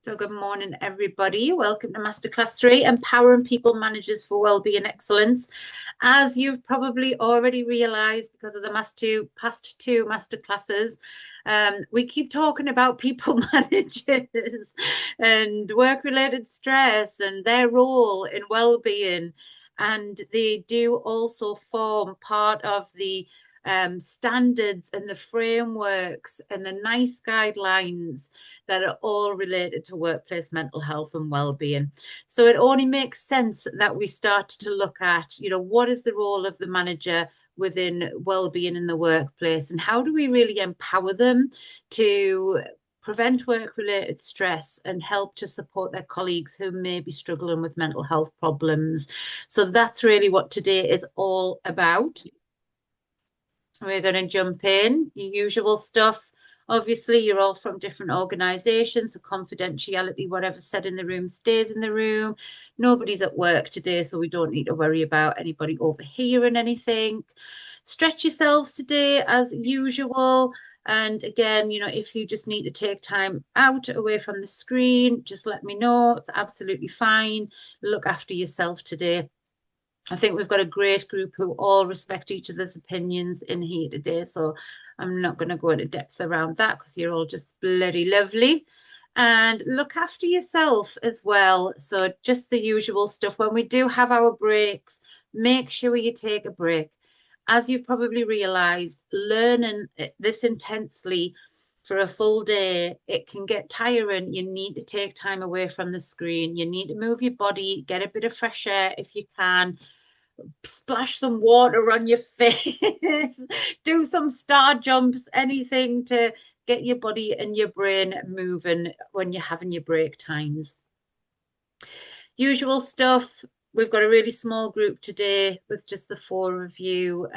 So good morning, everybody. Welcome to Masterclass 3, Empowering People Managers for Wellbeing Excellence. As you've probably already realised because of the past two Masterclasses, we keep talking about people managers and work-related stress and their role in well-being. And they do also form part of the standards and the frameworks and the nice guidelines that are all related to workplace mental health and well-being. So it only makes sense that we start to look at, what is the role of the manager within well-being in the workplace, and how do we really empower them to prevent work-related stress and help to support their colleagues who may be struggling with mental health problems. So that's really what today is all about. We're going to jump in, your usual stuff. Obviously, you're all from different organisations, so confidentiality, whatever's said in the room stays in the room. Nobody's at work today, so we don't need to worry about anybody overhearing anything. Stretch yourselves today as usual. And again, if you just need to take time out away from the screen, just let me know. It's absolutely fine. Look after yourself today. I think we've got a great group who all respect each other's opinions in here today. So I'm not going to go into depth around that because you're all just bloody lovely. And look after yourself as well. So just the usual stuff. When we do have our breaks, make sure you take a break. As you've probably realized, learning this intensely for a full day, it can get tiring. You need to take time away from the screen. You need to move your body, get a bit of fresh air if you can, splash some water on your face, do some star jumps, anything to get your body and your brain moving when you're having your break times. Usual stuff. We've got a really small group today with just the four of you.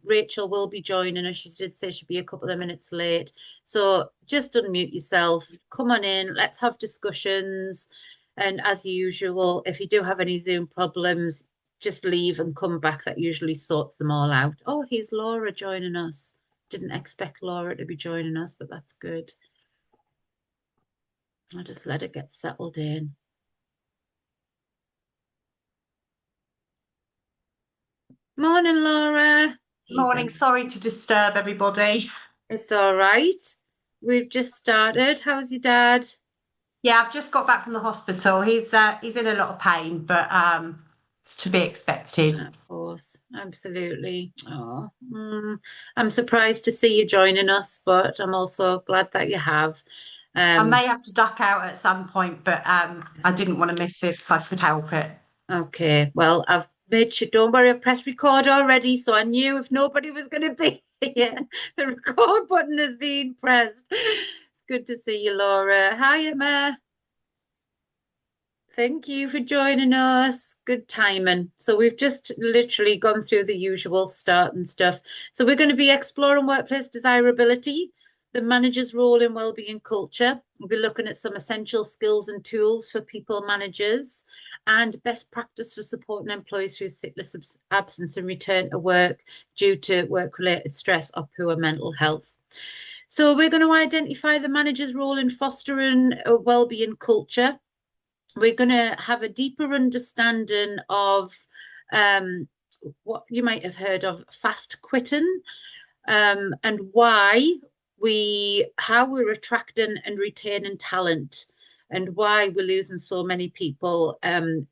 Rachel will be joining us. She did say she'd be a couple of minutes late. So just unmute yourself. Come on in. Let's have discussions. And as usual, if you do have any Zoom problems, just leave and come back. That usually sorts them all out. Oh, here's Laura joining us. Didn't expect Laura to be joining us, but that's good. I'll just let it get settled in. Morning, Laura. Morning. Sorry to disturb everybody. It's all right. We've just started. How's your dad? Yeah, I've just got back from the hospital. He's in a lot of pain, but it's to be expected. Of course, absolutely. Oh, I'm surprised to see you joining us, but I'm also glad that you have. I may have to duck out at some point, but I didn't want to miss if I could help it. Okay, well, I've made sure, don't worry, I've pressed record already, so I knew if nobody was going to be here, the record button is being pressed. It's good to see you, Laura. Hi, Emma. Thank you for joining us. Good timing. So we've just literally gone through the usual start and stuff. So we're going to be exploring workplace desirability, the manager's role in wellbeing culture. We'll be looking at some essential skills and tools for people managers and best practice for supporting employees through sickness, absence, and return to work due to work-related stress or poor mental health. So we're going to identify the manager's role in fostering a wellbeing culture. We're going to have a deeper understanding of what you might have heard of fast quitting, and how we're attracting and retaining talent, and why we're losing so many people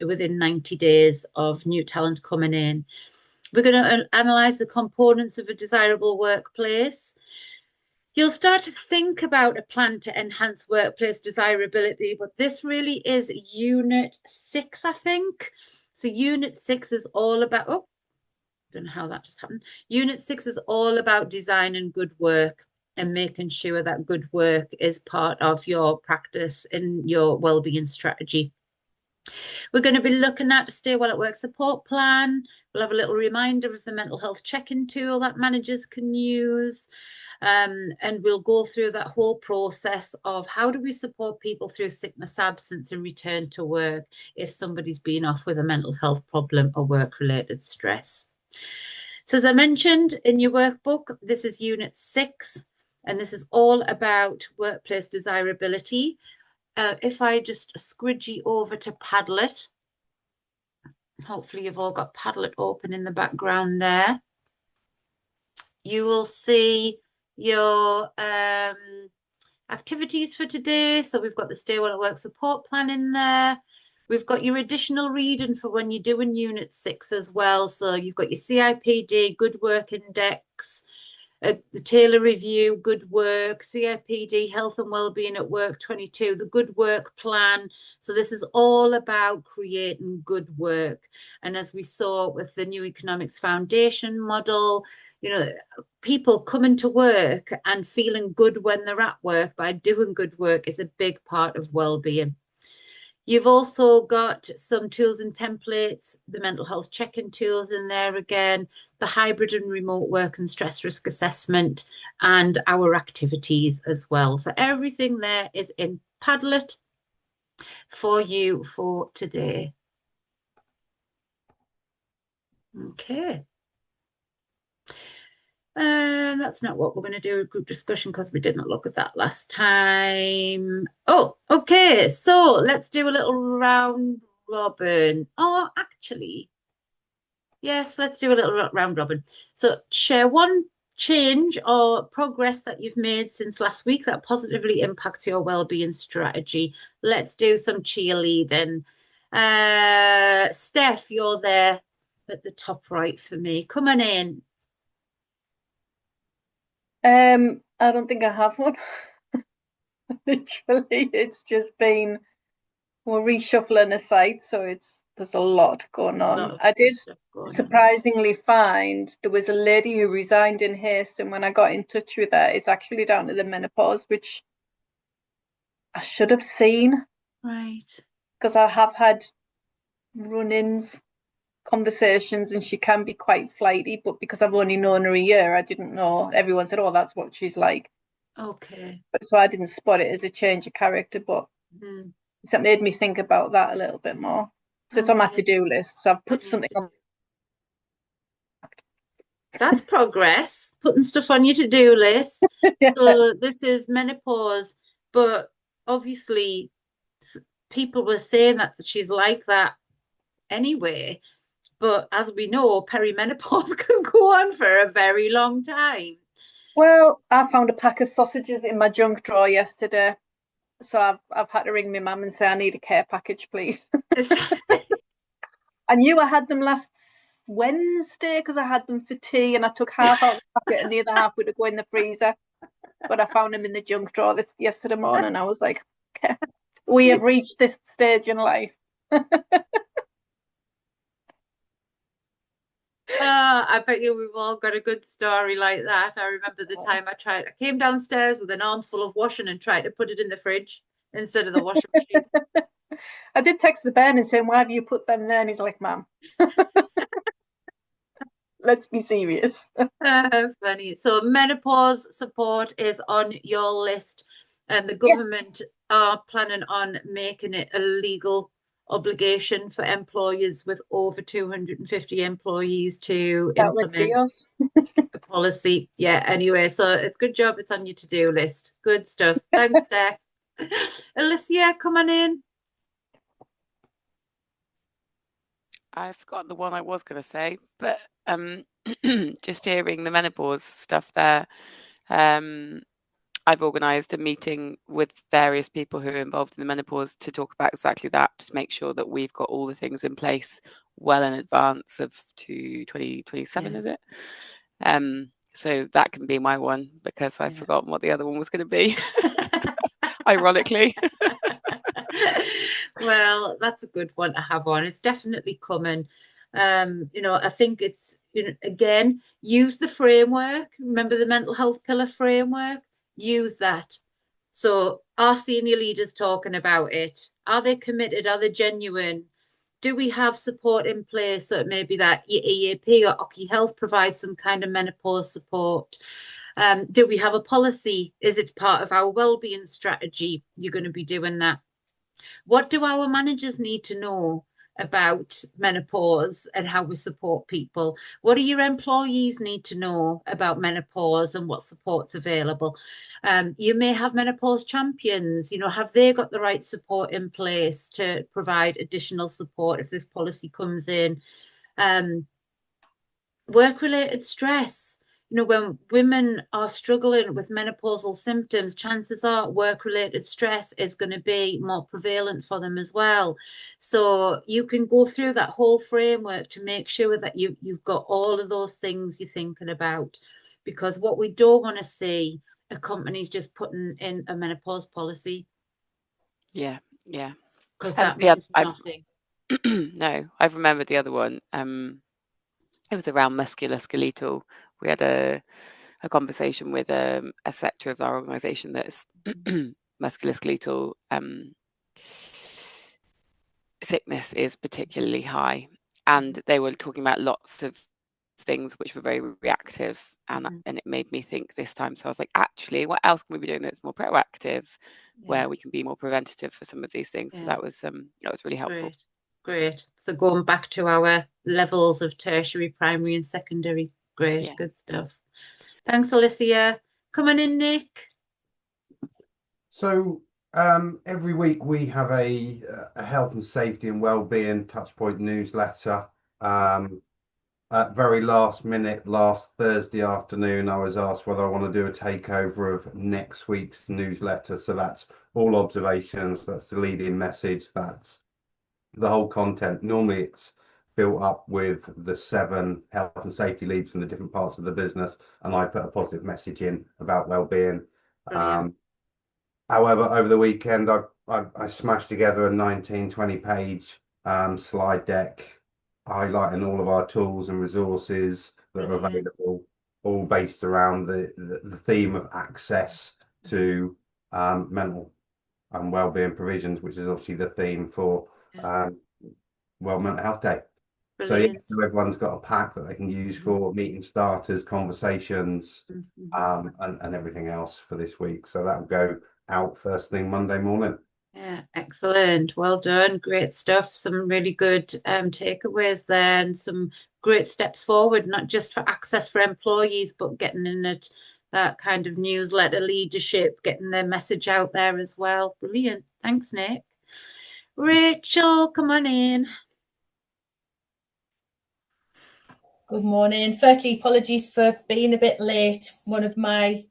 within 90 days of new talent coming in. We're going to analyze the components of a desirable workplace. You'll start to think about a plan to enhance workplace desirability, but this really is Unit 6, I think. So Unit 6 is all about, I don't know how that just happened. Unit 6 is all about designing good work and making sure that good work is part of your practice in your wellbeing strategy. We're going to be looking at a Stay Well at Work support plan. We'll have a little reminder of the mental health check-in tool that managers can use. And we'll go through that whole process of how do we support people through sickness, absence, and return to work if somebody's been off with a mental health problem or work-related stress. So as I mentioned in your workbook, this is Unit 6, and this is all about workplace desirability. if I just squidgy over to Padlet, hopefully you've all got Padlet open in the background there. You will see your activities for today. So we've got the Stay Well at Work support plan in there. We've got your additional reading for when you're doing Unit 6 as well. So you've got your CIPD, Good Work Index, the Taylor Review, Good Work, CIPD, Health and Wellbeing at Work 22, the Good Work Plan. So this is all about creating good work. And as we saw with the New Economics Foundation model, people coming to work and feeling good when they're at work by doing good work is a big part of well-being. You've also got some tools and templates, the mental health check-in tools in there again, the hybrid and remote work and stress risk assessment, and our activities as well. So everything there is in Padlet for you for today. Okay. That's not what we're going to do, a group discussion, because we didn't look at that last time. Oh, okay. So let's do a little round robin. Oh, actually, yes, let's do a little round robin. So share one change or progress that you've made since last week that positively impacts your well-being strategy. Let's do some cheerleading. Steph, you're there at the top right for me. Come on in. I don't think I have one. Literally, it's just been we're reshuffling a site, so there's a lot going A lot on. of I good did stuff going on. surprisingly find there was a lady who resigned in haste, and when I got in touch with her, it's actually down to the menopause, which I should have seen Right. because I have had run-ins, conversations, and she can be quite flighty, but because I've only known her a year, I didn't know. Everyone said, "Oh, that's what she's like." Okay. So I didn't spot it as a change of character, but so it made me think about that a little bit more. So it's on my Okay. to-do list. So I've put something on. That's progress, putting stuff on your to-do list. Yeah. So this is menopause, but obviously people were saying that she's like that anyway. But as we know, perimenopause can go on for a very long time. Well, I found a pack of sausages in my junk drawer yesterday. So I've had to ring my mum and say I need a care package, please. I knew I had them last Wednesday because I had them for tea and I took half out of the packet and the other half would go in the freezer. But I found them in the junk drawer yesterday morning. I was like, okay, we have reached this stage in life. I bet you we've all got a good story like that. I remember the time I came downstairs with an armful of washing and tried to put it in the fridge instead of the washing machine. I did text the Ben and say, why have you put them there? And he's like, Mum, let's be serious. Funny. So menopause support is on your list, and the Yes. government are planning on making it a legal obligation for employers with over 250 employees to That would be implement us. a policy. Yeah, anyway, so it's good job it's on your to-do list. Good stuff. Thanks, Steph. Alicia, come on in. I've forgotten the one I was going to say, but just hearing the menopause stuff there, I've organised a meeting with various people who are involved in the menopause to talk about exactly that, to make sure that we've got all the things in place well in advance of 2027, Yes. is it? So that can be my one because I've forgotten what the other one was going to be, ironically. Well, that's a good one to have on. It's definitely coming. I think it's, again, use the framework. Remember the mental health pillar framework? Use that. So are senior leaders talking about it? Are they committed? Are they genuine? Do we have support in place? So it may be that your EAP or Occy Health provides some kind of menopause support. Do we have a policy? Is it part of our wellbeing strategy? You're going to be doing that. What do our managers need to know? about menopause and how we support people. What do your employees need to know about menopause and what support's available? You may have menopause champions, have they got the right support in place to provide additional support if this policy comes in? Work-related stress. When women are struggling with menopausal symptoms, chances are work-related stress is going to be more prevalent for them as well. So you can go through that whole framework to make sure that you've got all of those things you're thinking about. Because what we don't want to see are companies just putting in a menopause policy. Yeah. Because that means nothing. No, I've remembered the other one. It was around musculoskeletal. We had a conversation with a sector of our organisation that's musculoskeletal sickness is particularly high, and they were talking about lots of things which were very reactive, and it made me think this time. So I was like, actually, what else can we be doing that's more proactive, where we can be more preventative for some of these things? So that was really helpful. Great. So going back to our levels of tertiary, primary and secondary. Great, good stuff. Thanks, Alicia. Come on in, Nick. So every week we have a health and safety and wellbeing touchpoint newsletter. At very last minute, last Thursday afternoon, I was asked whether I want to do a takeover of next week's newsletter. So that's all observations, that's the lead-in message, that's the whole content. Normally it's built up with the 7 health and safety leads from the different parts of the business, and I put a positive message in about well-being. However, over the weekend I smashed together a 19-20 page slide deck highlighting all of our tools and resources that are available, all based around the theme of access to mental and wellbeing provisions, which is obviously the theme for World Mental Health Day. So everyone's got a pack that they can use for meeting starters, conversations, and everything else for this week. So that'll go out first thing Monday morning. Yeah, excellent. Well done. Great stuff. Some really good takeaways there, and some great steps forward, not just for access for employees, but getting in it, that kind of newsletter leadership, getting their message out there as well. Brilliant. Thanks, Nick. Rachel, come on in. Good morning. Firstly, apologies for being a bit late. One of my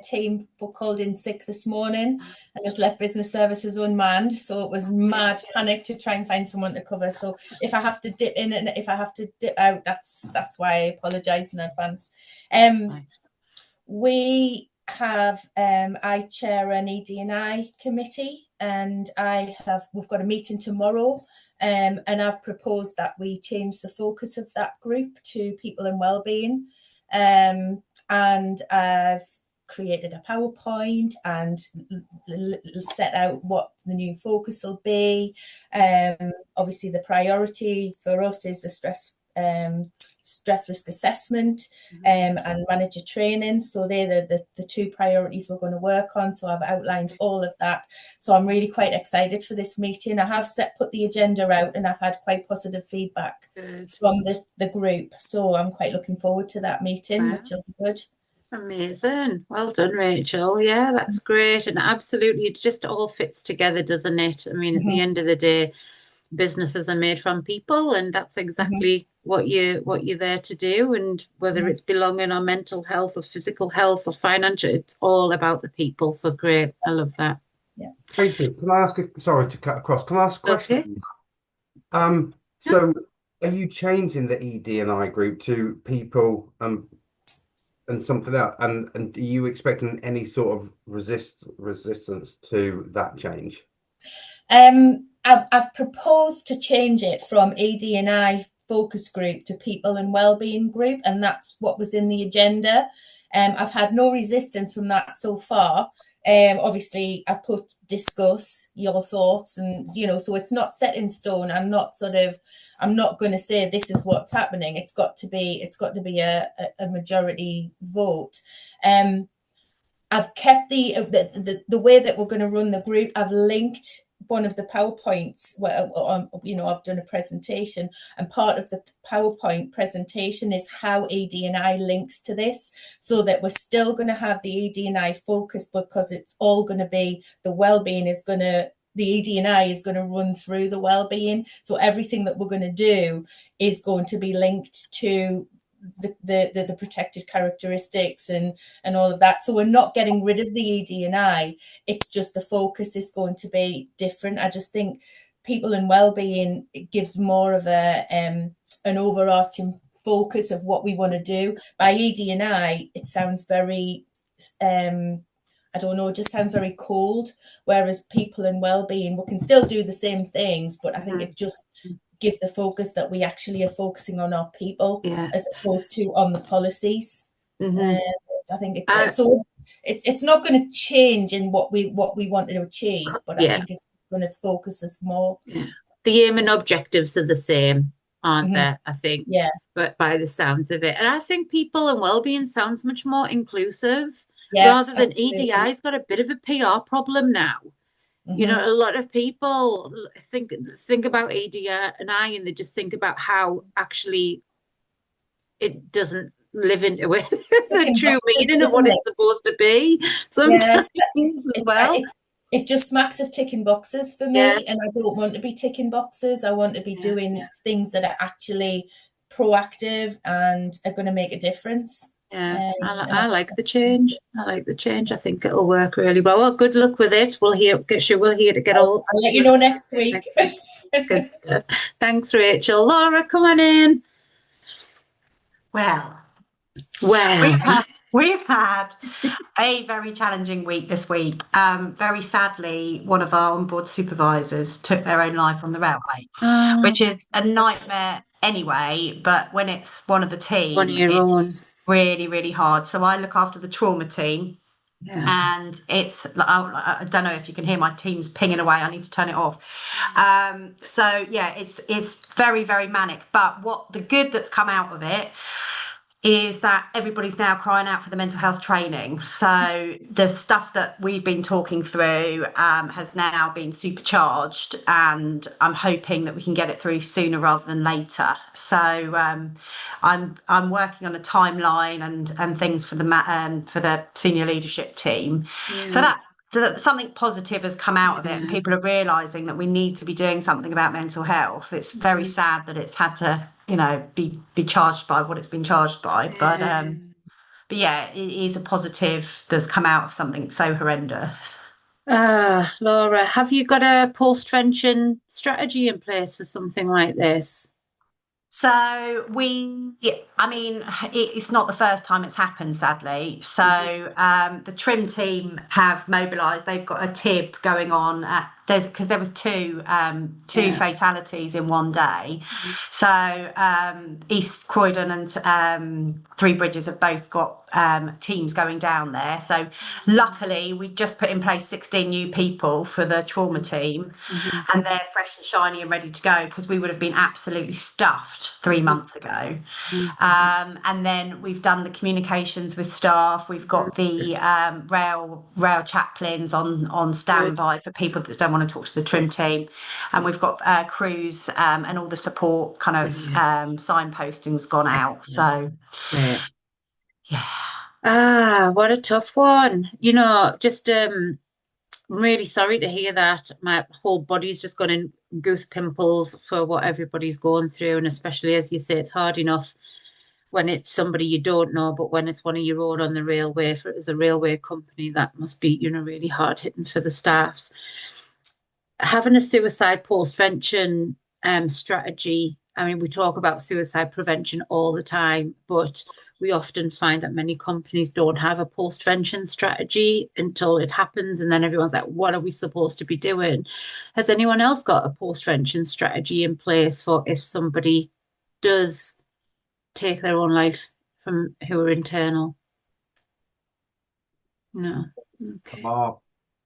team called in sick this morning and has left business services unmanned. So it was mad panic to try and find someone to cover. So if I have to dip in and if I have to dip out, that's why I apologise in advance. We have, I chair an ED&I committee, and we've got a meeting tomorrow, and I've proposed that we change the focus of that group to people and wellbeing, and I've created a PowerPoint and set out what the new focus will be. Obviously the priority for us is the stress risk assessment and manager training. So they're the 2 priorities we're going to work on. So I've outlined all of that. So I'm really quite excited for this meeting. I have put the agenda out, and I've had quite positive feedback from the group. So I'm quite looking forward to that meeting, which will be good. Amazing. Well done, Rachel. Yeah, that's great. And absolutely, it just all fits together, doesn't it? I mean, at the end of the day, businesses are made from people, and that's exactly what you're there to do. And whether it's belonging or mental health or physical health or financial, it's all about the people. So great. I love that. Yeah. Rachel, can I ask sorry to cut across, can I ask a question? Okay. So are you changing the ED&I group to people and something else, and are you expecting any sort of resistance to that change? I've proposed to change it from ED&I focus group to people and wellbeing group, and that's what was in the agenda. I've had no resistance from that so far. Obviously I put discuss your thoughts, and so it's not set in stone. I'm not going to say this is what's happening. It's got to be a majority vote. I've kept the way that we're going to run the group. I've linked one of the PowerPoints where, I've done a presentation, and part of the PowerPoint presentation is how ED&I links to this, so that we're still going to have the ED&I focus, because it's all going to be the wellbeing is going to, the ED&I is going to run through the wellbeing. So everything that we're going to do is going to be linked to the protected characteristics and all of that. So we're not getting rid of the ED&I. It's just the focus is going to be different. I just think people and wellbeing, it gives more of an overarching focus of what we want to do. By ED&I, it sounds very I don't know, it just sounds very cold. Whereas people and wellbeing, we can still do the same things, but I think it just gives the focus that we actually are focusing on our people as opposed to on the policies. I think so. It's not going to change in what we want to achieve, but I think it's going to focus us more. The aim and objectives are the same, aren't they? I think, but by the sounds of it, and I think people and wellbeing sounds much more inclusive. Rather than EDI's got a bit of a PR problem now. You know, a lot of people think about EDI and they just think about how actually it doesn't live into it the true meaning of what it's supposed to be sometimes as well. It just smacks of ticking boxes for me, and I don't want to be ticking boxes. I want to be doing things that are actually proactive and are going to make a difference. I like the change. I think it'll work really well. Well, good luck with it. We'll hear to get all. I'll let you know next week. Good stuff. Thanks, Rachel. Laura, come on in. Well, we've had a very challenging week this week. Very sadly, one of our onboard supervisors took their own life on the railway, which is a nightmare anyway, but when it's one of the team, it's really, really hard. So I look after the trauma team, and it's, I don't know if you can hear my team's pinging away. I need to turn it off. So yeah, it's very, very manic. But what the good that's come out of it is that everybody's now crying out for the mental health training. So the stuff that we've been talking through has now been supercharged, and I'm hoping that we can get it through sooner rather than later. So I'm working on a timeline and things for the senior leadership team. So that's something positive has come out of it, and people are realizing that we need to be doing something about mental health. It's very sad that it's had to be charged by what it's been charged by, but yeah, it is a positive that's come out of something so horrendous. Laura, have you got a post-vention strategy in place for something like this? So it's not the first time it's happened, sadly. So the trim team have mobilised. They've got a TIB going on because there was two fatalities in one day. So East Croydon and Three Bridges have both got teams going down there. So luckily we just put in place 16 new people for the trauma team, and they're fresh and shiny and ready to go, because we would have been absolutely stuffed 3 months ago. And then we've done the communications with staff. We've got the rail chaplains on standby for people that don't want to talk to the trim team, and we've got crews and all the support kind of signposting's gone out. So what a tough one. Just I'm really sorry to hear that. My whole body's just gone in goose pimples for what everybody's going through, and especially, as you say, it's hard enough when it's somebody you don't know, but when it's one of your own on the railway, as a railway company, that must be really hard hitting for the staff. Having a suicide post-vention strategy, I mean, we talk about suicide prevention all the time, but we often find that many companies don't have a post-vention strategy until it happens, and then everyone's like, what are we supposed to be doing? Has anyone else got a post-vention strategy in place for if somebody does take their own life from who are internal? No. Okay. From our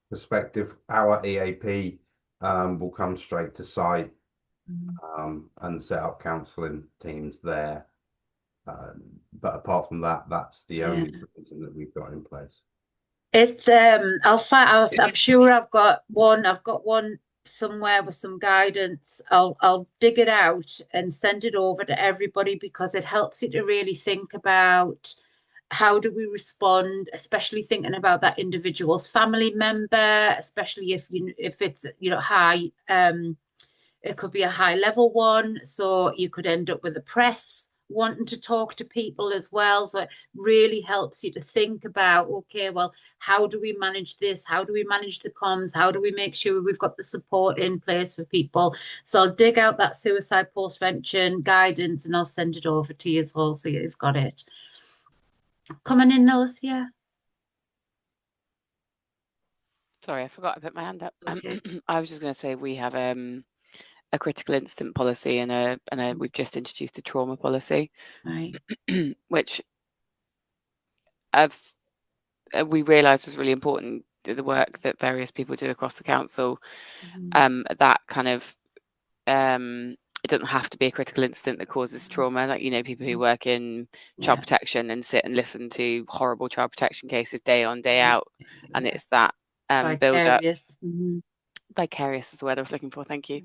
perspective, our EAP will come straight to site and set up counselling teams there. But apart from that, that's the only provision that we've got in place. It's I'm sure I've got one somewhere with some guidance. I'll dig it out and send it over to everybody, because it helps you to really think about how do we respond, especially thinking about that individual's family member, especially if it's high, it could be a high level one, so you could end up with the press wanting to talk to people as well. So it really helps you to think about, okay, well, how do we manage this? How do we manage the comms? How do we make sure we've got the support in place for people? So I'll dig out that suicide postvention guidance and I'll send it over to you as well, so you've got it. Coming in, Alicia. Sorry, I forgot to put my hand up. Okay. I was just going to say we have a critical incident policy and we've just introduced a trauma policy, Right. which we realised was really important. The work that various people do across the council, that kind of it doesn't have to be a critical incident that causes trauma. Like, people who work in child protection and sit and listen to horrible child protection cases day on, day out, and it's that build up. Vicarious is the word I was looking for. Thank you.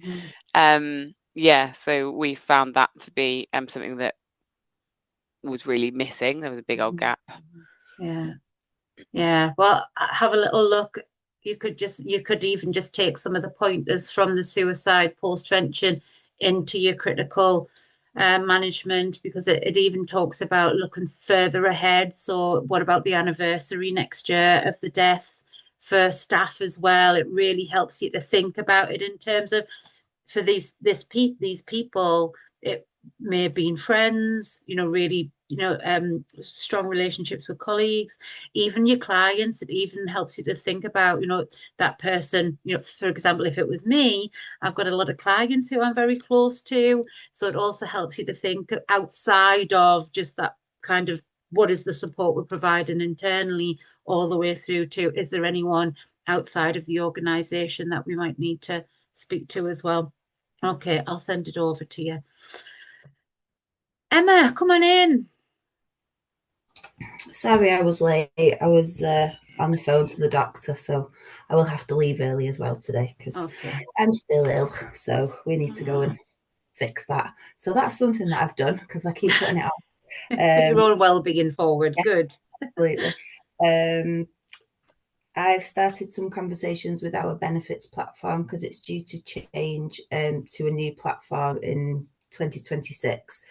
So we found that to be something that was really missing. There was a big old gap. Well, have a little look. You could even just take some of the pointers from the suicide postvention into your critical management, because it even talks about looking further ahead. So what about the anniversary next year of the death for staff as well? It really helps you to think about it in terms of, for these people, it may have been friends, really, strong relationships with colleagues, even your clients. It even helps you to think about, that person, for example, if it was me, I've got a lot of clients who I'm very close to. So it also helps you to think outside of just that kind of, what is the support we're providing internally, all the way through to, is there anyone outside of the organization that we might need to speak to as well? Okay, I'll send it over to you. Emma, come on in. Sorry, I was late. I was on the phone to the doctor, so I will have to leave early as well today, because I'm still ill. So we need to go and fix that. So that's something that I've done, because I keep putting it off. Your own well-being forward. Yeah, good. Absolutely. I've started some conversations with our benefits platform, because it's due to change to a new platform in 2026.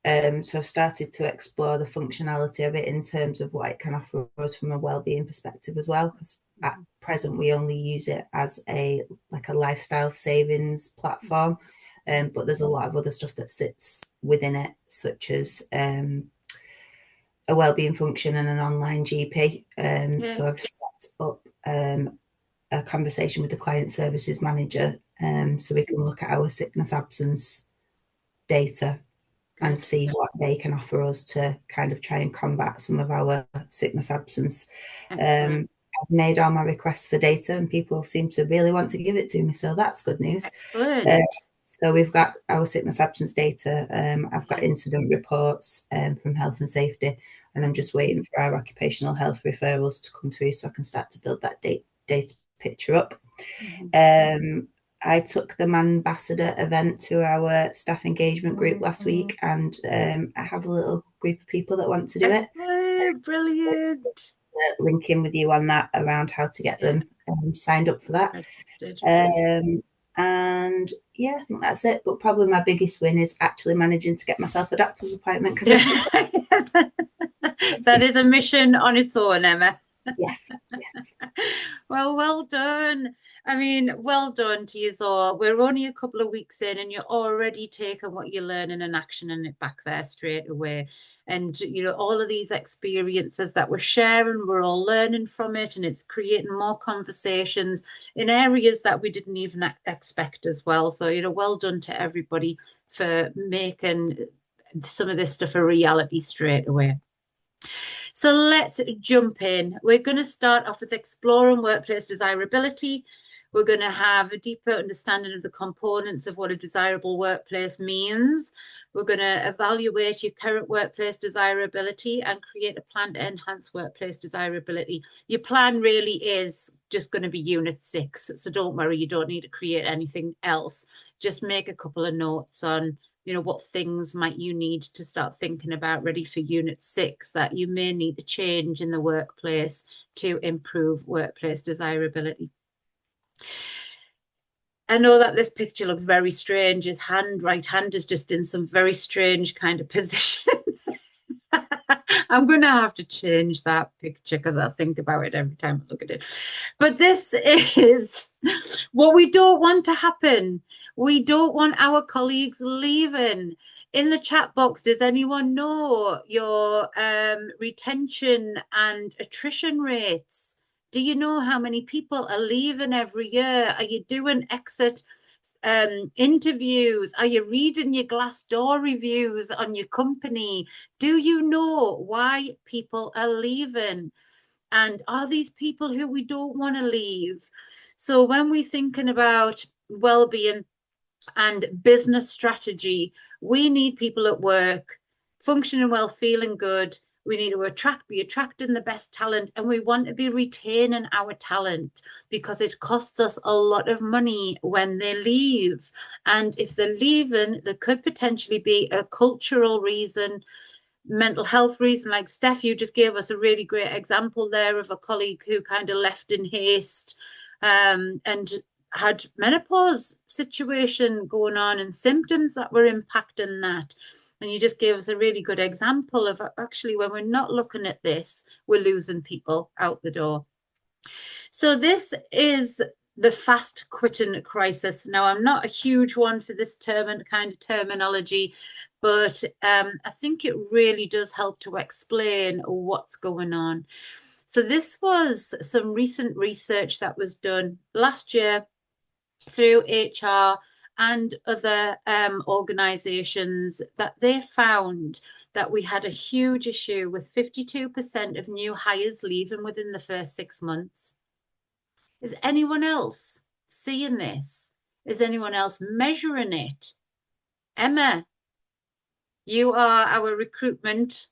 So I've started to explore the functionality of it in terms of what it can offer us from a wellbeing perspective as well, because at present we only use it as a lifestyle savings platform, but there's a lot of other stuff that sits within it, such as a wellbeing function and an online GP. So I've set up a conversation with the client services manager, so we can look at our sickness absence data and see what they can offer us to kind of try and combat some of our sickness absence. I've made all my requests for data and people seem to really want to give it to me, so that's good news. So we've got our sickness absence data. I've got incident reports from health and safety, and I'm just waiting for our occupational health referrals to come through so I can start to build that data picture up. I took the Ambassador event to our staff engagement group last week, and I have a little group of people that want to do it. Brilliant. Link in with you on that around how to get them signed up for that. And yeah, I think that's it. But probably my biggest win is actually managing to get myself a doctor's appointment. That is a mission on its own, Emma. Yes. Well done. I mean, well done to you all. We're only a couple of weeks in and you're already taking what you're learning and actioning it back there straight away. And, all of these experiences that we're sharing, we're all learning from it, and it's creating more conversations in areas that we didn't even expect as well. So, well done to everybody for making some of this stuff a reality straight away. So let's jump in. We're going to start off with exploring workplace desirability. We're going to have a deeper understanding of the components of what a desirable workplace means. We're going to evaluate your current workplace desirability and create a plan to enhance workplace desirability. Your plan really is just going to be Unit 6. So don't worry, you don't need to create anything else. Just make a couple of notes on, what things might you need to start thinking about ready for Unit 6 that you may need to change in the workplace to improve workplace desirability. I know that this picture looks very strange. His right hand is just in some very strange kind of position. I'm going to have to change that picture because I think about it every time I look at it. But this is what we don't want to happen. We don't want our colleagues leaving. In the chat box, does anyone know your retention and attrition rates? Do you know how many people are leaving every year? Are you doing exit interviews? Are you reading your Glassdoor reviews on your company? Do you know why people are leaving? And are these people who we don't want to leave? So when we're thinking about well-being and business strategy, we need people at work functioning well, feeling good. We need to be attracting the best talent, and we want to be retaining our talent because it costs us a lot of money when they leave. And if they're leaving, there could potentially be a cultural reason, mental health reason. Like Steph, you just gave us a really great example there of a colleague who kind of left in haste and had menopause situation going on and symptoms that were impacting that. And you just gave us a really good example of actually when we're not looking at this, we're losing people out the door. So this is the fast quitting crisis. Now, I'm not a huge one for this kind of terminology, but I think it really does help to explain what's going on. So this was some recent research that was done last year through HR and other organizations, that they found that we had a huge issue with 52% of new hires leaving within the first 6 months. Is anyone else seeing this? Is anyone else measuring it? Emma, you are our recruitment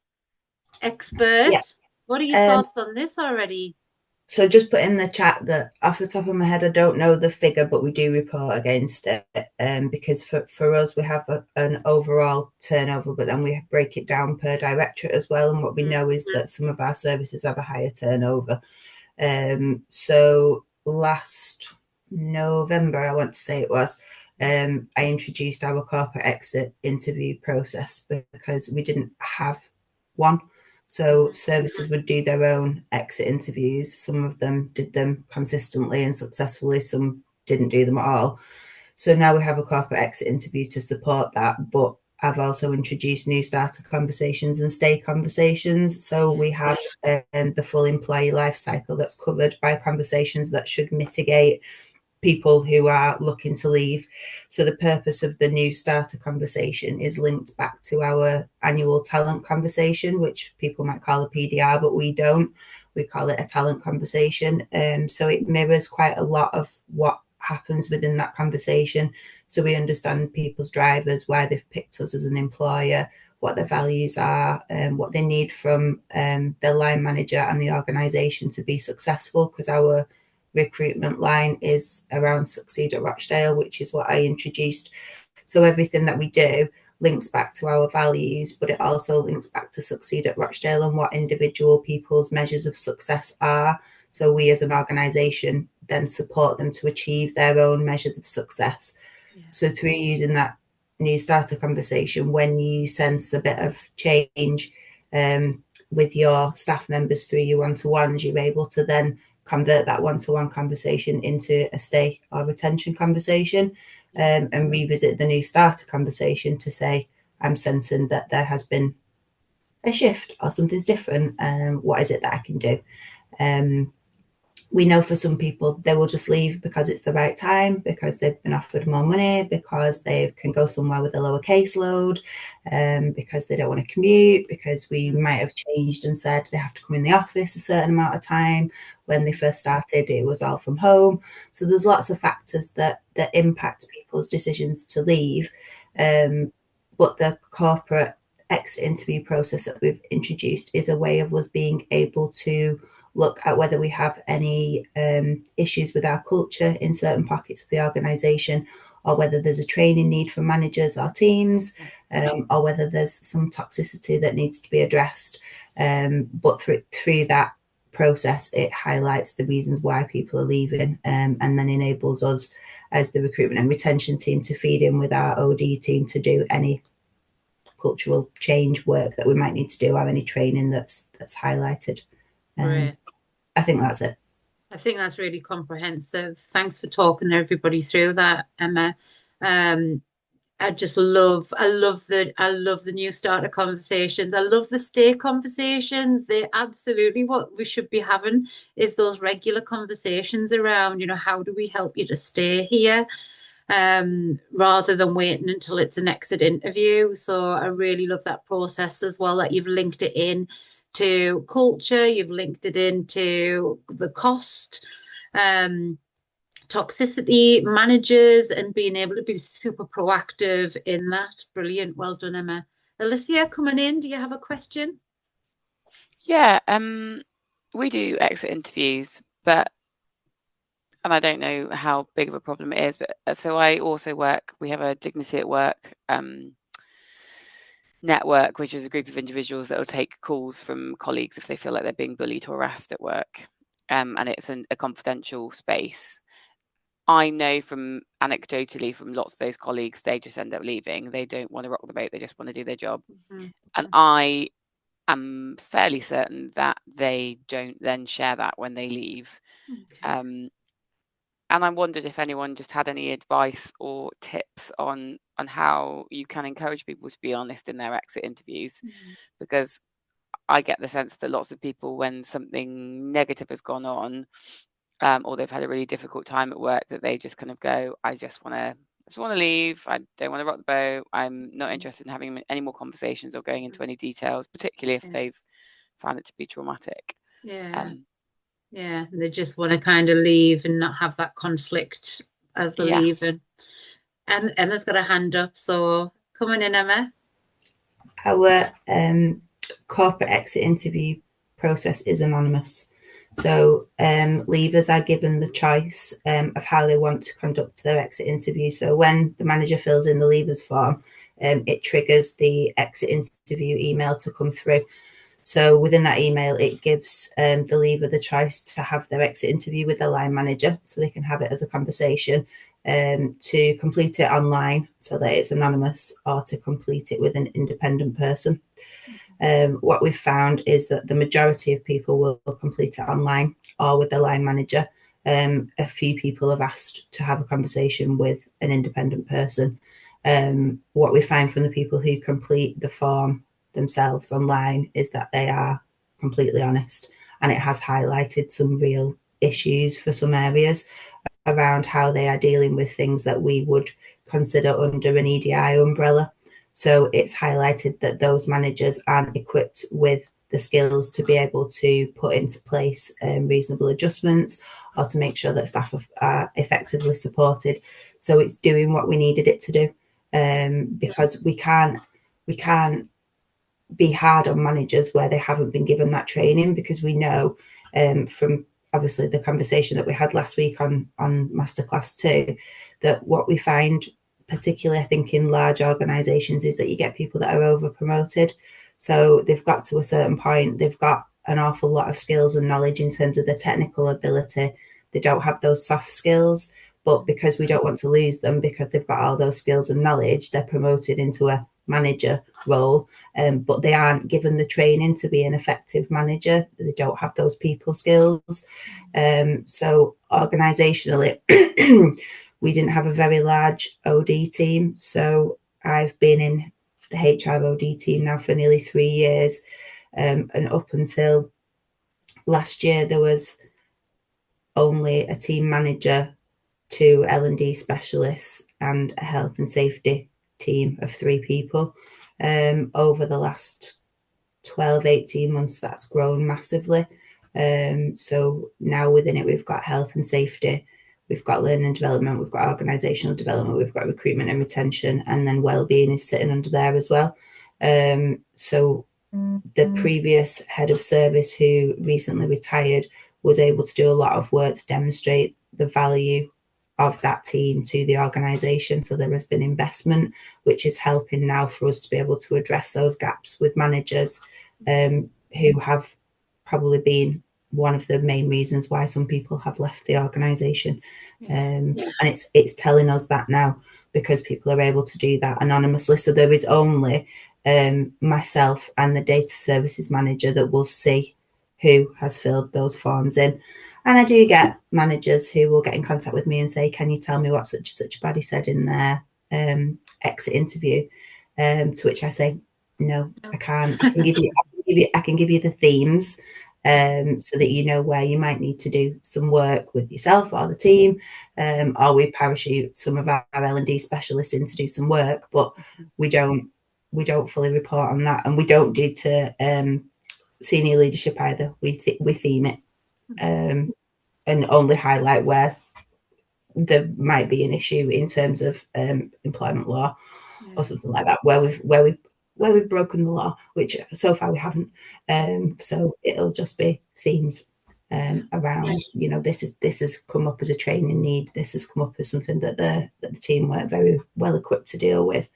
expert. Yeah. What are your thoughts on this already? So just put in the chat that off the top of my head, I don't know the figure, but we do report against it. Because for us, we have an overall turnover, but then we break it down per directorate as well. And what we know is that some of our services have a higher turnover. So last November, I want to say it was, I introduced our corporate exit interview process because we didn't have one. So services would do their own exit interviews. Some of them did them consistently and successfully. Some didn't do them at all. So now we have a corporate exit interview to support that. But I've also introduced new starter conversations and stay conversations. So we have the full employee life cycle that's covered by conversations that should mitigate people who are looking to leave. So the purpose of the new starter conversation is linked back to our annual talent conversation, which people might call a PDR, but we don't. We call it a talent conversation. So it mirrors quite a lot of what happens within that conversation. So we understand people's drivers, why they've picked us as an employer, what their values are, what they need from their line manager and the organisation to be successful, because our recruitment line is around Succeed at Rochdale, which is what I introduced. So everything that we do links back to our values, but it also links back to Succeed at Rochdale and what individual people's measures of success are. So we as an organisation then support them to achieve their own measures of success. Yeah. So through using that new starter conversation, when you sense a bit of change with your staff members through your one-to-ones, you're able to then convert that one-to-one conversation into a stay or retention conversation, and revisit the new starter conversation to say, I'm sensing that there has been a shift or something's different. What is it that I can do? we know for some people they will just leave because it's the right time, because they've been offered more money, because they can go somewhere with a lower caseload, because they don't want to commute, because we might have changed and said they have to come in the office a certain amount of time. When they first started, it was all from home. So there's lots of factors that impact people's decisions to leave. But the corporate exit interview process that we've introduced is a way of us being able to look at whether we have any issues with our culture in certain pockets of the organisation, or whether there's a training need for managers or teams, or whether there's some toxicity that needs to be addressed. But through that process, it highlights the reasons why people are leaving, and then enables us as the recruitment and retention team to feed in with our OD team to do any cultural change work that we might need to do, or any training that's highlighted. Right. I think that's it. I think that's really comprehensive. Thanks for talking everybody through that, Emma. I love the new starter conversations. I love the stay conversations. They're absolutely what we should be having, is those regular conversations around, how do we help you to stay here? Rather than waiting until it's an exit interview. So I really love that process as well, that you've linked it in to culture, you've linked it into the cost, toxicity, managers, and being able to be super proactive in that. Brilliant. Well done, Emma. Alicia, coming in, do you have a question? Yeah, we do exit interviews, and I don't know how big of a problem it is, but so I also we have a Dignity at Work network, which is a group of individuals that will take calls from colleagues if they feel like they're being bullied or harassed at work. And it's a confidential space. I know anecdotally from lots of those colleagues, they just end up leaving. They don't want to rock the boat. They just want to do their job. Mm-hmm. And I am fairly certain that they don't then share that when they leave. Okay. And I wondered if anyone just had any advice or tips on how you can encourage people to be honest in their exit interviews, because I get the sense that lots of people, when something negative has gone on, or they've had a really difficult time at work, that they just kind of go, I just want to leave. I don't want to rock the boat. I'm not interested in having any more conversations or going into any details, particularly if they've found it to be traumatic. Yeah, they just want to kind of leave and not have that conflict as they're leaving. And Emma's got a hand up, so come on in, Emma. Our corporate exit interview process is anonymous. So leavers are given the choice of how they want to conduct their exit interview. So when the manager fills in the leavers form, it triggers the exit interview email to come through. So within that email, it gives the leaver the choice to have their exit interview with their line manager, so they can have it as a conversation, to complete it online so that it's anonymous, or to complete it with an independent person. What we've found is that the majority of people will complete it online or with their line manager. A few people have asked to have a conversation with an independent person. What we find from the people who complete the form themselves online is that they are completely honest, and it has highlighted some real issues for some areas around how they are dealing with things that we would consider under an EDI umbrella. So it's highlighted that those managers aren't equipped with the skills to be able to put into place reasonable adjustments, or to make sure that staff are effectively supported. So it's doing what we needed it to do, because we can't be hard on managers where they haven't been given that training, because we know from obviously the conversation that we had last week on Masterclass 2, that what we find, particularly I think in large organisations, is that you get people that are over promoted. So they've got to a certain point, they've got an awful lot of skills and knowledge in terms of their technical ability. They don't have those soft skills, but because we don't want to lose them, because they've got all those skills and knowledge, they're promoted into a manager role, but they aren't given the training to be an effective manager. They don't have those people skills. So organisationally, we didn't have a very large OD team. So I've been in the HR OD team now for nearly 3 years. And up until last year, there was only a team manager, 2 L&D specialists, and a health and safety team of 3 people. Over the last 12-18 months, that's grown massively. So now within it, we've got health and safety, we've got learning and development, we've got organisational development, we've got recruitment and retention, and then wellbeing is sitting under there as well. So the previous head of service, who recently retired, was able to do a lot of work to demonstrate the value of that team to the organisation. So there has been investment, which is helping now for us to be able to address those gaps with managers who have probably been one of the main reasons why some people have left the organisation. And it's telling us that now, because people are able to do that anonymously. So there is only myself and the data services manager that will see who has filled those forms in. And I do get managers who will get in contact with me and say, can you tell me what such a body said in their exit interview? To which I say, no, I can't. I can give you the themes so that you know where you might need to do some work with yourself or the team, or we parachute some of our L&D specialists in to do some work, but we don't fully report on that, and we don't do to senior leadership either. We theme it and only highlight where there might be an issue in terms of employment law or something like that, where we've broken the law, which so far we haven't. So it'll just be themes around, you know, this has come up as a training need, this has come up as something that the team weren't very well equipped to deal with.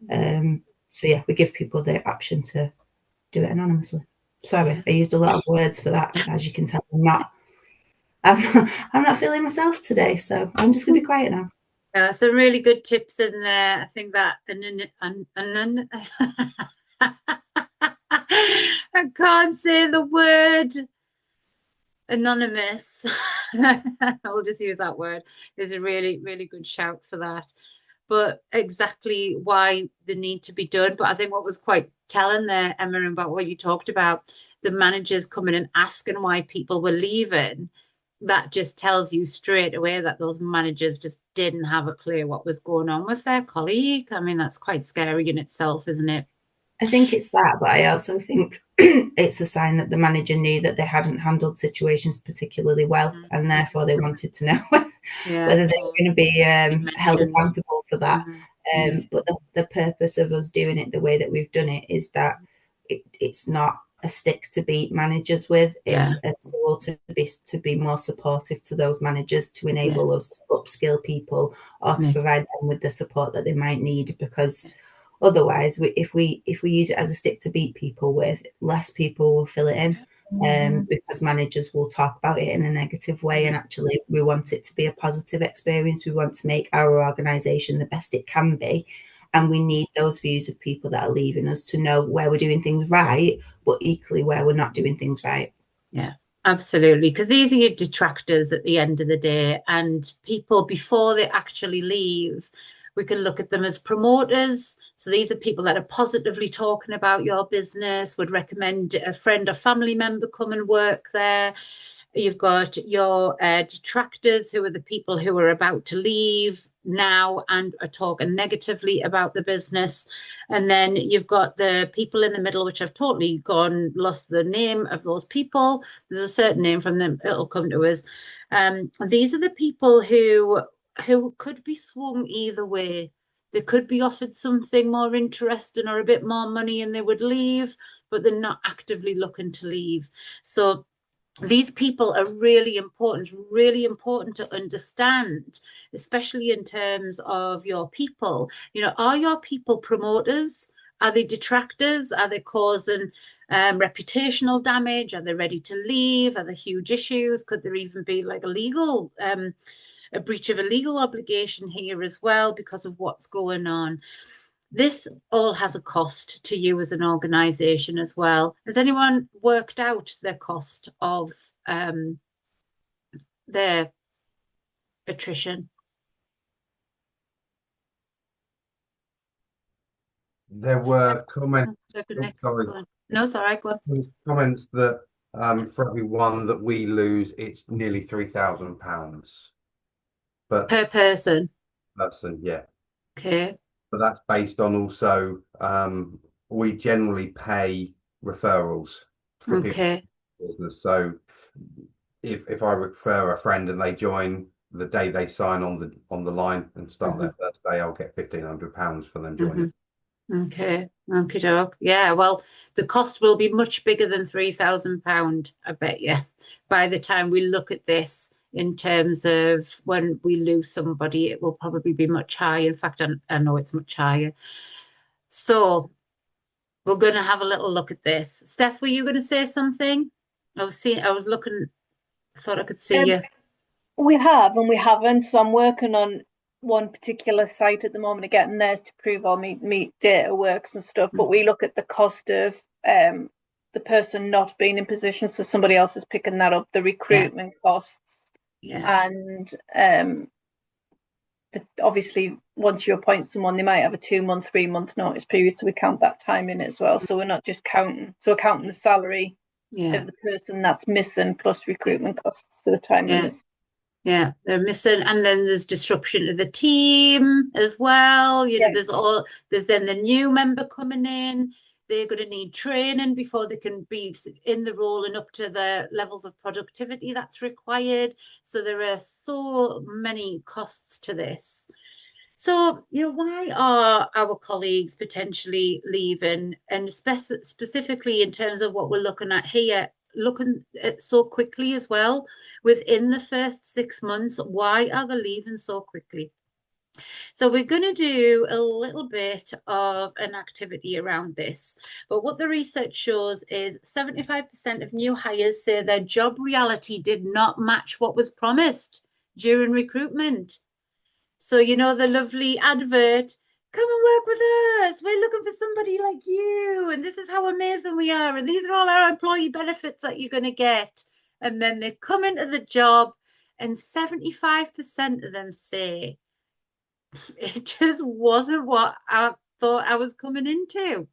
So yeah, we give people the option to do it anonymously. Sorry, I used a lot of words for that. As you can tell, I'm not feeling myself today, so I'm just gonna be quiet now. Some really good tips in there. I think that I can't say the word anonymous. I'll just use that word. There's a really, really good shout for that. But exactly why the need to be done. But I think what was quite telling there, Emma, about what you talked about, the managers coming and asking why people were leaving, that just tells you straight away that those managers just didn't have a clue what was going on with their colleague. I mean, that's quite scary in itself, isn't it? I think it's that, but I also think it's a sign that the manager knew that they hadn't handled situations particularly well, and therefore they wanted to know whether they were going to be held accountable for that. But the purpose of us doing it the way that we've done it is that it's not a stick to beat managers with. It's a tool to be more supportive to those managers, to enable us to upskill people or to provide them with the support that they might need, because otherwise, if we use it as a stick to beat people with, less people will fill it in, because managers will talk about it in a negative way. And actually, we want it to be a positive experience. We want to make our organisation the best it can be. And we need those views of people that are leaving us to know where we're doing things right, but equally where we're not doing things right. Yeah, absolutely. Because these are your detractors at the end of the day. And people, before they actually leave, we can look at them as promoters. So these are people that are positively talking about your business, would recommend a friend or family member come and work there. You've got your detractors, who are the people who are about to leave now and are talking negatively about the business. And then you've got the people in the middle, which I've totally lost the name of those people. There's a certain name from them, it'll come to us. These are the people who could be swung either way. They could be offered something more interesting or a bit more money and they would leave, but they're not actively looking to leave. So these people are really important. It's really important to understand, especially in terms of your people. You know, are your people promoters? Are they detractors? Are they causing reputational damage? Are they ready to leave? Are there huge issues? Could there even be like a breach of a legal obligation here as well because of what's going on? This all has a cost to you as an organisation as well. Has anyone worked out the cost of their attrition? There were comments. No, it's all right. Go on. Comments that For every one that we lose, it's nearly £3,000. But Per person. person, yeah. Okay. But that's based on also we generally pay referrals for people in Okay. business. So if I refer a friend and they join the day they sign on the line and start their first day, I'll get £1,500 for them joining. Okay. Okie doke. Yeah, well, the cost will be much bigger than £3,000, I bet you, by the time we look at this in terms of when we lose somebody, it will probably be much higher. In fact, I know it's much higher. So we're going to have a little look at this. Steph, were you going to say something? I was looking, thought I could see you. We have and we haven't. So I'm working on one particular site at the moment, getting theirs to prove all meet data works and stuff. But we look at the cost of the person not being in position, so somebody else is picking that up, the recruitment costs, and obviously once you appoint someone, they might have a 2-month, 3-month notice period, so we count that time in as well. So we're not just counting the salary of the person that's missing plus recruitment costs for the time in this. Yeah, they're missing, and then there's disruption to the team as well. You know, there's then the new member coming in. They're going to need training before they can be in the role and up to the levels of productivity that's required. So there are so many costs to this. So, you know, why are our colleagues potentially leaving? And specifically in terms of what we're looking at here, looking at so quickly as well, within the first 6 months, why are they leaving so quickly? So we're going to do a little bit of an activity around this. But what the research shows is 75% of new hires say their job reality did not match what was promised during recruitment. So, you know, the lovely advert, come and work with us. We're looking for somebody like you. And this is how amazing we are. And these are all our employee benefits that you're going to get. And then they come into the job and 75% of them say, it just wasn't what I thought I was coming into.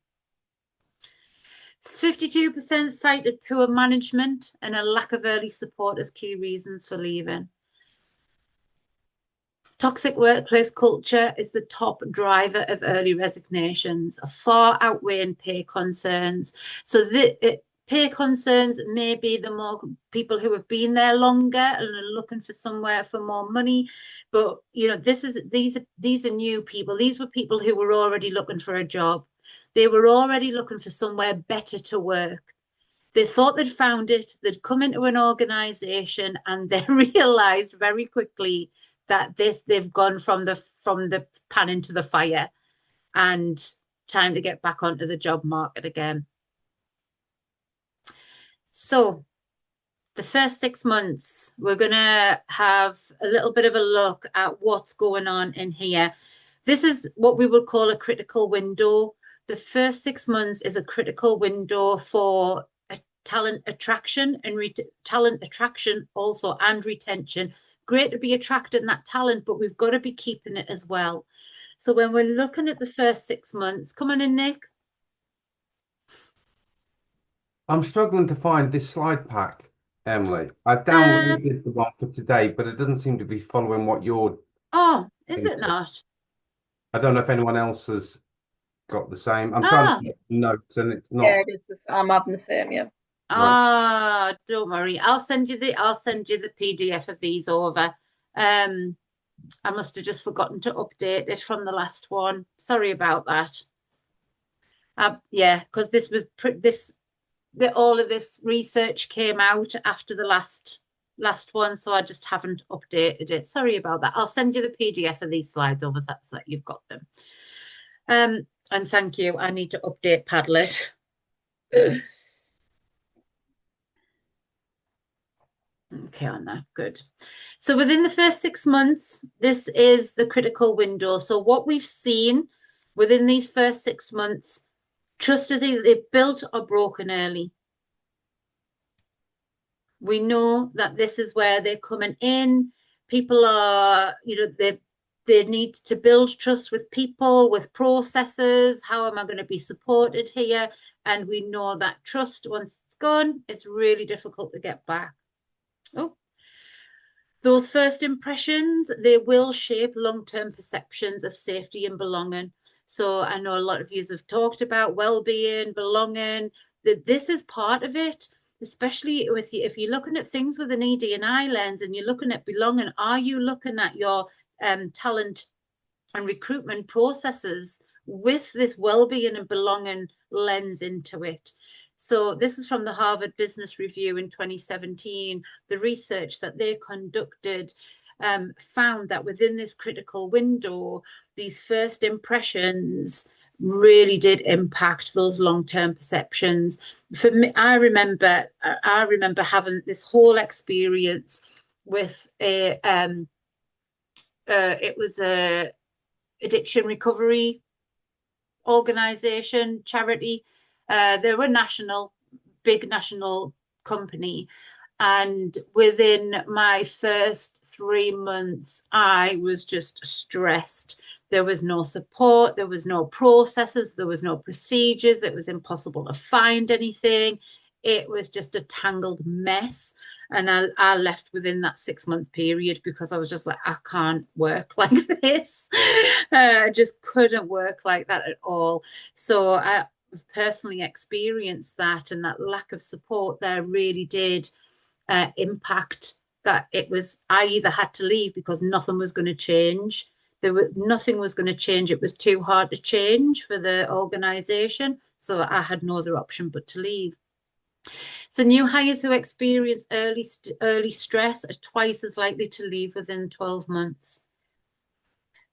52% cited poor management and a lack of early support as key reasons for leaving. Toxic workplace culture is the top driver of early resignations, far outweighing pay concerns. So pay concerns may be the more people who have been there longer and are looking for somewhere for more money. But you know, these are new people. These were people who were already looking for a job. They were already looking for somewhere better to work. They thought they'd found it. They'd come into an organization and they realized very quickly that they've gone from the pan into the fire, and time to get back onto the job market again. So the first 6 months, we're going to have a little bit of a look at what's going on in here. This is what we would call a critical window. The first 6 months is a critical window for talent attraction and talent attraction also and retention. Great to be attracting that talent, but we've got to be keeping it as well. So when we're looking at the first 6 months, come on in, Nick. I'm struggling to find this slide pack, Emily. I've downloaded the one for today, but it doesn't seem to be following what you're. Oh, is it not? I don't know if anyone else has got the same. I'm trying to get notes and it's not. Yeah, it is. I'm having the same. Yeah. Ah, don't worry. I'll send you the PDF of these over. I must have just forgotten to update it from the last one. Sorry about that. Yeah, because all of this research came out after the last one, so I just haven't updated it. Sorry about that. I'll send you the PDF of these slides over so that you've got them. And thank you. I need to update Padlet. Okay, on that, good. So within the first 6 months, this is the critical window. So what we've seen within these first 6 months, trust is either built or broken early. We know that this is where they're coming in. People are, you know, they need to build trust with people, with processes. How am I going to be supported here? And we know that trust, once it's gone, it's really difficult to get back. Oh, those first impressions, they will shape long-term perceptions of safety and belonging. So I know a lot of you have talked about well-being, belonging, that this is part of it, especially with you, if you're looking at things with an ED&I lens and you're looking at belonging, are you looking at your talent and recruitment processes with this well-being and belonging lens into it? So this is from the Harvard Business Review in 2017. The research that they conducted found that within this critical window, these first impressions really did impact those long-term perceptions. For me, I remember having this whole experience with it was a addiction recovery organization, charity. They were big national company. And within my first 3 months, I was just stressed. There was no support, there was no processes, there was no procedures. It was impossible to find anything. It was just a tangled mess. And I left within that 6-month period because I was just like, I can't work like this. I just couldn't work like that at all. So I personally experienced that, and that lack of support there really did impact that. I either had to leave because nothing was going to change. Nothing was going to change. It was too hard to change for the organization. So I had no other option but to leave. So new hires who experience early stress are twice as likely to leave within 12 months.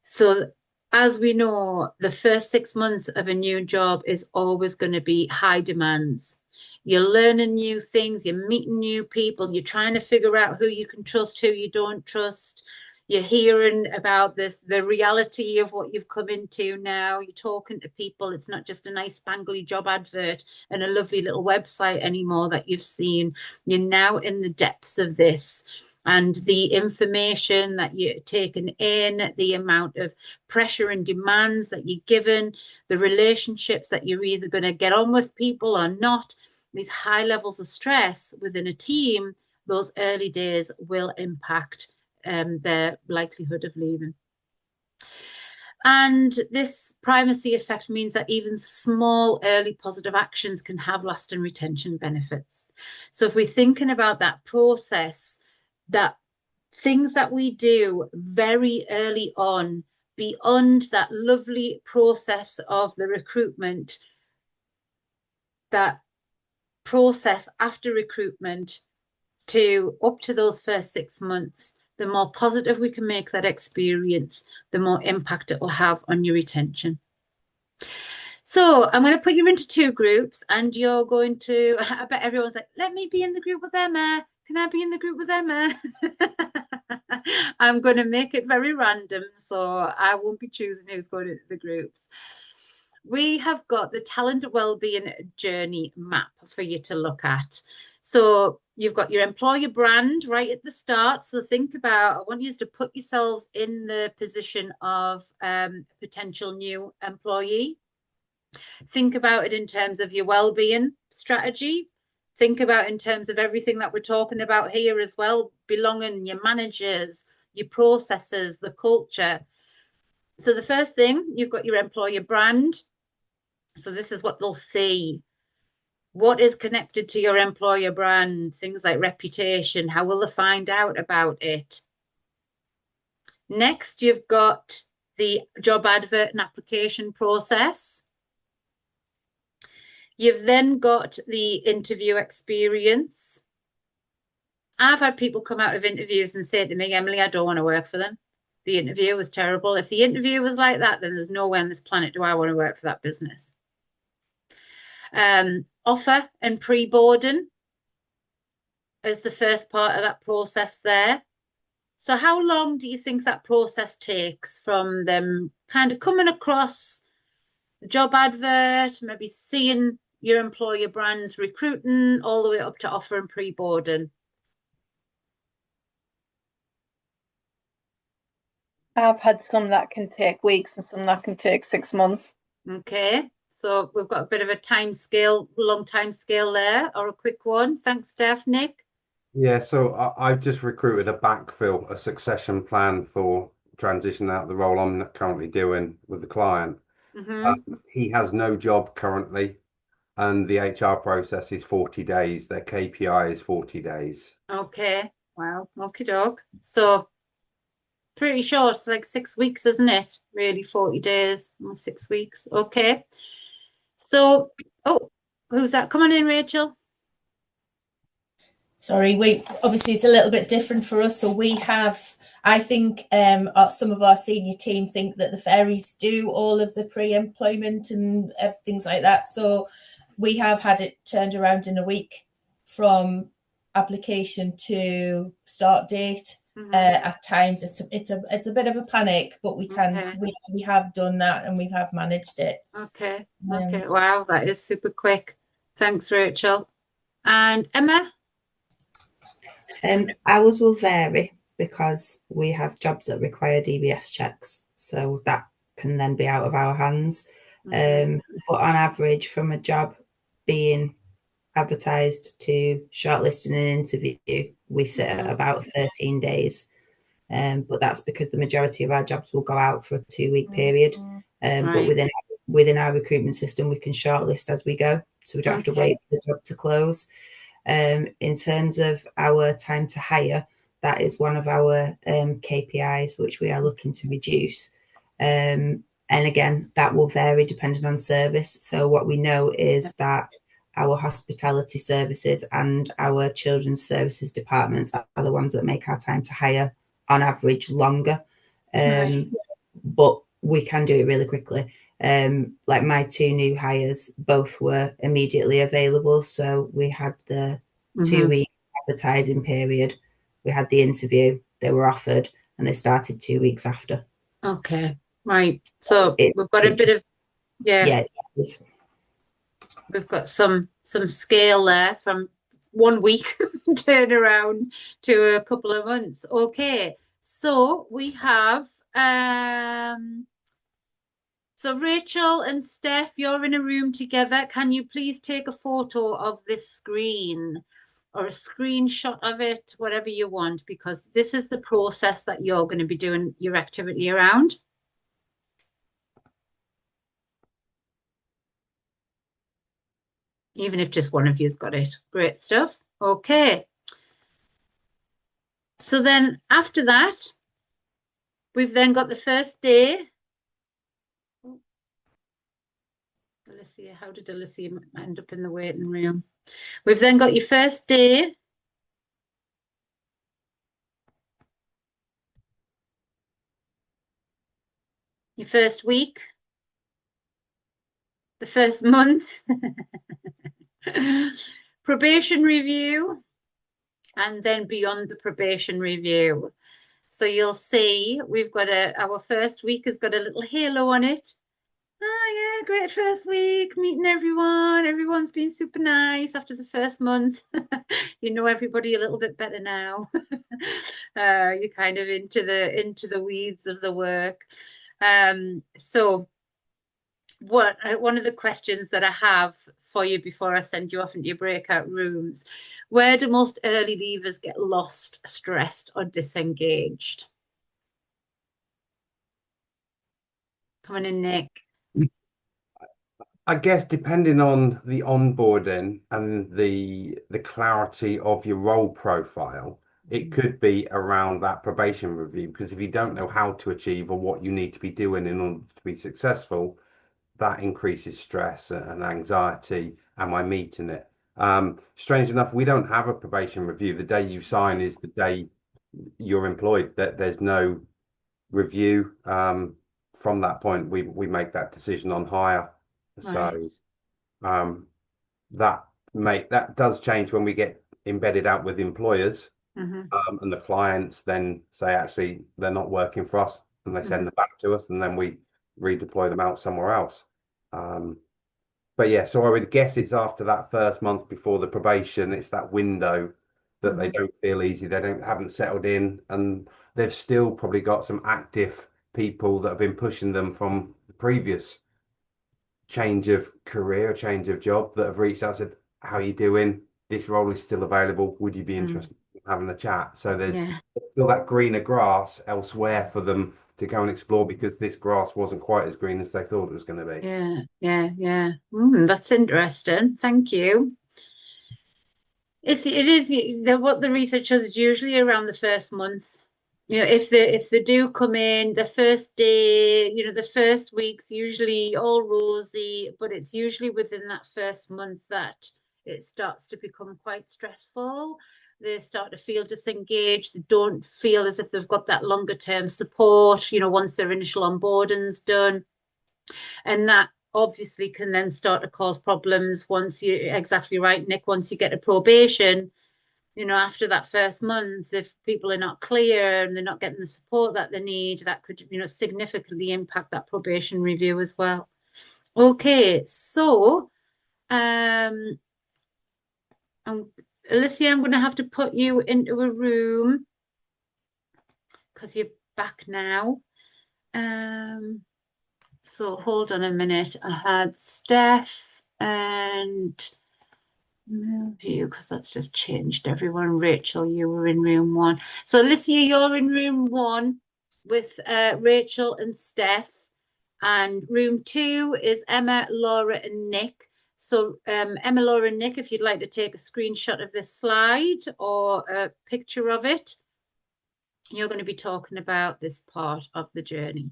So as we know, the first 6 months of a new job is always going to be high demands. You're learning new things, you're meeting new people, you're trying to figure out who you can trust, who you don't trust. You're hearing about the reality of what you've come into now. You're talking to people. It's not just a nice spangly job advert and a lovely little website anymore that you've seen. You're now in the depths of this. And the information that you're taking in, the amount of pressure and demands that you're given, the relationships that you're either going to get on with people or not, these high levels of stress within a team, those early days will impact their likelihood of leaving. And this primacy effect means that even small early positive actions can have lasting retention benefits. So if we're thinking about that process, that things that we do very early on, beyond that lovely process of the recruitment, that process after recruitment to up to those first 6 months, the more positive we can make that experience, the more impact it will have on your retention. So I'm going to put you into 2 groups, and you're going to, I bet everyone's like, let me be in the group with Emma. Can I be in the group with Emma? I'm going to make it very random, so I won't be choosing who's going into the groups. We have got the talent wellbeing journey map for you to look at. So you've got your employer brand right at the start. So think about, I want you to put yourselves in the position of potential new employee. Think about it in terms of your well-being strategy. Think about in terms of everything that we're talking about here as well, belonging, your managers, your processes, the culture. So the first thing, you've got your employer brand. So this is what they'll see. What is connected to your employer brand? Things like reputation. How will they find out about it? Next, you've got the job advert and application process. You've then got the interview experience. I've had people come out of interviews and say to me, Emily, I don't want to work for them. The interview was terrible. If the interview was like that, then there's nowhere on this planet do I want to work for that business. Offer and pre-boarding is the first part of that process there. So how long do you think that process takes from them kind of coming across the job advert, maybe seeing your employer brands recruiting, all the way up to offer and pre-boarding? I've had some that can take weeks and some that can take 6 months. Okay, So we've got a bit of a time scale, long time scale there, or a quick one. Thanks, Steph. Nick? Yeah, so I've just recruited a backfill, a succession plan for transition out of the role I'm currently doing with the client. He has no job currently, and the HR process is 40 days. Their KPI is 40 days. Okay. Wow. Okie doke. So pretty short. It's like 6 weeks, isn't it? Really, 40 days, 6 weeks. Okay. So, oh, who's that? Come on in, Rachel. Sorry, we obviously it's a little bit different for us. So we have, I think, some of our senior team think that the fairies do all of the pre-employment and things like that. So we have had it turned around in a week from application to start date. At times, it's a bit of a panic, but we have done that and we have managed it. Okay. Wow, that is super quick. Thanks, Rachel. And Emma? Ours will vary because we have jobs that require DBS checks, so that can then be out of our hands. But on average, from a job being advertised to shortlisting an interview, we sit at about 13 days. But that's because the majority of our jobs will go out for a 2-week period. But within our recruitment system, we can shortlist as we go, so we don't have to wait for the job to close. In terms of our time to hire, that is one of our KPIs, which we are looking to reduce. And again, that will vary depending on service. So what we know is that our hospitality services and our children's services departments are the ones that make our time to hire on average longer. But we can do it really quickly. Like my 2 new hires, both were immediately available. So we had the 2-week advertising period, we had the interview, they were offered, and they started 2 weeks after. Okay, right. So we've got a bit of we've got some scale there from 1 week turnaround to a couple of months. Okay, so we have so Rachel and Steph, you're in a room together. Can you please take a photo of this screen or a screenshot of it, whatever you want, because this is the process that you're going to be doing your activity around. Even if just one of you's got it. Great stuff. Okay. So then after that, we've then got the first day. Alicia, how did Alicia end up in the waiting room? We've then got your first day. Your first week. The first month. Probation review. And then beyond the probation review. So you'll see we've got our first week has got a little halo on it. Oh yeah, great first week, meeting everyone. Everyone's been super nice after the first month. You know everybody a little bit better now. You're kind of into the weeds of the work. So one of the questions that I have for you before I send you off into your breakout rooms, where do most early leavers get lost, stressed, or disengaged? Come on in, Nick. I guess depending on the onboarding and the clarity of your role profile, it could be around that probation review, because if you don't know how to achieve or what you need to be doing in order to be successful, that increases stress and anxiety. Am I meeting it? Strange enough, we don't have a probation review. The day you sign is the day you're employed. There's no review. From that point, we make that decision on hire. So that does change when we get embedded out with employers, and the clients then say actually they're not working for us, and they send them back to us, and then we redeploy them out somewhere else. But yeah, so I would guess it's after that first month before the probation, it's that window that they don't feel easy, haven't settled in, and they've still probably got some active people that have been pushing them from the previous change of career, change of job that have reached out and said, how are you doing? This role is still available. Would you be interested in having a chat? So there's still that greener grass elsewhere for them to go and explore, because this grass wasn't quite as green as they thought it was going to be. Yeah. That's interesting. Thank you. It is what the research shows is usually around the first month. You know, if they do come in the first day, you know, the first week's usually all rosy, but it's usually within that first month that it starts to become quite stressful. They start to feel disengaged. They don't feel as if they've got that longer term support, you know, once their initial onboarding's done. And that obviously can then start to cause problems once exactly right, Nick, once you get a probation, you know, after that first month, if people are not clear and they're not getting the support that they need, that could, you know, significantly impact that probation review as well. Okay, so Alicia, I'm going to have to put you into a room because you're back now. So hold on a minute. I had Steph and move you because that's just changed everyone. Rachel, you were in room 1. So Alicia, you're in room 1 with Rachel and Steph. And room 2 is Emma, Laura, and Nick. So Emma, Laura, and Nick, if you'd like to take a screenshot of this slide or a picture of it, you're going to be talking about this part of the journey.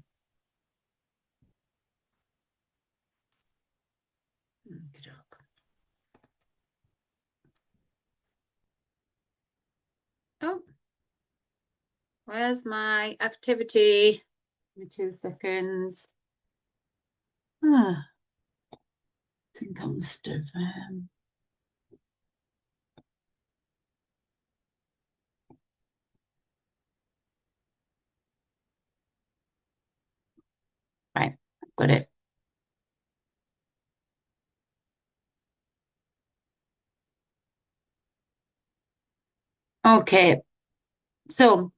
Oh, where's my activity? Give me 2 seconds. I think I must have. Right, got it. Okay, so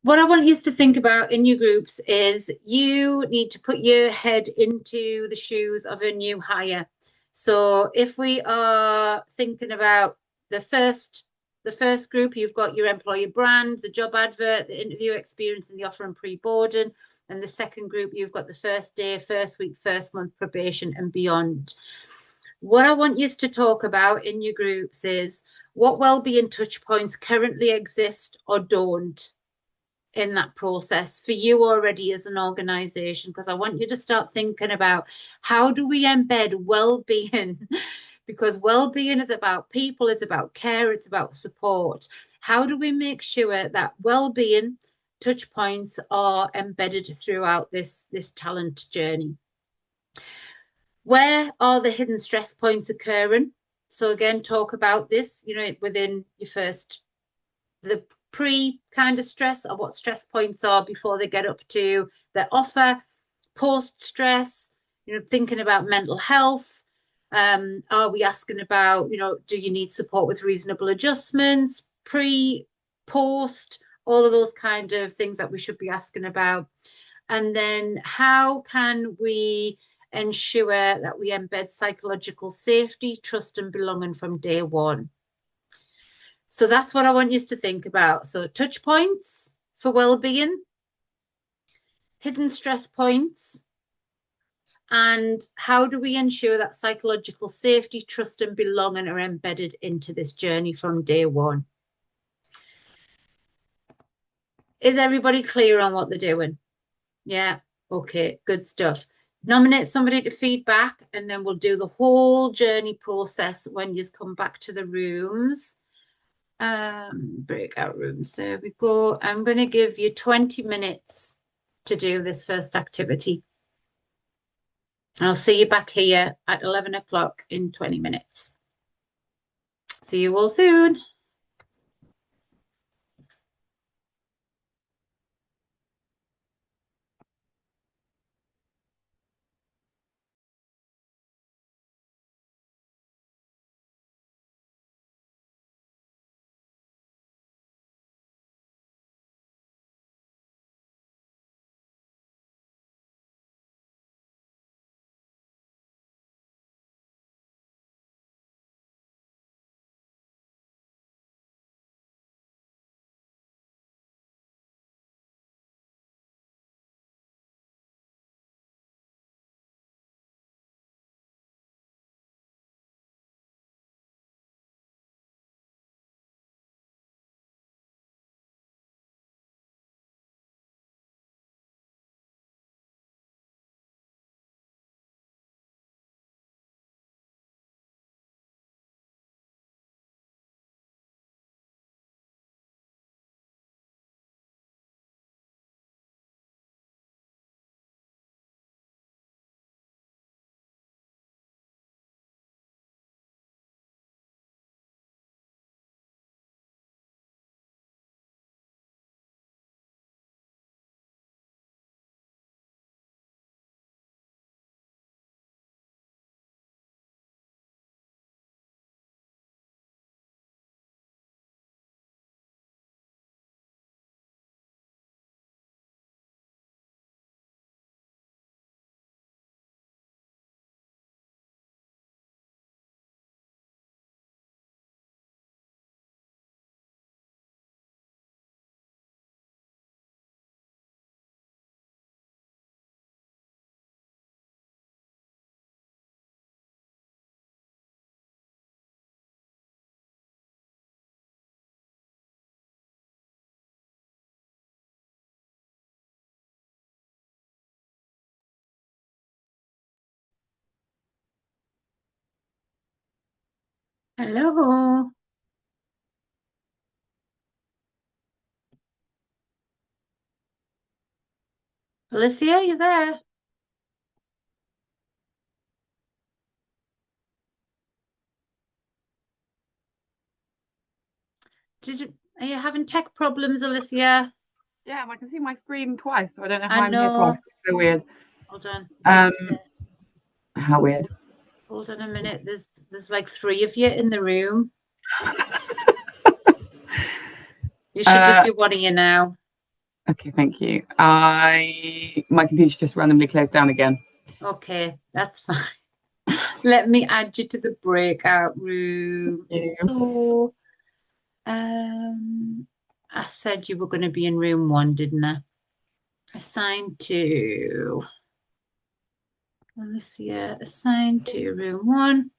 what I want you to think about in your groups is you need to put your head into the shoes of a new hire. So if we are thinking about the first group, you've got your employer brand, the job advert, the interview experience, and the offer and pre-boarding. And the second group, you've got the first day, first week, first month probation and beyond. What I want you to talk about in your groups is what wellbeing touch points currently exist or don't in that process for you already as an organization, because I want you to start thinking about how do we embed well-being because well-being is about people, it's about care, it's about support. How do we make sure that well-being touch points are embedded throughout this talent journey? Where are the hidden stress points occurring? So again, talk about this, you know, within your first, the pre kind of stress, or what stress points are before they get up to their offer, post stress, you know, thinking about mental health. Are we asking about, you know, do you need support with reasonable adjustments, pre, post, all of those kind of things that we should be asking about. And then how can we ensure that we embed psychological safety, trust, and belonging from day one? So that's what I want you to think about. So touch points for well-being, hidden stress points, and how do we ensure that psychological safety, trust, and belonging are embedded into this journey from day one? Is everybody clear on what they're doing? Yeah, okay, good stuff. Nominate somebody to feedback, and then we'll do the whole journey process when you come back to the rooms. Breakout rooms, there we go. I'm going to give you 20 minutes to do this first activity. I'll see you back here at 11 o'clock in 20 minutes. See you all soon. Hello. Alicia, are you there? Are you having tech problems, Alicia? Yeah, I can see my screen twice, so I don't know I how I'm here know. twice. It's so weird. Hold on. How weird. Hold on a minute. There's like 3 of you in the room. You should just be one of you now. Okay, thank you. My computer just randomly closed down again. Okay, that's fine. Let me add you to the breakout room. So, I said you were going to be in room 1, didn't I? Assigned to Alicia, assigned to room 1.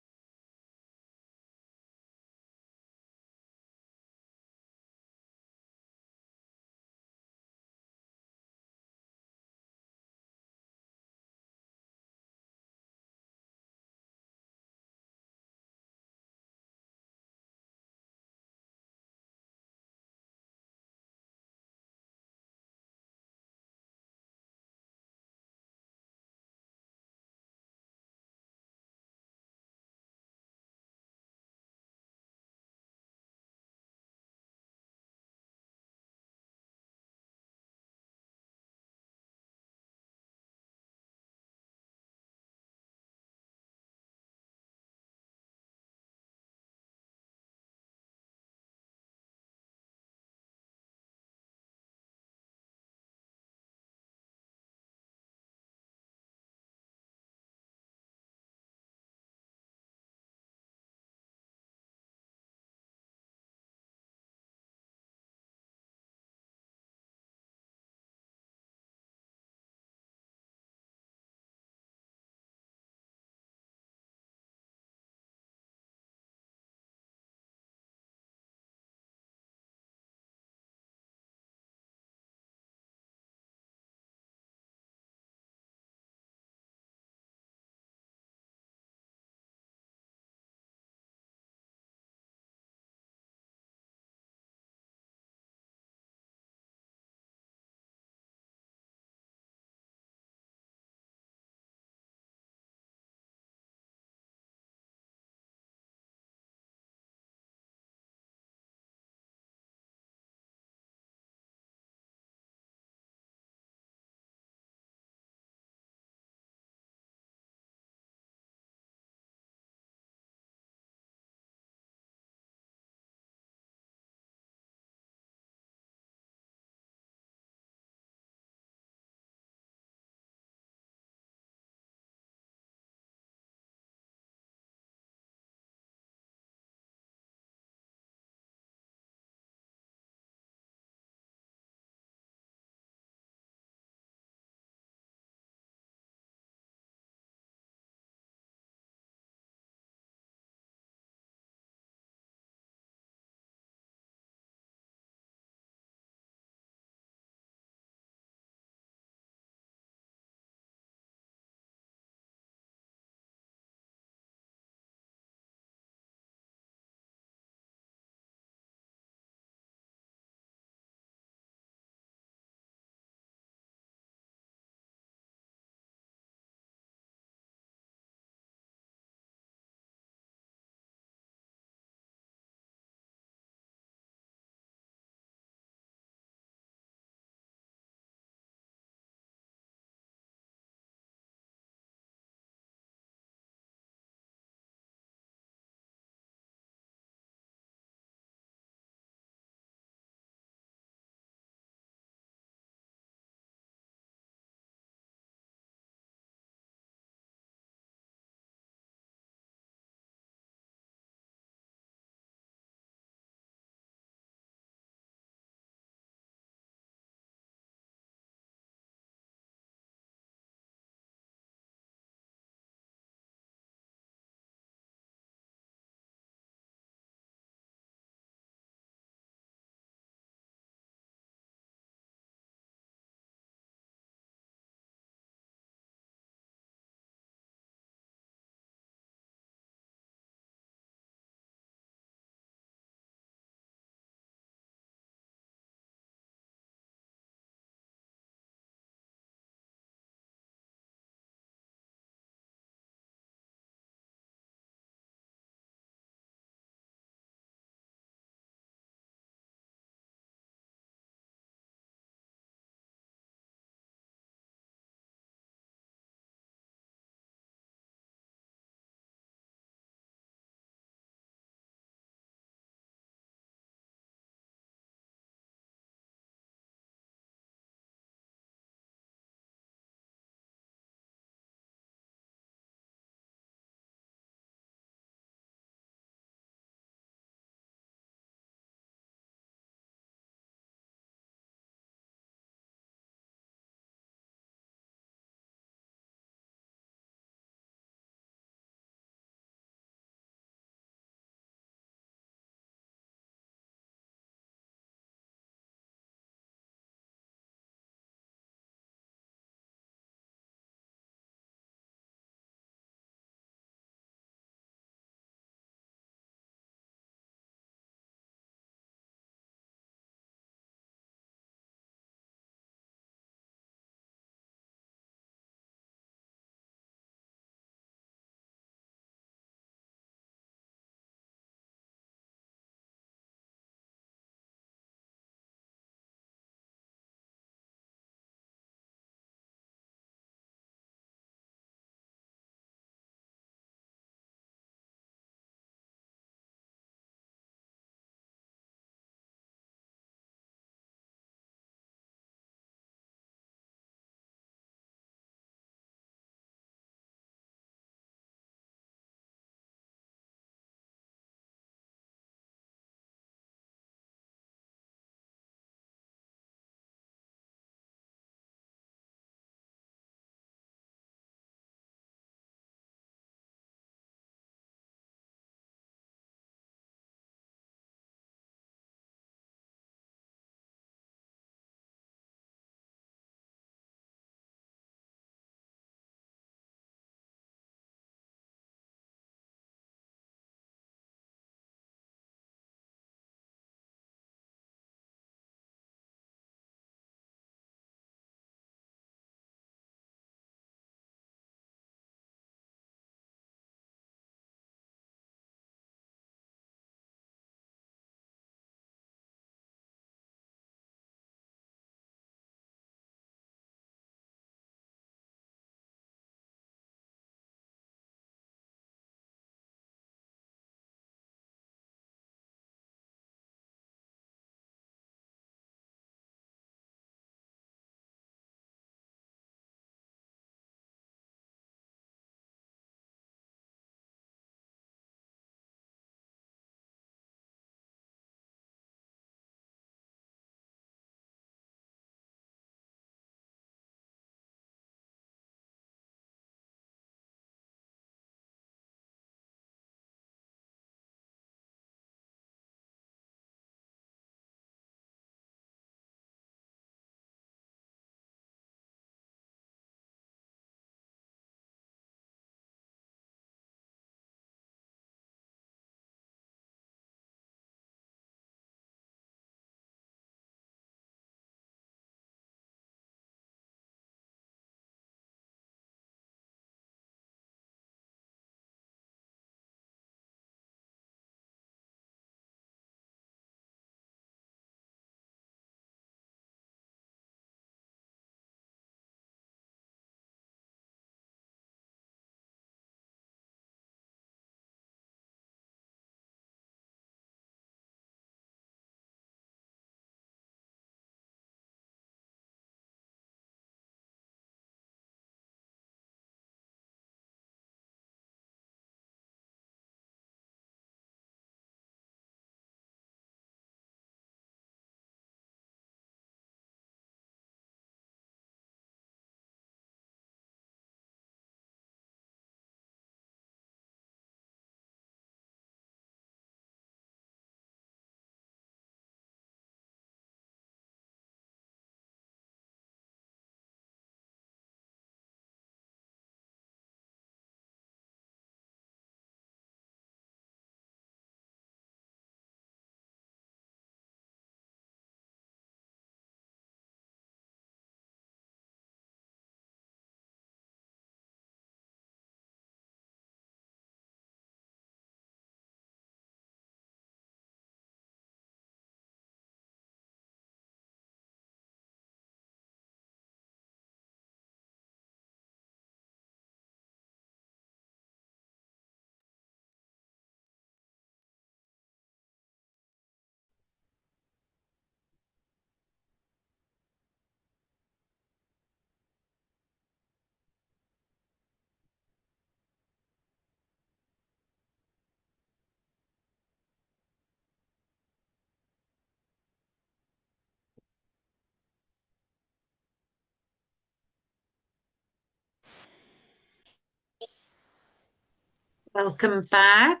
Welcome back.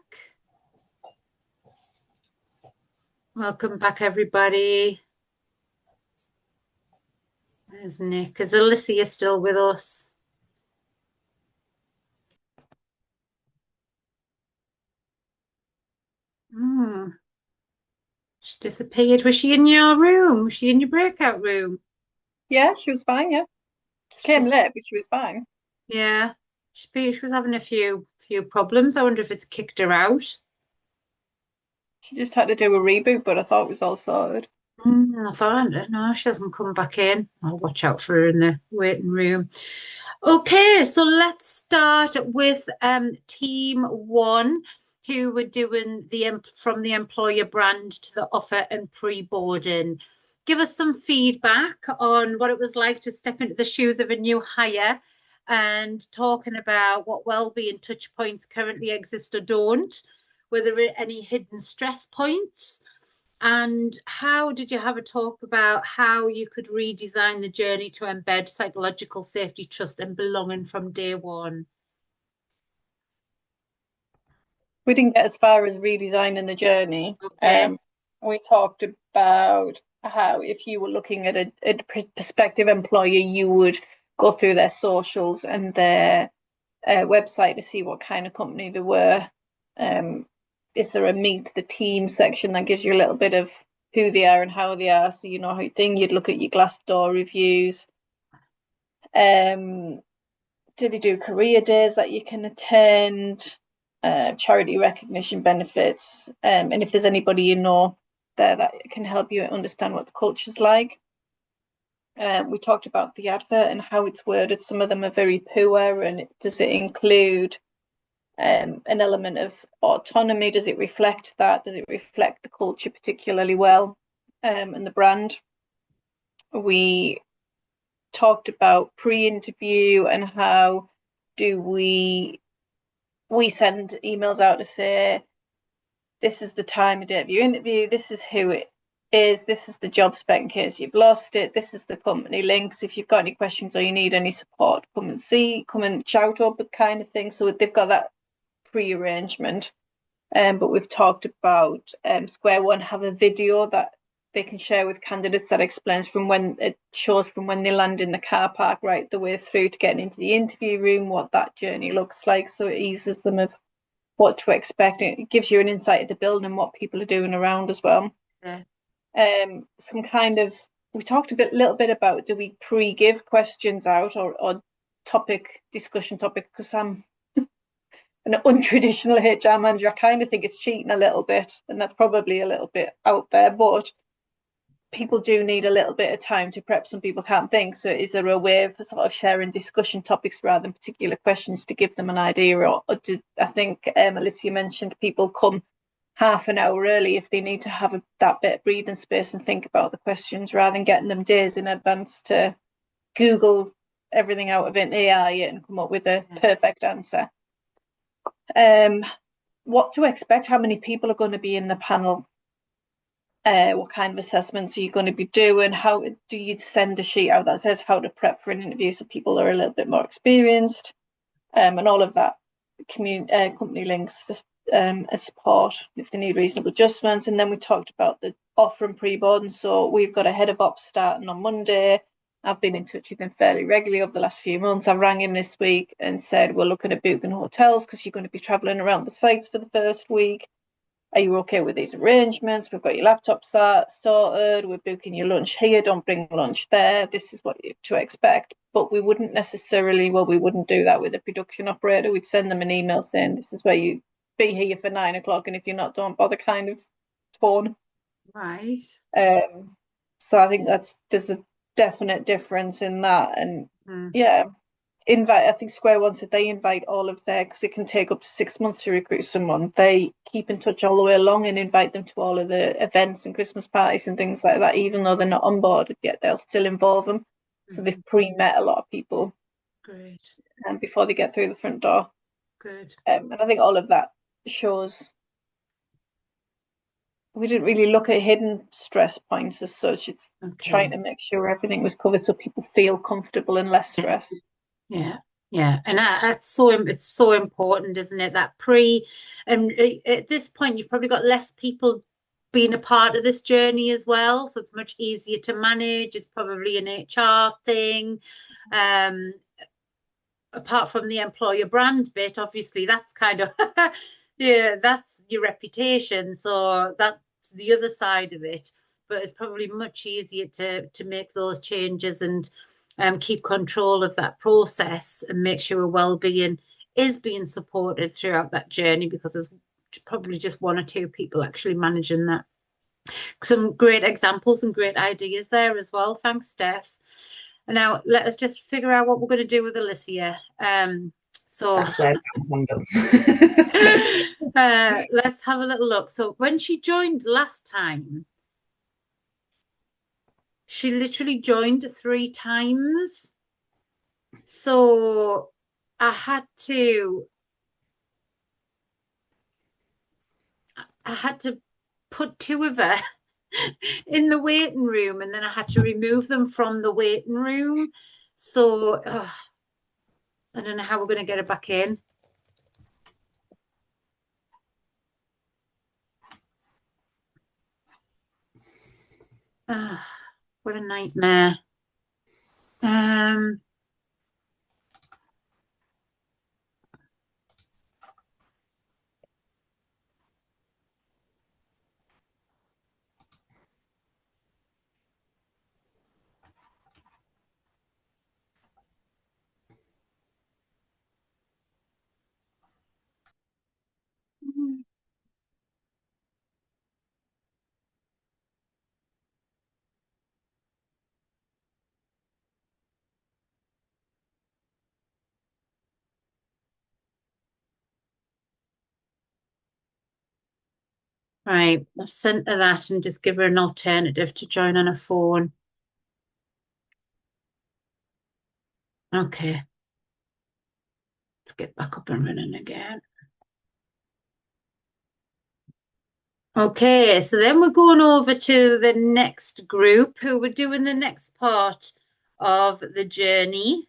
Welcome back, everybody. There's Nick. Is Alicia still with us? She disappeared. Was she in your room? Was she in your breakout room? Yeah, she was fine, yeah. She came late, but she was fine. Yeah. She was having a few problems. I wonder if it's kicked her out. She just had to do a reboot, but I thought it was all sorted. I thought, no, she hasn't come back in. I'll watch out for her in the waiting room. Okay, so let's start with team one, who were doing from the employer brand to the offer and pre-boarding. Give us some feedback on what it was like to step into the shoes of a new hire and talking about what wellbeing touch points currently exist or don't. Were there any hidden stress points? And how did you have a talk about how you could redesign the journey to embed psychological safety, trust, and belonging from day one? We didn't get as far as redesigning the journey. Okay. We talked about how if you were looking at a prospective employer, you would go through their socials and their website to see what kind of company they were. Is there a meet the team section that gives you a little bit of who they are and how they are, so you know how you think. You'd look at your Glassdoor reviews. Do they do career days that you can attend? Charity recognition benefits, and if there's anybody you know there that can help you understand what the culture's like. We talked about the advert and how it's worded. Some of them are very poor, and does it include an element of autonomy? Does it reflect that? Does it reflect the culture particularly well, and the brand? We talked about pre-interview and how do we send emails out to say, this is the time and date of your interview, this is who it is, this is the job spec in case you've lost it, this is the company links, if you've got any questions or you need any support, come and shout up, kind of thing. So they've got that pre-arrangement. But we've talked about Square One have a video that they can share with candidates that explains from when they land in the car park right the way through to getting into the interview room, what that journey looks like, so it eases them of what to expect. It gives you an insight of the building and what people are doing around as well. Yeah. We talked little bit about, do we pre-give questions out or discussion topic, because I'm an untraditional HR manager. I kind of think it's cheating a little bit, and that's probably a little bit out there, but people do need a little bit of time to prep. Some people can't think, so is there a way of sort of sharing discussion topics rather than particular questions to give them an idea? Or I think Alicia mentioned people come half an hour early if they need to have that bit of breathing space and think about the questions, rather than getting them days in advance to Google everything out of an AI and come up with a perfect answer. What to expect, how many people are going to be in the panel, what kind of assessments are you going to be doing, how do you send a sheet out that says how to prep for an interview so people are a little bit more experienced, and all of that. Company links as support if they need reasonable adjustments. And then we talked about the offer and pre-boarding. So we've got a head of ops starting on Monday. I've been in touch with him fairly regularly over the last few months. I rang him this week and said, we're looking at booking hotels because you're going to be travelling around the sites for the first week. Are you okay with these arrangements? We've got your laptop sorted. We're booking your lunch here. Don't bring lunch there. This is what you to expect. But we wouldn't we wouldn't do that with a production operator. We'd send them an email saying, this is where you be here for 9 o'clock. And if you're not, don't bother, kind of tone. Right. So I think there's a definite difference in that. And I think Square One said they invite all of their, because it can take up to 6 months to recruit someone, they keep in touch all the way along and invite them to all of the events and Christmas parties and things like that. Even though they're not onboarded yet, they'll still involve them. So they've pre-met a lot of people. Great. Before they get through the front door. Good. And I think all of that shows we didn't really look at hidden stress points as such. It's trying to make sure everything was covered so people feel comfortable and less stressed. Yeah. Yeah, and it's so important, isn't it? That and at this point, you've probably got less people being a part of this journey as well, so it's much easier to manage. It's probably an HR thing. Apart from the employer brand bit, obviously, that's kind of yeah, that's your reputation. So that's the other side of it. But it's probably much easier to make those changes and keep control of that process and make sure well-being is being supported throughout that journey, because there's probably just one or two people actually managing that. Some great examples and great ideas there as well. Thanks, Steph. And now let us just figure out what we're going to do with Alicia. So That's where I'm let's have a little look. So when she joined last time, she literally joined 3 times. So I had to put 2 of her in the waiting room, and then I had to remove them from the waiting room. So I don't know how we're going to get her back in. What a nightmare. Right, I've sent her that and just give her an alternative to join on a phone. Okay. Let's get back up and running again. Okay, so then we're going over to the next group who we're doing the next part of the journey,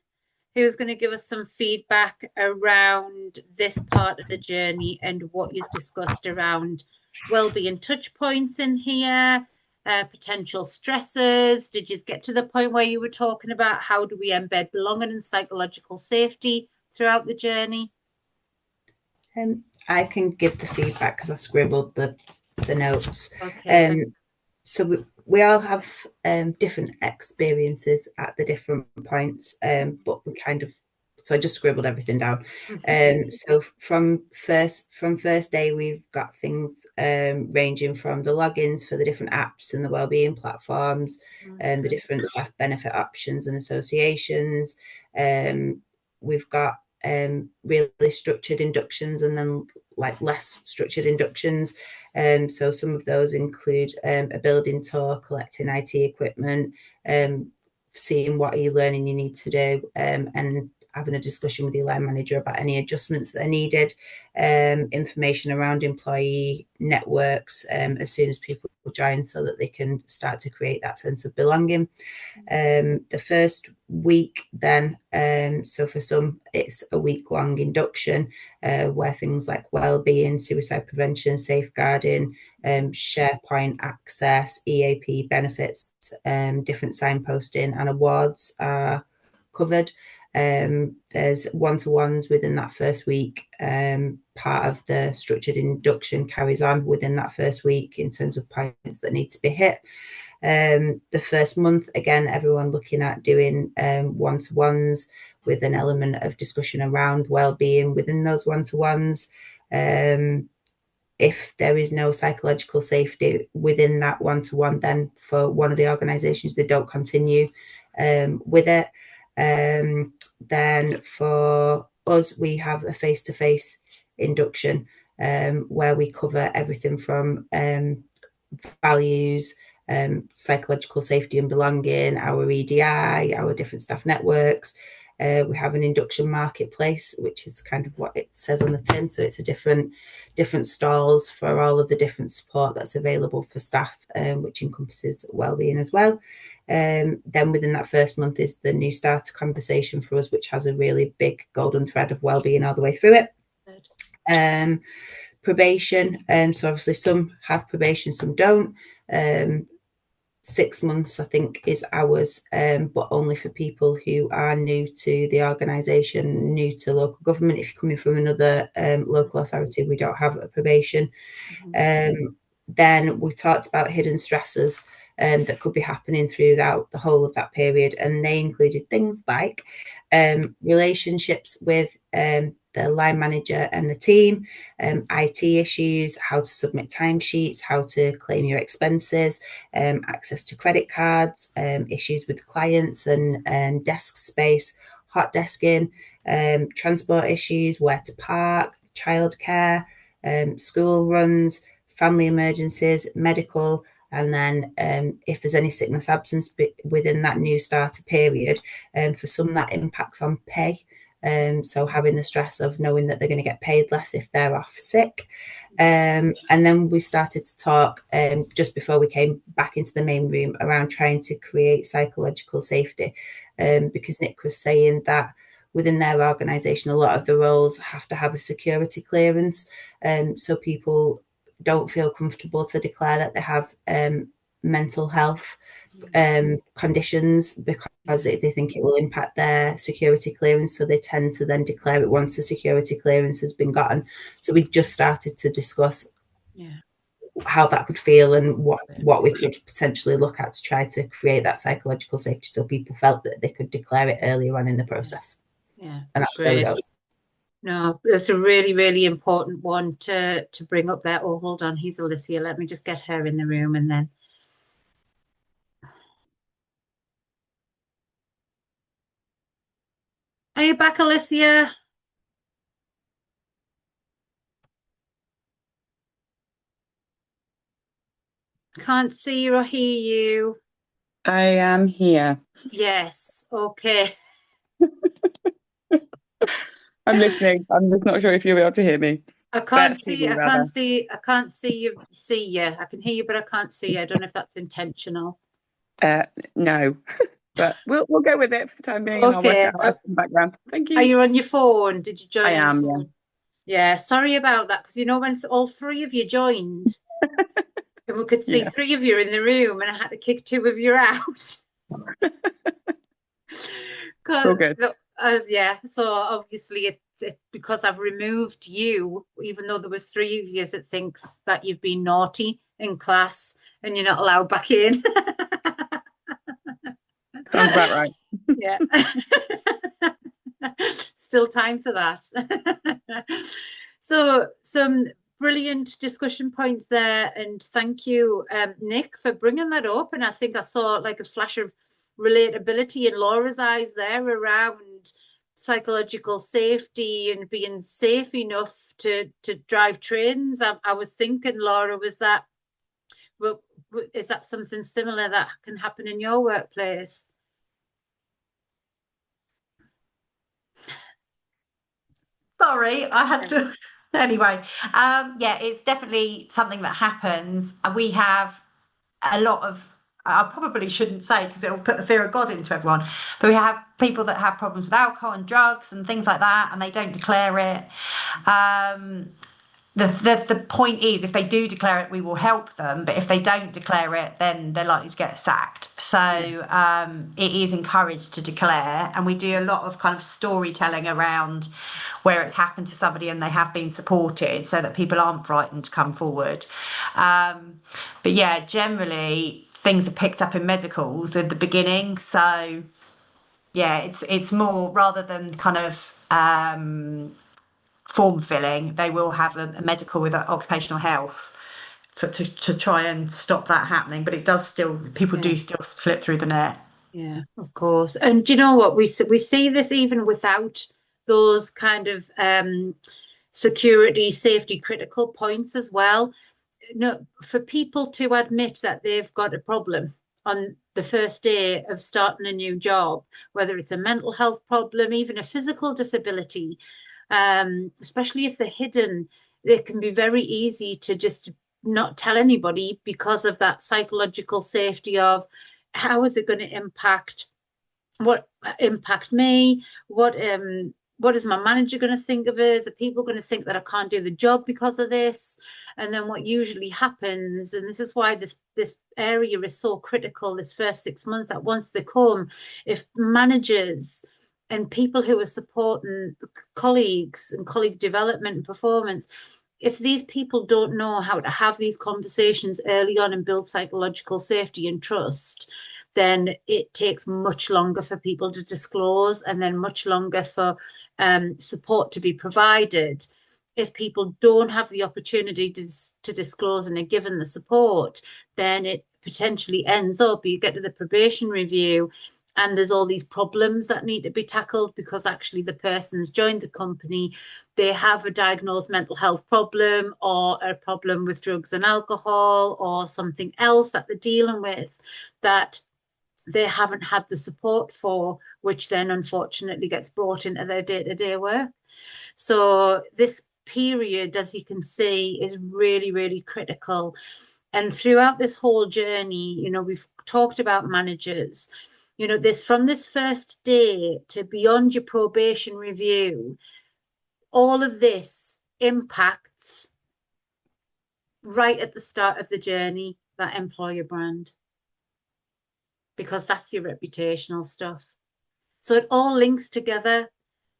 who's going to give us some feedback around this part of the journey and what is discussed around wellbeing touch points in here, potential stressors. Did you get to the point where you were talking about how do we embed belonging and psychological safety throughout the journey? I can give the feedback because I scribbled the notes. Okay. So we all have different experiences at the different points, but so I just scribbled everything down. So from first day, we've got things ranging from the logins for the different apps and the wellbeing platforms, and the different staff benefit options and associations. We've got really structured inductions and then like less structured inductions. So some of those include a building tour, collecting IT equipment, seeing what e-learning you need to do, and having a discussion with the line manager about any adjustments that are needed, information around employee networks as soon as people join so that they can start to create that sense of belonging. The first week then, so for some it's a week-long induction where things like wellbeing, suicide prevention, safeguarding, SharePoint access, EAP benefits, different signposting and awards are covered. There's one-to-ones within that first week. Part of the structured induction carries on within that first week in terms of points that need to be hit. The first month, again, everyone looking at doing one-to-ones with an element of discussion around well-being within those one-to-ones. If there is no psychological safety within that one-to-one, then for one of the organisations, they don't continue with it. Then for us, we have a face-to-face induction where we cover everything from values, psychological safety and belonging, our EDI, our different staff networks. We have an induction marketplace, which is kind of what it says on the tin. So it's a different stalls for all of the different support that's available for staff, which encompasses wellbeing as well. Then within that first month is the new starter conversation for us, which has a really big golden thread of wellbeing all the way through it. Probation, so obviously some have probation, some don't. 6 months, I think, is ours, but only for people who are new to the organisation, new to local government. If you're coming from another local authority, we don't have a probation. Then we talked about hidden stressors that could be happening throughout the whole of that period, and they included things like relationships with the line manager and the team, IT issues, how to submit timesheets, how to claim your expenses, access to credit cards, issues with clients and desk space, hot desking, transport issues, where to park, childcare, school runs, family emergencies, medical, and then if there's any sickness absence within that new starter period, for some that impacts on pay. So having the stress of knowing that they're going to get paid less if they're off sick. And then we started to talk just before we came back into the main room around trying to create psychological safety, because Nick was saying that within their organisation, a lot of the roles have to have a security clearance, so people don't feel comfortable to declare that they have mental health conditions because they think it will impact their security clearance, so they tend to then declare it once the security clearance has been gotten. So we just started to discuss how that could feel and what we could potentially look at to try to create that psychological safety, so people felt that they could declare it earlier on in the process. And that's great. where we go. No, that's a really, really important one to bring up there. Oh, hold on, here's Alicia. Let me just get her in the room and then. Are you back, Alicia? Can't see you or hear you. I am here. Yes, okay. I'm listening. I'm just not sure if you'll be able to hear me. I can't see you. See you. I can hear you, but I can't see you. I don't know if that's intentional. No, but we'll go with it for the time being, and I'll work out in the background. Thank you. Are you on your phone? Did you join? I am. Your phone? Yeah. Sorry about that, because you know when all three of you joined, and we could see three of you in the room, and I had to kick two of you out. All good. So obviously it's because I've removed you, even though there was three of you that thinks that you've been naughty in class and you're not allowed back in. Sounds about right. Yeah. Still time for that. So some brilliant discussion points there, and thank you, Nick, for bringing that up. And I think I saw like a flash of relatability in Laura's eyes there around psychological safety and being safe enough to drive trains. I was thinking, Laura, is that something similar that can happen in your workplace? Sorry, I had to. Anyway, it's definitely something that happens. We have a lot of, I probably shouldn't say because it'll put the fear of God into everyone, but we have people that have problems with alcohol and drugs and things like that, and they don't declare it. The point is, if they do declare it, we will help them, but if they don't declare it, then they're likely to get sacked. So it is encouraged to declare, and we do a lot of kind of storytelling around where it's happened to somebody and they have been supported, so that people aren't frightened to come forward. But yeah, generally things are picked up in medicals at the beginning. So yeah, it's more, rather than kind of form filling, they will have a medical with occupational health to try and stop that happening. But it does still, people do still slip through the net. Yeah, of course. And do you know what, we see this even without those kind of security, safety critical points as well. No, for people to admit that they've got a problem on the first day of starting a new job, whether it's a mental health problem, even a physical disability, especially if they're hidden, it can be very easy to just not tell anybody because of that psychological safety of how is it going to impact me? What is my manager going to think of us? Are people going to think that I can't do the job because of this? And then what usually happens, and this is why this area is so critical, this first 6 months, that once they come, if managers and people who are supporting colleagues and colleague development and performance, if these people don't know how to have these conversations early on and build psychological safety and trust, then it takes much longer for people to disclose, and then much longer for support to be provided. If people don't have the opportunity to disclose and are given the support, then it potentially ends up, you get to the probation review and there's all these problems that need to be tackled because actually the person's joined the company, they have a diagnosed mental health problem or a problem with drugs and alcohol or something else that they're dealing with that they haven't had the support for, which then unfortunately gets brought into their day-to-day work. So this period, as you can see, is really, really critical. And throughout this whole journey, you know, we've talked about managers, you know, from this first day to beyond your probation review, all of this impacts right at the start of the journey, that employer brand, because that's your reputational stuff. So it all links together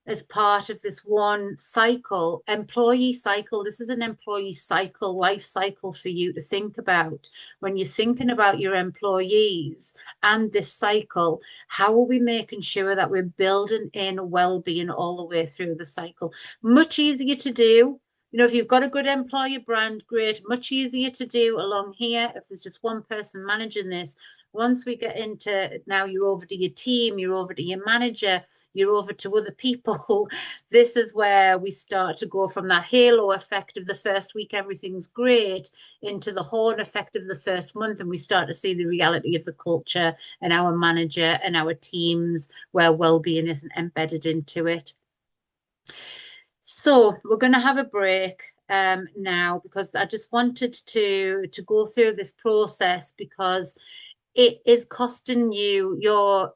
as part of this one cycle, employee cycle. This is an employee cycle, life cycle for you to think about. When you're thinking about your employees and this cycle, how are we making sure that we're building in well-being all the way through the cycle? Much easier to do. You know, if you've got a good employer brand, great, much easier to do along here. If there's just one person managing this, once we get into now, you're over to your team, you're over to your manager, you're over to other people. This is where we start to go from that halo effect of the first week, everything's great, into the horn effect of the first month. And we start to see the reality of the culture and our manager and our teams where well-being isn't embedded into it. So we're going to have a break now because I just wanted to go through this process because it is costing you your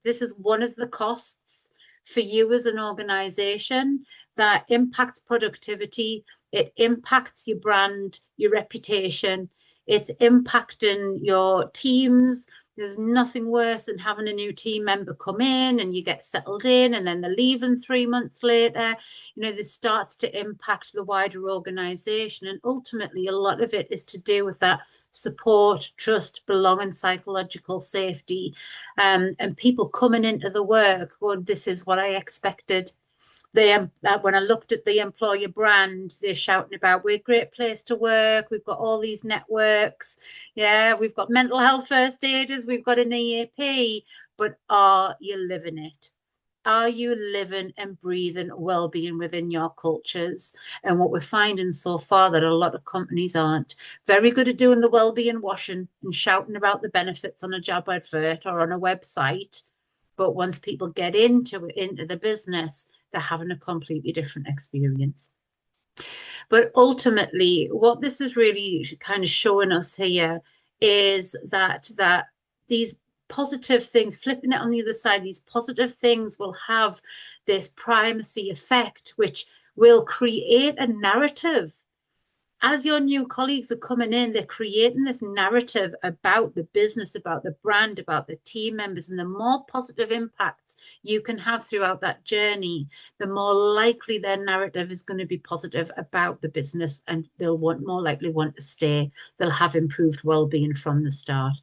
this is one of the costs for you as an organization that impacts productivity, it impacts your brand, your reputation, it's impacting your teams. There's nothing worse than having a new team member come in and you get settled in and then they're leaving 3 months later. You know, this starts to impact the wider organization. And ultimately, a lot of it is to do with that support, trust, belonging, psychological safety, and people coming into the work going, this is what I expected. When I looked at the employer brand, they're shouting about, we're a great place to work. We've got all these networks. Yeah, we've got mental health first aiders. We've got an EAP. But are you living it? Are you living and breathing well-being within your cultures? And what we're finding so far that a lot of companies aren't very good at doing the well-being washing and shouting about the benefits on a job advert or on a website. But once people get into the business, they're having a completely different experience. But ultimately, what this is really kind of showing us here is that these positive things, flipping it on the other side, these positive things will have this primacy effect, which will create a narrative. As your new colleagues are coming in, they're creating this narrative about the business, about the brand, about the team members. And the more positive impacts you can have throughout that journey, the more likely their narrative is going to be positive about the business, and they'll more likely want to stay. They'll have improved well-being from the start.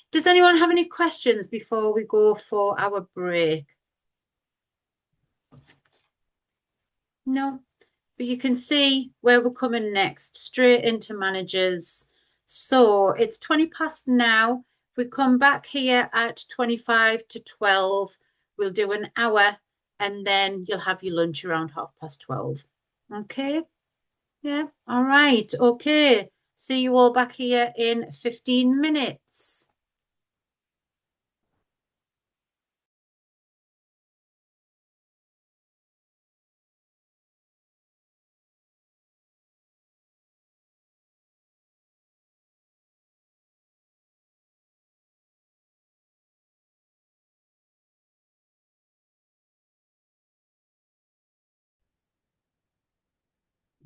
Does anyone have any questions before we go for our break? No? But you can see where we're coming next, straight into managers. So it's 20 past now. If we come back here at 25 to 12, we'll do an hour and then you'll have your lunch around 12:30. Okay? Yeah, all right. Okay. See you all back here in 15 minutes.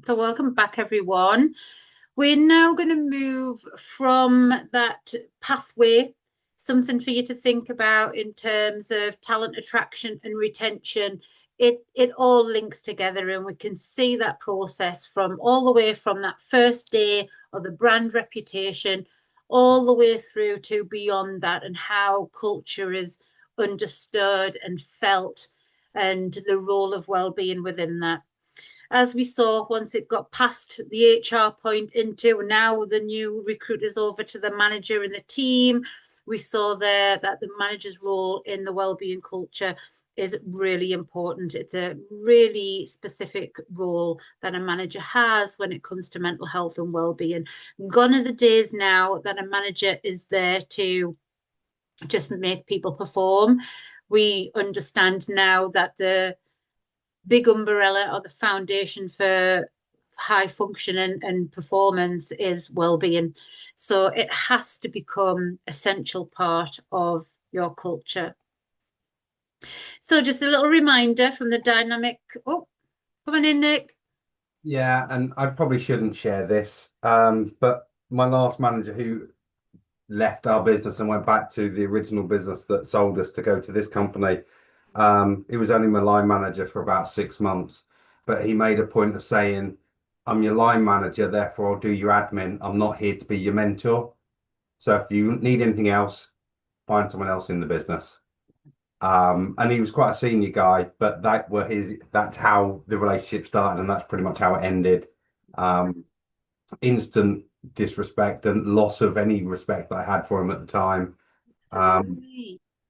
So welcome back, everyone. We're now going to move from that pathway, something for you to think about in terms of talent attraction and retention. It all links together, and we can see that process from all the way from that first day of the brand reputation all the way through to beyond that, and how culture is understood and felt, and the role of well-being within that. As we saw, once it got past the HR point into now the new recruiters over to the manager and the team, we saw there that the manager's role in the wellbeing culture is really important. It's a really specific role that a manager has when it comes to mental health and well-being. Gone are the days now that a manager is there to just make people perform. We understand now that the big umbrella or the foundation for high function and performance is well-being. So it has to become essential part of your culture. So just a little reminder from the dynamic. Oh, come on in, Nick. Yeah, and I probably shouldn't share this, but my last manager who left our business and went back to the original business that sold us to go to this company, he was only my line manager for about 6 months, but he made a point of saying, I'm your line manager, therefore I'll do your admin. I'm not here to be your mentor. So if you need anything else, find someone else in the business. And he was quite a senior guy, but that's how the relationship started, and that's pretty much how it ended. Instant disrespect and loss of any respect that I had for him at the time.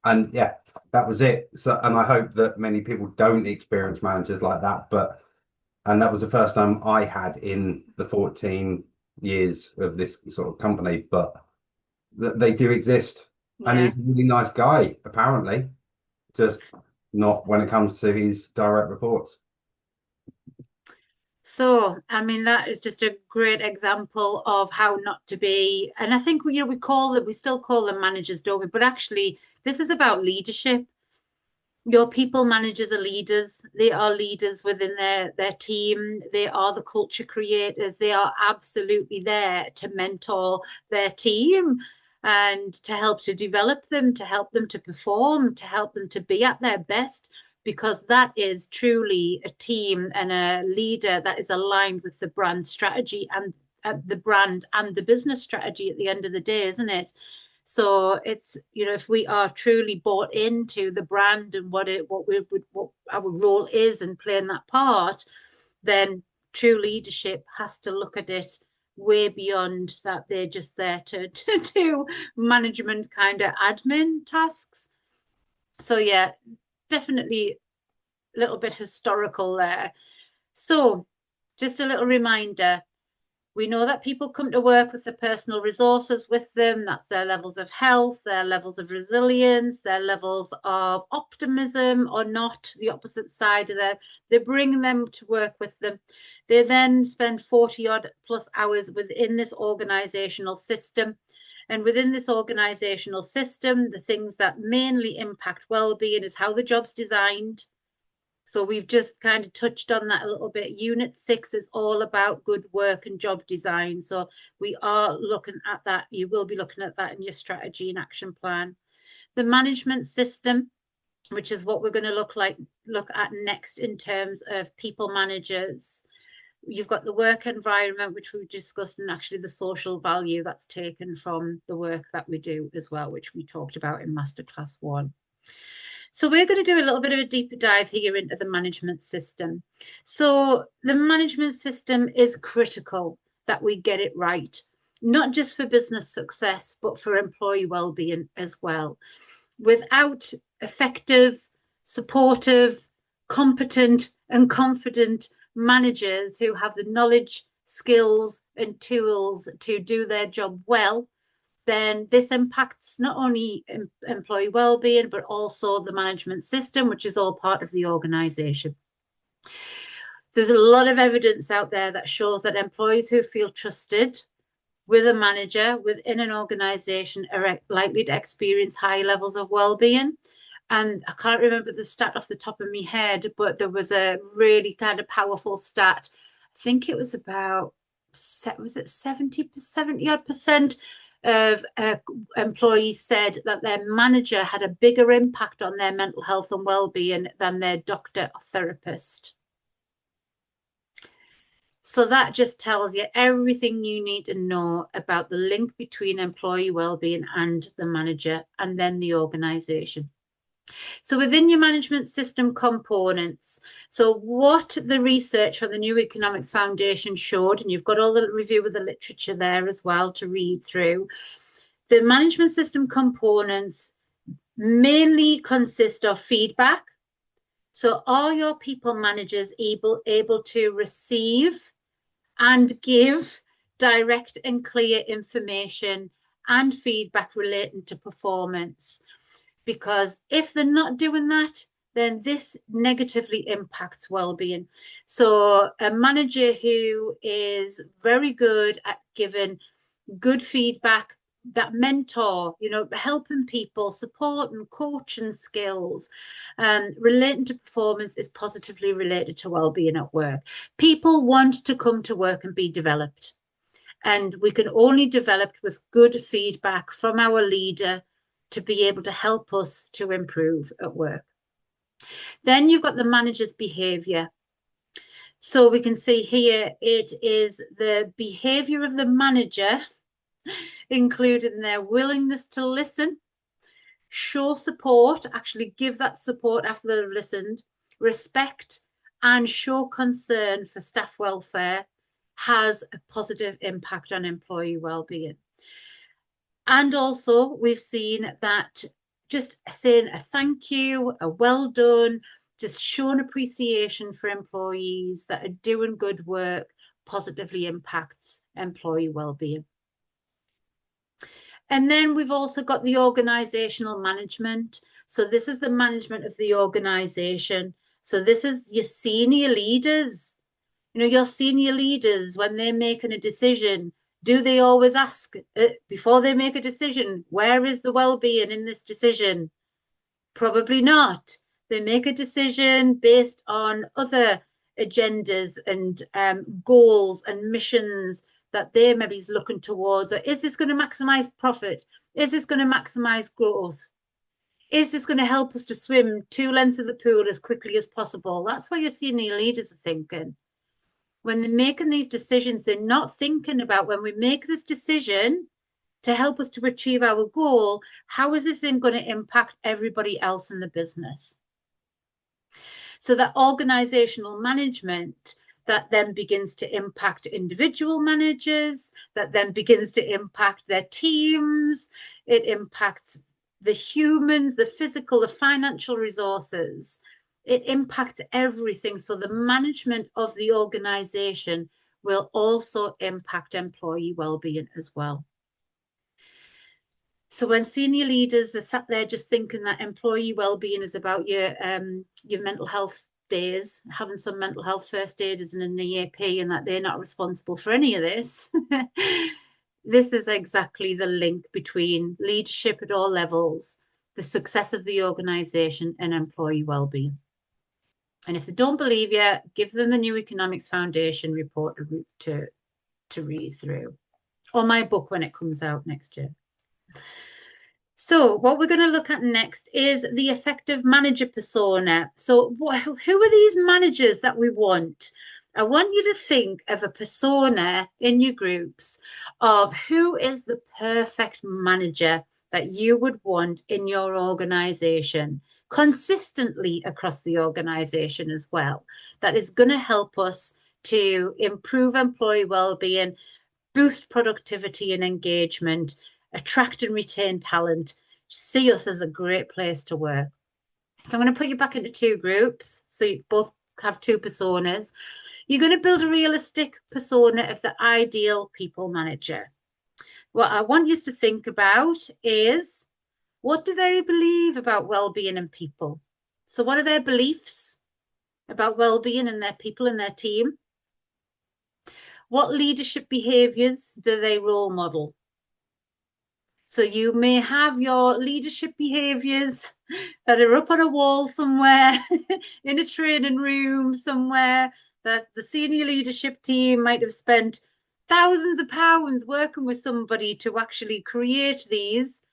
And yeah, that was it. So, and I hope that many people don't experience managers like that, and that was the first time I had in the 14 years of this sort of company, but they do exist. Yeah. And he's a really nice guy, apparently, just not when it comes to his direct reports. So, I mean, that is just a great example of how not to be. And I think, we still call them managers, don't we? But actually, this is about leadership. Your people managers are leaders. They are leaders within their team. They are the culture creators. They are absolutely there to mentor their team and to help to develop them, to help them to perform, to help them to be at their best, because that is truly a team and a leader that is aligned with the brand strategy and the brand and the business strategy at the end of the day, isn't it? So it's, if we are truly bought into the brand and what our role is and playing that part, then true leadership has to look at it way beyond that. They're just there to do management kind of admin tasks. So yeah, definitely a little bit historical there. So just a little reminder. We know that people come to work with the personal resources with them. That's their levels of health, their levels of resilience, their levels of optimism, or not, the opposite side of them. They bring them to work with them. They then spend 40 odd plus hours within this organizational system. And within this organizational system, the things that mainly impact well-being is how the job's designed. So we've just kind of touched on that a little bit. Unit 6 is all about good work and job design. So we are looking at that. You will be looking at that in your strategy and action plan. The management system, which is what we're going to look at next in terms of people managers. You've got the work environment, which we've discussed, and actually the social value that's taken from the work that we do as well, which we talked about in Masterclass 1. So we're going to do a little bit of a deeper dive here into the management system. So the management system is critical that we get it right, not just for business success, but for employee well-being as well. Without effective, supportive, competent, and confident managers who have the knowledge, skills, and tools to do their job well, then this impacts not only employee well-being, but also the management system, which is all part of the organization. There's a lot of evidence out there that shows that employees who feel trusted with a manager within an organization are likely to experience high levels of well-being. And I can't remember the stat off the top of my head, but there was a really kind of powerful stat think it was about, was it 70 odd percent of employees said that their manager had a bigger impact on their mental health and well-being than their doctor or therapist. So that just tells you everything you need to know about the link between employee well-being and the manager, and then the organization. So within your management system components, so what the research from the New Economics Foundation showed, and you've got all the review of the literature there as well to read through, the management system components mainly consist of feedback. So are your people managers able to receive and give direct and clear information and feedback relating to performance? Because if they're not doing that, then this negatively impacts well-being. So a manager who is very good at giving good feedback, that mentor, you know, helping people, support and coaching skills, relating to performance is positively related to well-being at work. People want to come to work and be developed. And we can only develop with good feedback from our leader to be able to help us to improve at work. Then you've got the manager's behavior. So we can see here, it is the behavior of the manager, including their willingness to listen, show support, actually give that support after they've listened, respect, and show concern for staff welfare has a positive impact on employee well-being. And also we've seen that just saying a thank you, a well done, just showing appreciation for employees that are doing good work positively impacts employee well-being. And then we've also got the organizational management. So this is the management of the organization. So this is your senior leaders. You know, your senior leaders, when they're making a decision, do they always ask before they make a decision, where is the well-being in this decision? Probably not. They make a decision based on other agendas and goals and missions that they're maybe looking towards. Or is this going to maximize profit? Is this going to maximize growth? Is this going to help us to swim 2 lengths of the pool as quickly as possible? That's what your senior leaders are thinking. When they're making these decisions, they're not thinking about, when we make this decision to help us to achieve our goal, how is this going to impact everybody else in the business? So that organizational management that then begins to impact individual managers, that then begins to impact their teams, it impacts the humans, the physical, the financial resources. It impacts everything. So the management of the organization will also impact employee well-being as well. So when senior leaders are sat there just thinking that employee well-being is about your mental health days, having some mental health first aiders and an EAP, and that they're not responsible for any of this, this is exactly the link between leadership at all levels, the success of the organization, and employee well-being. And if they don't believe you, give them the New Economics Foundation report to read through, or my book when it comes out next year. So what we're going to look at next is the effective manager persona. So who are these managers that we want? I want you to think of a persona in your groups of who is the perfect manager that you would want in your organization, consistently across the organization as well, that is going to help us to improve employee well-being, boost productivity and engagement, attract and retain talent, see us as a great place to work. So I'm going to put you back into 2 groups, so you both have 2 personas. You're going to build a realistic persona of the ideal people manager. What I want you to think about is, what do they believe about well-being and people? So what are their beliefs about well-being and their people and their team? What leadership behaviors do they role model? So you may have your leadership behaviors that are up on a wall somewhere, in a training room somewhere, that the senior leadership team might have spent thousands of pounds working with somebody to actually create these.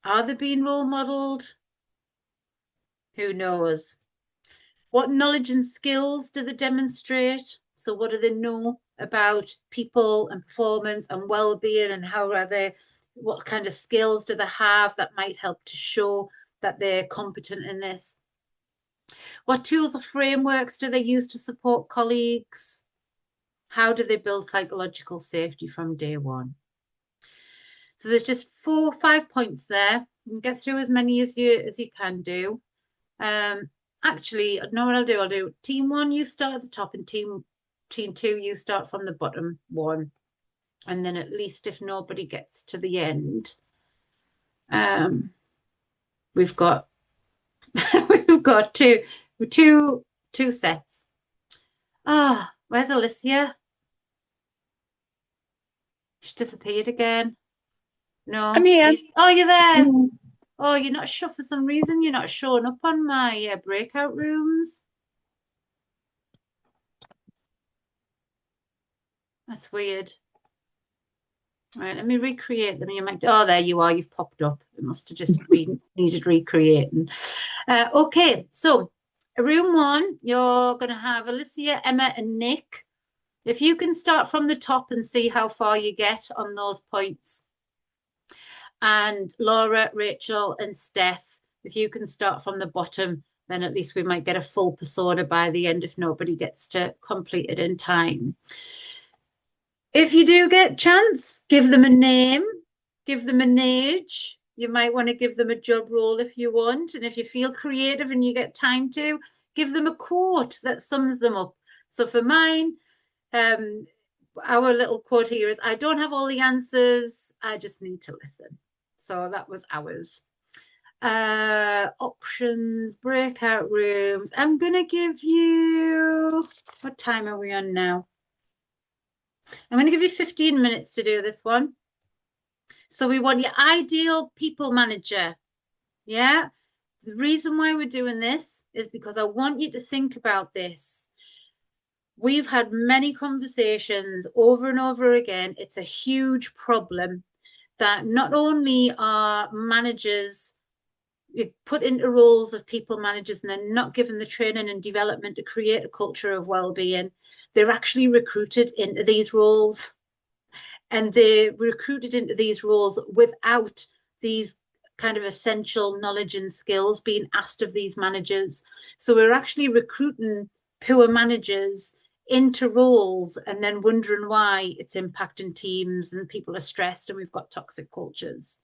Are they being role modelled? Who knows? What knowledge and skills do they demonstrate? So what do they know about people and performance and well-being, and how are they, what kind of skills do they have that might help to show that they're competent in this? What tools or frameworks do they use to support colleagues? How do they build psychological safety from day one? So there's just 4 or 5 points there. You can get through as many as you can do. Actually, I know what I'll do. I'll do team 1, you start at the top, and team 2, you start from the bottom one. And then at least if nobody gets to the end, we've got we've got two sets. Ah, where's Alicia? She disappeared again. No. I'm here. Oh, you're there. Oh, you're not sure for some reason. You're not showing up on my breakout rooms. That's weird. Right, let me recreate them. You might. Oh, there you are. You've popped up. It must have just been needed recreating. Okay, so room 1, you're going to have Alicia, Emma, and Nick. If you can start from the top and see how far you get on those points. And Laura, Rachel, and Steph, if you can start from the bottom, then at least we might get a full persona by the end if nobody gets to complete it in time. If you do get a chance, give them a name, give them an age. You might want to give them a job role if you want. And if you feel creative and you get time to, give them a quote that sums them up. So for mine, our little quote here is, I don't have all the answers, I just need to listen. So that was ours. Options, breakout rooms. I'm going to give you, what time are we on now? I'm going to give you 15 minutes to do this one. So we want your ideal people manager. Yeah. The reason why we're doing this is because I want you to think about this. We've had many conversations over and over again. It's a huge problem that not only are managers put into roles of people managers and they're not given the training and development to create a culture of well-being, they're actually recruited into these roles. And they're recruited into these roles without these kind of essential knowledge and skills being asked of these managers. So we're actually recruiting poor managers into roles and then wondering why it's impacting teams and people are stressed and we've got toxic cultures.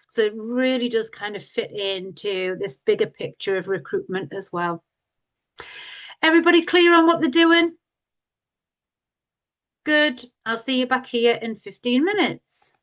So it really does kind of fit into this bigger picture of recruitment as well. Everybody clear on what they're doing? Good. I'll see you back here in 15 minutes.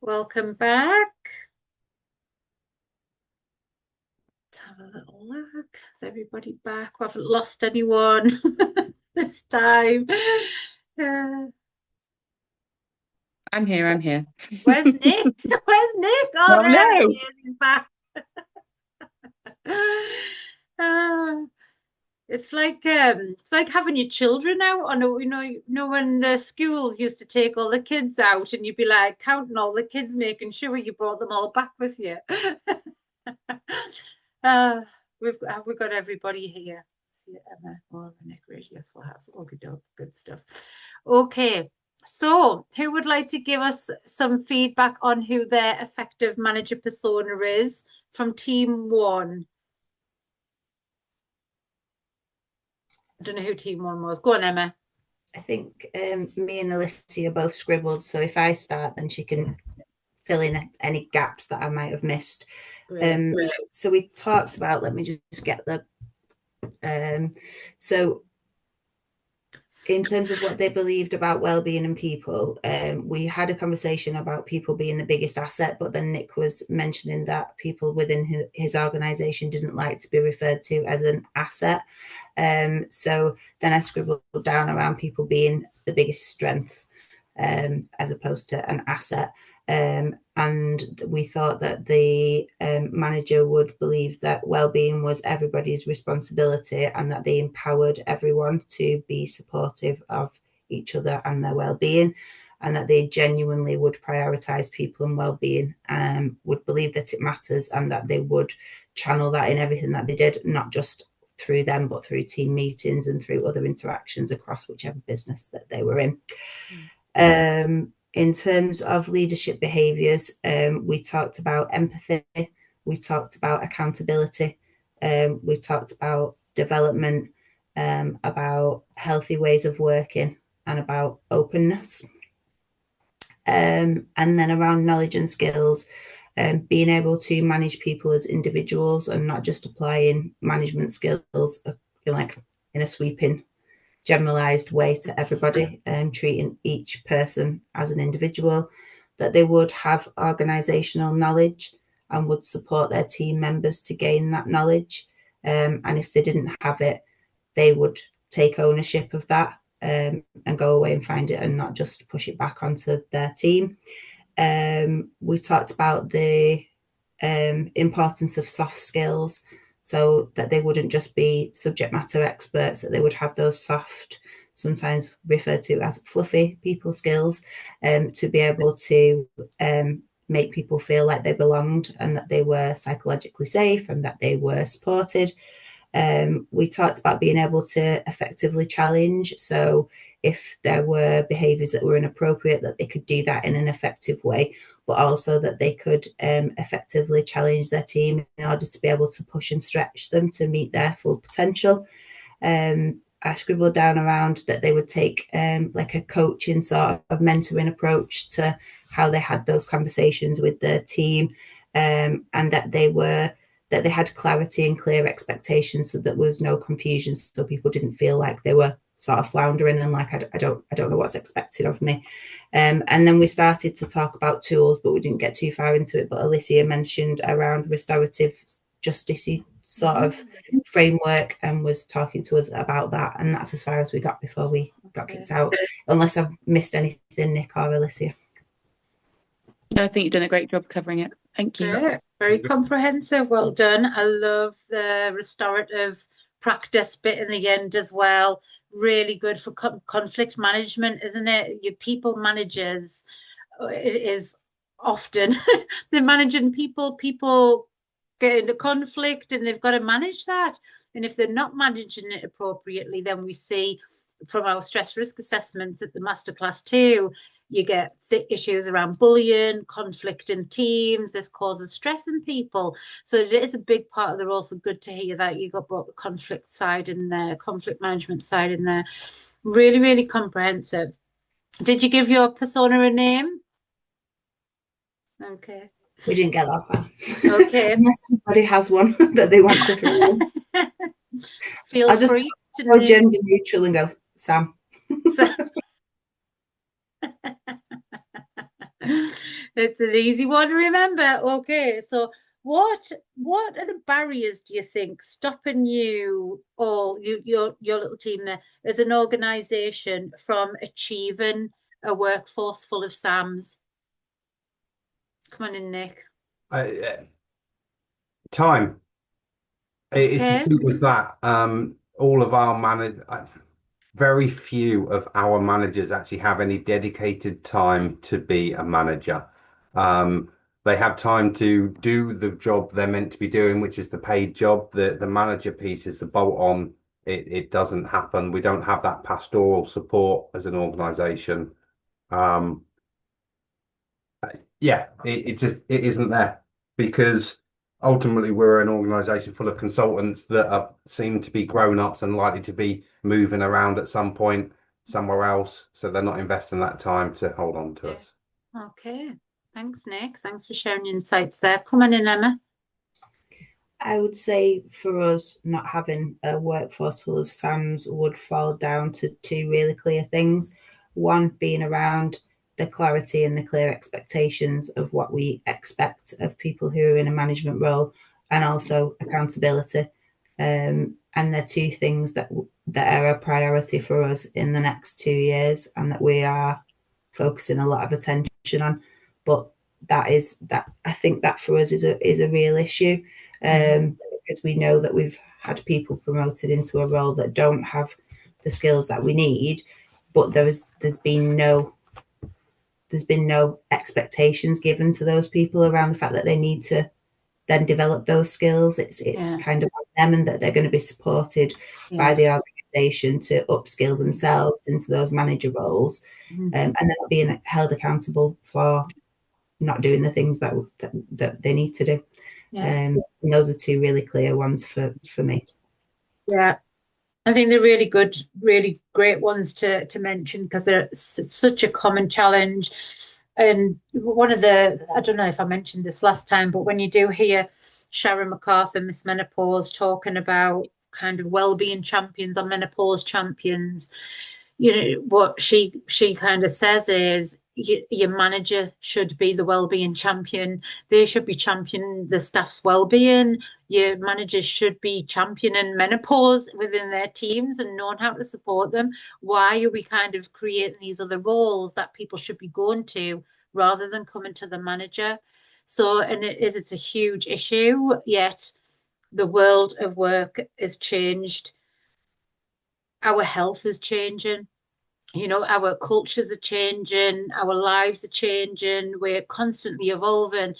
Welcome back. Let's have a little look. Is everybody back? We haven't lost anyone this time. I'm here. Where's Nick? Where's Nick? Oh, there no. he is. He's back. It's like having your children out on a, when the schools used to take all the kids out and you'd be like counting all the kids, making sure you brought them all back with you. Have we got everybody here? See Emma, Nick, yes, we'll have. Okay, good stuff. Okay, so who would like to give us some feedback on who their effective manager persona is from team 1? I don't know who team 1 was. Go on, Emma. I think me and Alicia both scribbled, so if I start, then she can fill in any gaps that I might have missed. So we talked about, let me just get the so in terms of what they believed about well-being and people, we had a conversation about people being the biggest asset, but then Nick was mentioning that people within his organization didn't like to be referred to as an asset. So then I scribbled down around people being the biggest strength as opposed to an asset. And we thought that the manager would believe that well-being was everybody's responsibility and that they empowered everyone to be supportive of each other and their well-being, and that they genuinely would prioritise people and well-being, would believe that it matters, and that they would channel that in everything that they did, not just through them, but through team meetings and through other interactions across whichever business that they were in. In terms of leadership behaviours, we talked about empathy, we talked about accountability, we talked about development, about healthy ways of working, and about openness. And then around knowledge and skills, being able to manage people as individuals and not just applying management skills like in a sweeping generalized way to everybody, treating each person as an individual, that they would have organizational knowledge and would support their team members to gain that knowledge. And if they didn't have it, they would take ownership of that and go away and find it and not just push it back onto their team. We talked about the importance of soft skills, so that they wouldn't just be subject matter experts, that they would have those soft, sometimes referred to as fluffy people skills, to be able to make people feel like they belonged and that they were psychologically safe and that they were supported. We talked about being able to effectively challenge. So if there were behaviours that were inappropriate, that they could do that in an effective way, but also that they could effectively challenge their team in order to be able to push and stretch them to meet their full potential. I scribbled down around that they would take like a coaching sort of mentoring approach to how they had those conversations with their team, and that they had clarity and clear expectations, so that there was no confusion, so people didn't feel like they were sort of floundering and like I don't know what's expected of me. And then we started to talk about tools, but we didn't get too far into it. But Alicia mentioned around restorative justice sort of framework and was talking to us about that, and that's as far as we got before we got kicked out, unless I've missed anything, Nick or Alicia. No, I think you've done a great job covering it. Thank you. Great. Very comprehensive. Well done. I love the restorative practice bit in the end as well. Really good for conflict management, isn't it? Your people managers, it is often they're managing people get into conflict and they've got to manage that. And if they're not managing it appropriately, then we see from our stress risk assessments at the Masterclass too, you get issues around bullying, conflict in teams. This causes stress in people. So it is a big part of the role. So good to hear that you got brought the conflict side in there, conflict management side in there. Really, really comprehensive. Did you give your persona a name? Okay. We didn't get that far. Okay. Unless somebody has one that they want to throw in. Feel free to go gender neutral and go Sam. It's an easy one to remember. Okay, so what are the barriers, do you think, stopping you all, your little team there, as an organisation from achieving a workforce full of Sams? Come on in, Nick. Time. It's as Okay. simple as that. All of our very few of our managers actually have any dedicated time to be a manager. They have time to do the job they're meant to be doing, which is the paid job. The manager piece is the bolt on. It doesn't happen. We don't have that pastoral support as an organization. Yeah, it isn't there because ultimately we're an organization full of consultants that seem to be grown-ups and likely to be moving around at some point somewhere else, so they're not investing that time to hold on to us. Okay. Thanks, Nick. Thanks for sharing your insights there. Come on in, Emma. I would say for us, not having a workforce full of SAMs would fall down to two really clear things. One being around the clarity and the clear expectations of what we expect of people who are in a management role, and also accountability. And they're two things that are a priority for us in the next 2 years, and that we are focusing a lot of attention on. But I think that for us is a real issue. Because we know that we've had people promoted into a role that don't have the skills that we need, but there's been no expectations given to those people around the fact that they need to then develop those skills. It's kind of on them, and that they're going to be supported by the organisation to upskill themselves into those manager roles, and then being held accountable for not doing the things that they need to do. And those are two really clear ones for me. Yeah, I think they're really good, really great ones to mention, because they're such a common challenge. And one of I don't know if I mentioned this last time, but when you do hear Sharon MacArthur, Miss Menopause, talking about kind of well-being champions or menopause champions, what she kind of says is your manager should be the well-being champion. They should be championing the staff's well-being. Your managers should be championing menopause within their teams and knowing how to support them. Why are we kind of creating these other roles that people should be going to rather than coming to the manager? So, and it's a huge issue, yet the world of work has changed. Our health is changing. Our cultures are changing, our lives are changing, we're constantly evolving,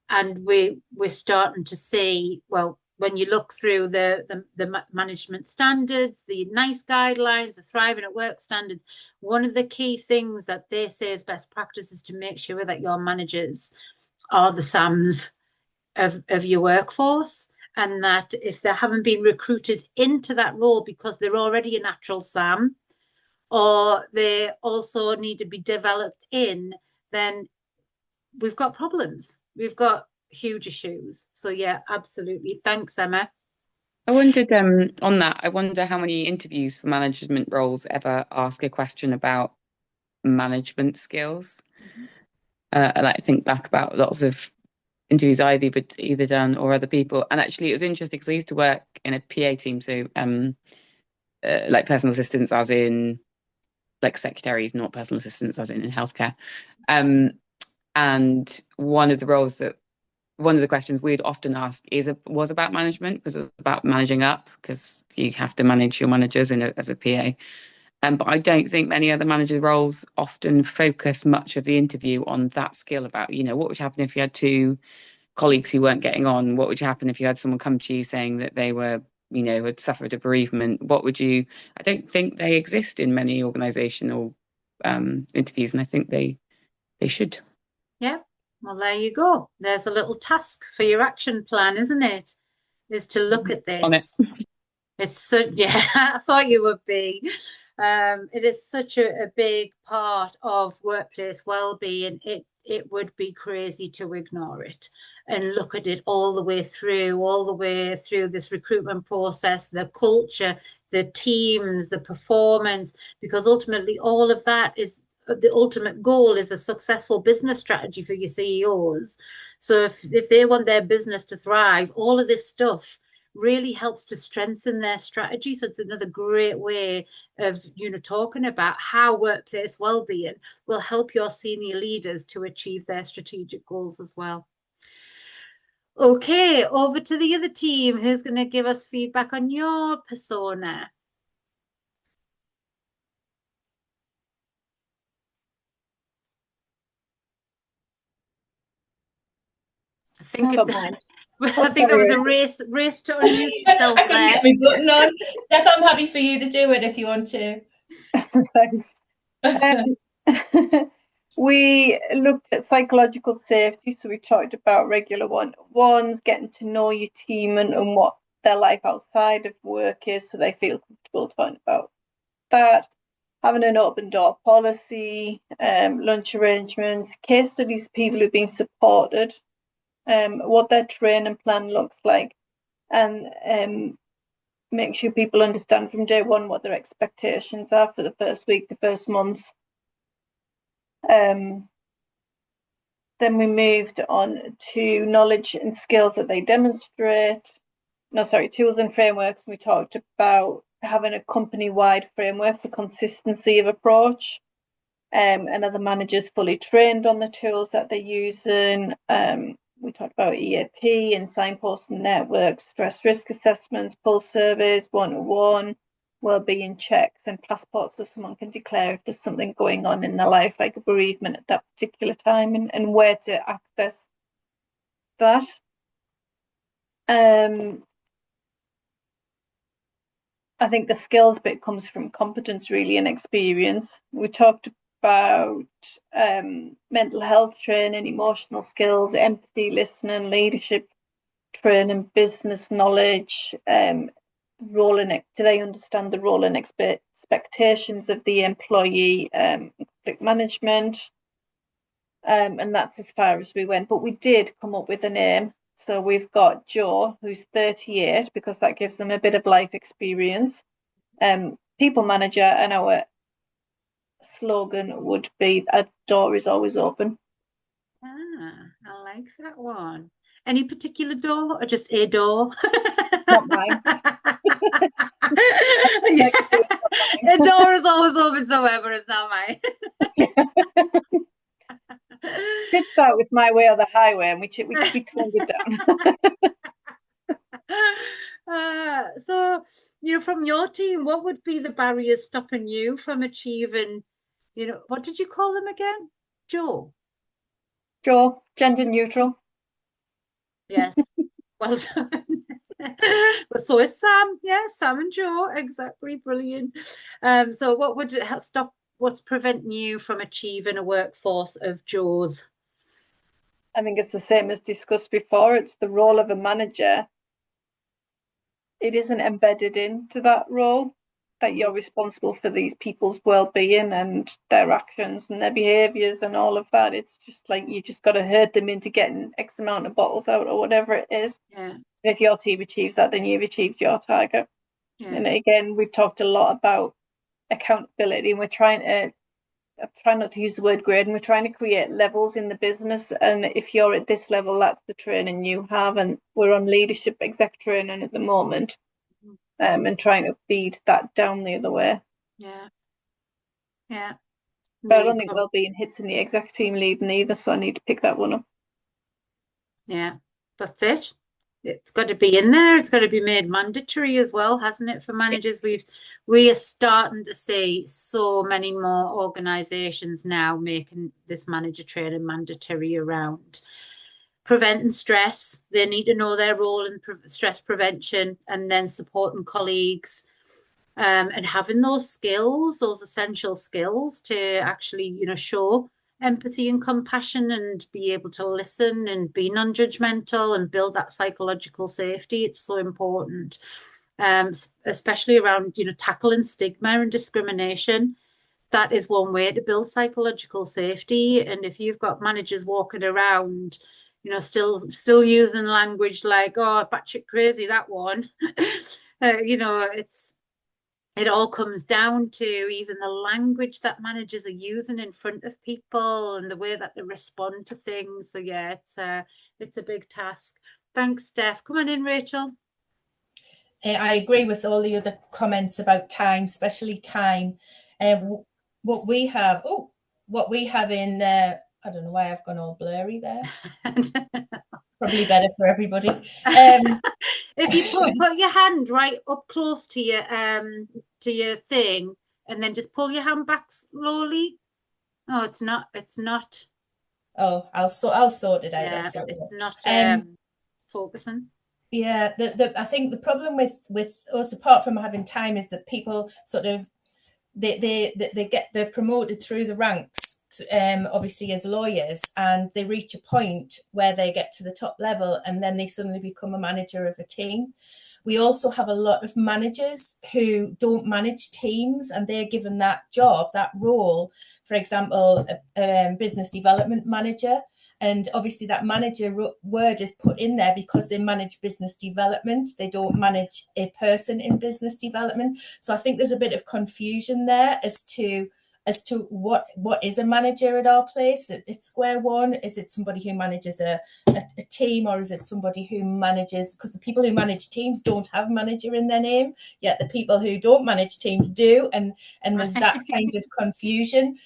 and we're starting to see, well, when you look through the management standards, the NICE guidelines, the Thriving at Work standards, one of the key things that they say is best practice is to make sure that your managers are the SAMs of your workforce, and that if they haven't been recruited into that role because they're already a natural SAM, or they also need to be developed in, then we've got problems. We've got huge issues. So yeah, absolutely. Thanks, Emma. I wondered on that, I wonder how many interviews for management roles ever ask a question about management skills. I like to think back about lots of interviews I've either done or other people. And actually it was interesting because I used to work in a PA team, so like personal assistants as in like secretaries, not personal assistants as in healthcare. And one of the questions we'd often ask was about management, because it was about managing up, because you have to manage your managers as a PA. But I don't think many other manager roles often focus much of the interview on that skill about, what would happen if you had two colleagues who weren't getting on? What would happen if you had someone come to you saying that they were, had suffered a bereavement? I don't think they exist in many organisational interviews, and I think they should. Yeah, well, there you go. There's a little task for your action plan, isn't it? Is to look at this. On it. It's so, yeah, I thought you would be. It is such a big part of workplace well-being. It would be crazy to ignore it and look at it all the way through this recruitment process, the culture, the teams, the performance, because ultimately all of that is the ultimate goal is a successful business strategy for your CEOs. So if they want their business to thrive, all of this stuff really helps to strengthen their strategy. So it's another great way of, talking about how workplace well-being will help your senior leaders to achieve their strategic goals as well. Okay, over to the other team. Who's going to give us feedback on your persona? I think there was a race to unmute yourself there. Get my button on. Steph, I'm happy for you to do it if you want to. Thanks. We looked at psychological safety, so we talked about regular one-on-ones, getting to know your team and what their life outside of work is, so they feel comfortable talking about that. Having an open door policy, lunch arrangements, case studies of people who've been supported, what their training plan looks like, and make sure people understand from day one what their expectations are for the first week, the first month. Then we moved on to knowledge and skills that they demonstrate. Tools and frameworks. We talked about having a company-wide framework for consistency of approach, and other managers fully trained on the tools that they're using. We talked about EAP and signposting networks, stress risk assessments, pulse surveys, one-to-one, wellbeing checks and passports, so someone can declare if there's something going on in their life, like a bereavement at that particular time, and where to access that. I think the skills bit comes from competence, really, and experience. We talked about mental health training, emotional skills, empathy, listening, leadership training, business knowledge, do they understand the role and expectations of the employee, conflict management, and that's as far as we went. But we did come up with a name. So we've got Joe, who's 38, because that gives them a bit of life experience, people manager, and our slogan would be, "A door is always open." I like that one. Any particular door or just a door? Not mine. A door is always open, however, it's not mine. Did start with My Way or the Highway, and we toned it down. So, from your team, what would be the barriers stopping you from achieving, what did you call them again? Joe, gender neutral. Yes, well done. But so is Sam. Yeah, Sam and Joe, exactly, brilliant. So what would stop? What's preventing you from achieving a workforce of Joes? I think it's the same as discussed before. It's the role of a manager. It isn't embedded into that role, that you're responsible for these people's well-being and their actions and their behaviours and all of that. It's just like you just got to herd them into getting X amount of bottles out or whatever it is. Yeah. And if your team achieves that, then you've achieved your target. Yeah. And again, we've talked a lot about accountability, and we're trying not to use the word grade, and we're trying to create levels in the business. And if you're at this level, that's the training you have. And we're on leadership exec training at the moment, and trying to feed that down the other way. Yeah. But I don't think wellbeing hits in the exec team leading either, so I need to pick that one up. Yeah, that's it. It's got to be in there. It's got to be made mandatory as well, hasn't it, for managers? We are starting to see so many more organisations now making this manager training mandatory around preventing stress. They need to know their role in stress prevention, and then supporting colleagues, and having those skills, those essential skills to actually, show empathy and compassion and be able to listen and be non-judgmental and build that psychological safety. It's so important, especially around, tackling stigma and discrimination. That is one way to build psychological safety. And if you've got managers walking around, still using language like, "Oh, batshit crazy, that one," it's it all comes down to even the language that managers are using in front of people and the way that they respond to things. So yeah, it's a big task. Thanks, Steph. Come on in, Rachel. I agree with all the other comments about time, especially time. What we have in, I don't know why I've gone all blurry there. Probably better for everybody. If you put your hand right up close to your thing, and then just pull your hand back slowly. Oh, it's not. Oh, I'll sort it out. Yeah, it's not focusing. Yeah, I think the problem with us, apart from having time, is that people sort of they're promoted through the ranks, obviously as lawyers, and they reach a point where they get to the top level, and then they suddenly become a manager of a team. We also have a lot of managers who don't manage teams, and they're given that job, that role. For example, a business development manager. And obviously that manager word is put in there because they manage business development. They don't manage a person in business development. So I think there's a bit of confusion there as to what is a manager at our place at Square One. Is it somebody who manages a team, or is it somebody who manages, because the people who manage teams don't have manager in their name, yet the people who don't manage teams do, and there's that kind of confusion.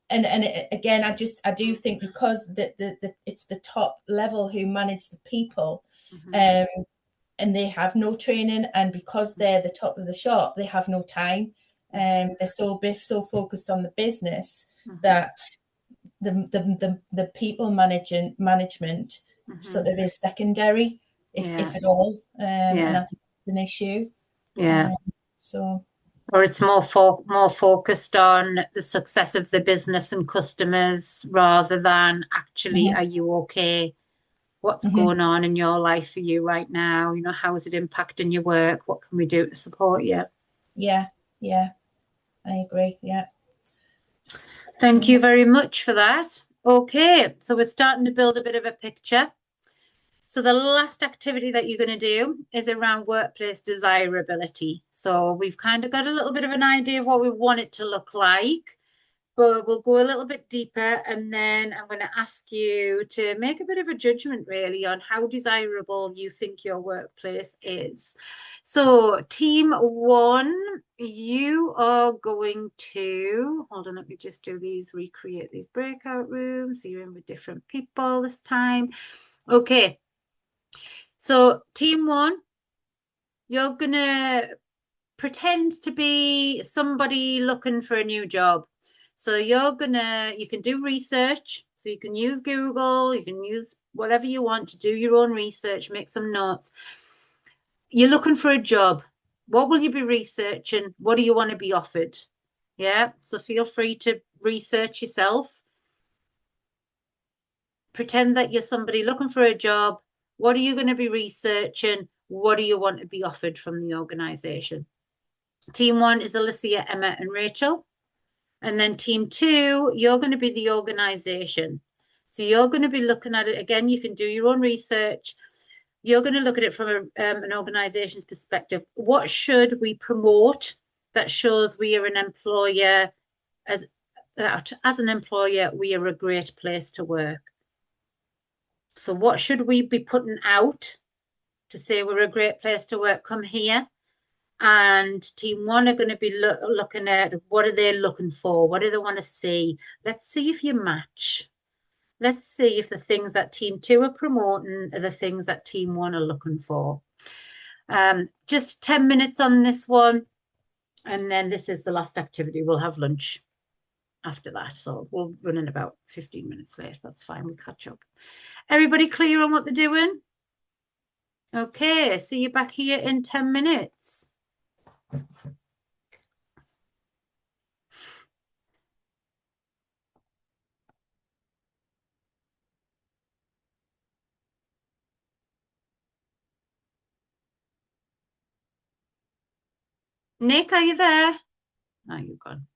Again, I do think because it's the top level who manage the people, and they have no training, and because they're the top of the shop, they have no time. They're so focused on the business that the people management sort of is secondary, if at all, and I think it's an issue. Or it's more focused on the success of the business and customers rather than actually, are you okay? What's going on in your life for you right now? You know, how is it impacting your work? What can we do to support you? Yeah, I agree. Yeah. Thank you very much for that. Okay, so we're starting to build a bit of a picture. So the last activity that you're going to do is around workplace desirability. So we've kind of got a little bit of an idea of what we want it to look like, but we'll go a little bit deeper, and then I'm going to ask you to make a bit of a judgment really on how desirable you think your workplace is. So team one, you are going to, hold on, let me just recreate these breakout rooms. So you're in with different people this time. Okay. So team one, you're going to pretend to be somebody looking for a new job. So you can do research. So you can use Google, you can use whatever you want to do your own research, make some notes. You're looking for a job. What will you be researching? What do you want to be offered? Yeah. So feel free to research yourself. Pretend that you're somebody looking for a job. What are you going to be researching? What do you want to be offered from the organization? Team one is Alicia, Emma, and Rachel. And then team two, you're going to be the organization. So you're going to be looking at it. Again, you can do your own research. You're going to look at it from an organization's perspective. What should we promote that shows we are an employer, as an employer, we are a great place to work? So what should we be putting out to say we're a great place to work? Come here. And team one are going to be looking at what are they looking for? What do they want to see? Let's see if you match. Let's see if the things that team two are promoting are the things that team one are looking for. Just 10 minutes on this one. And then this is the last activity. We'll have lunch after that. So we'll run in about 15 minutes late. That's fine. We catch up. Everybody clear on what they're doing? Okay, see you back here in 10 minutes. Nick, are you there? Oh, you're gone.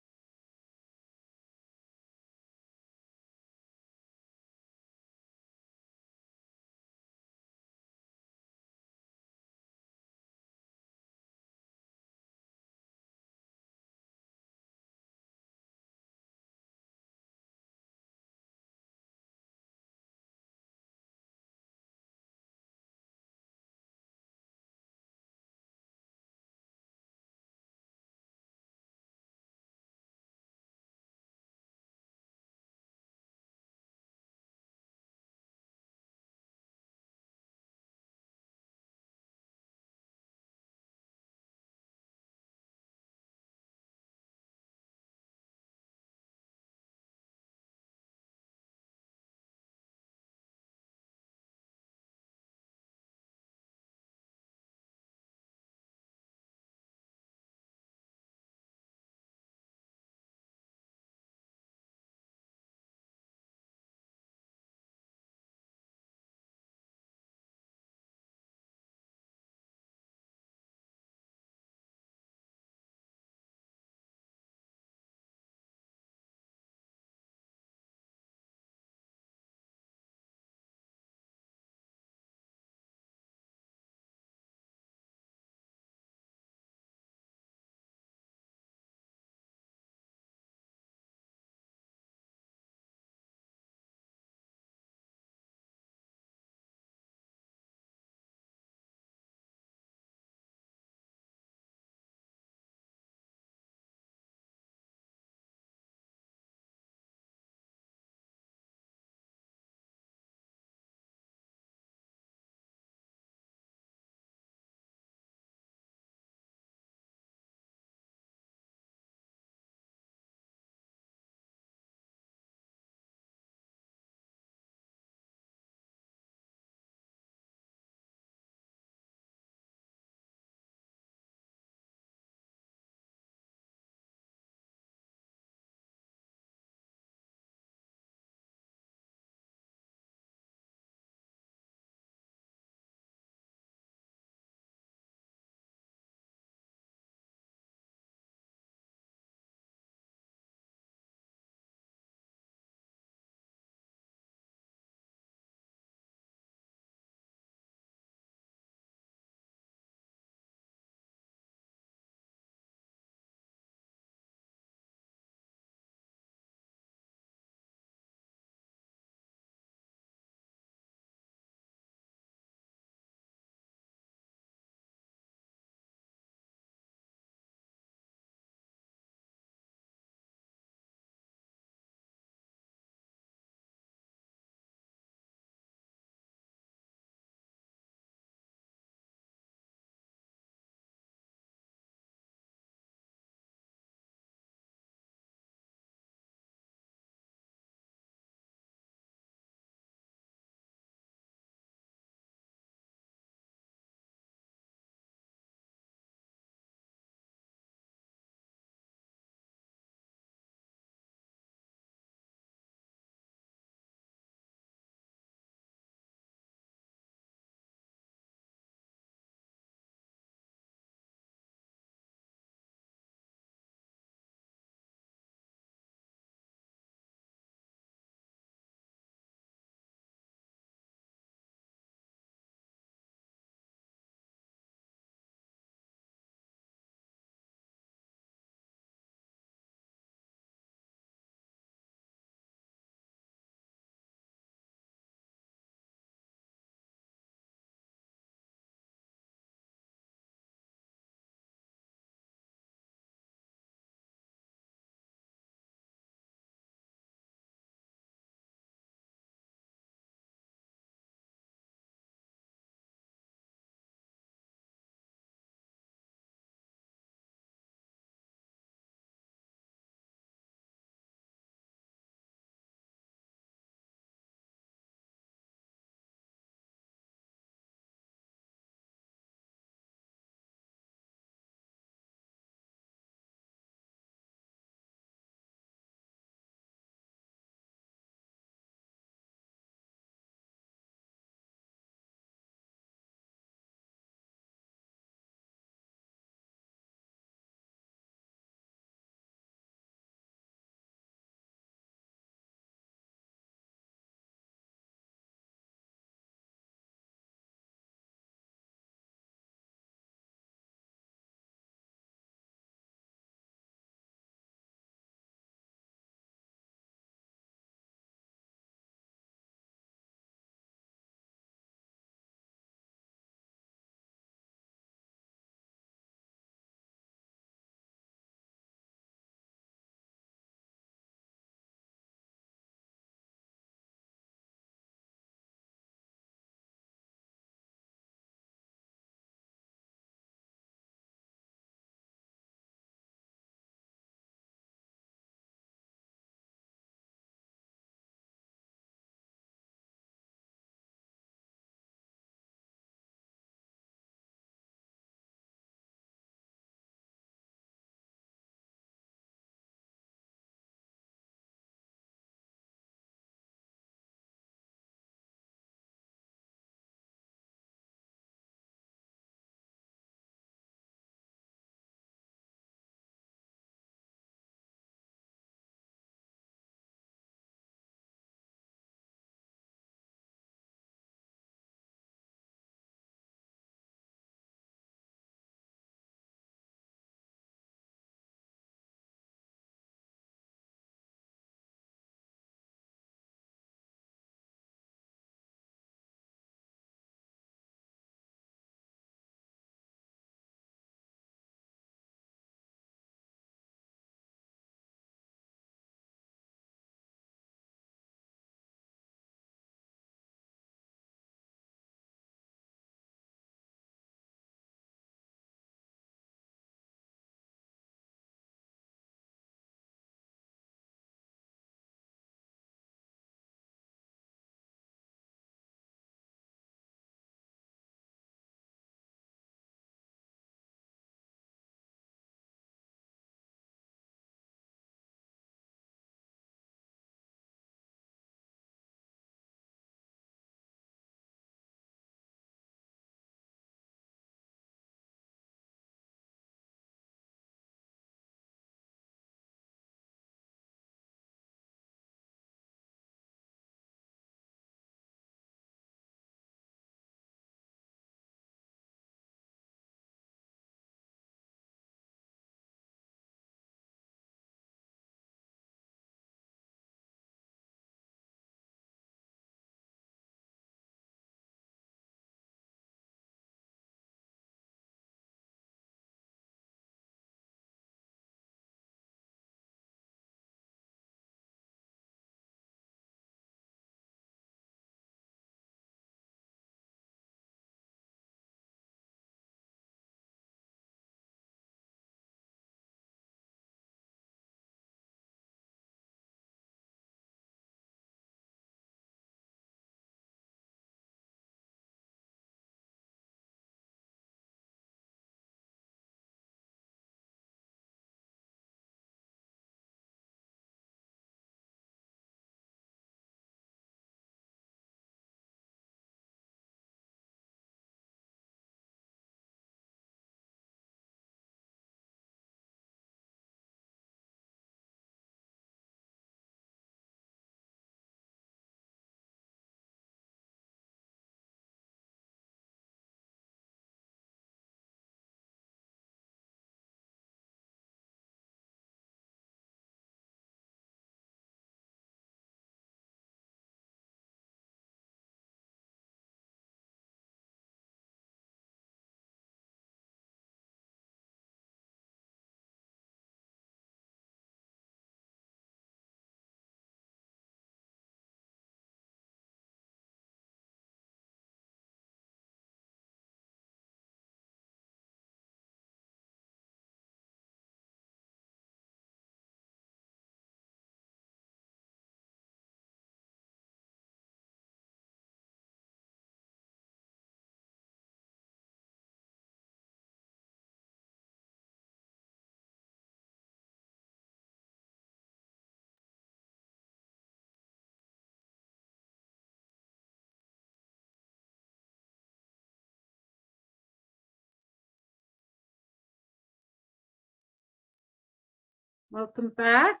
Welcome back.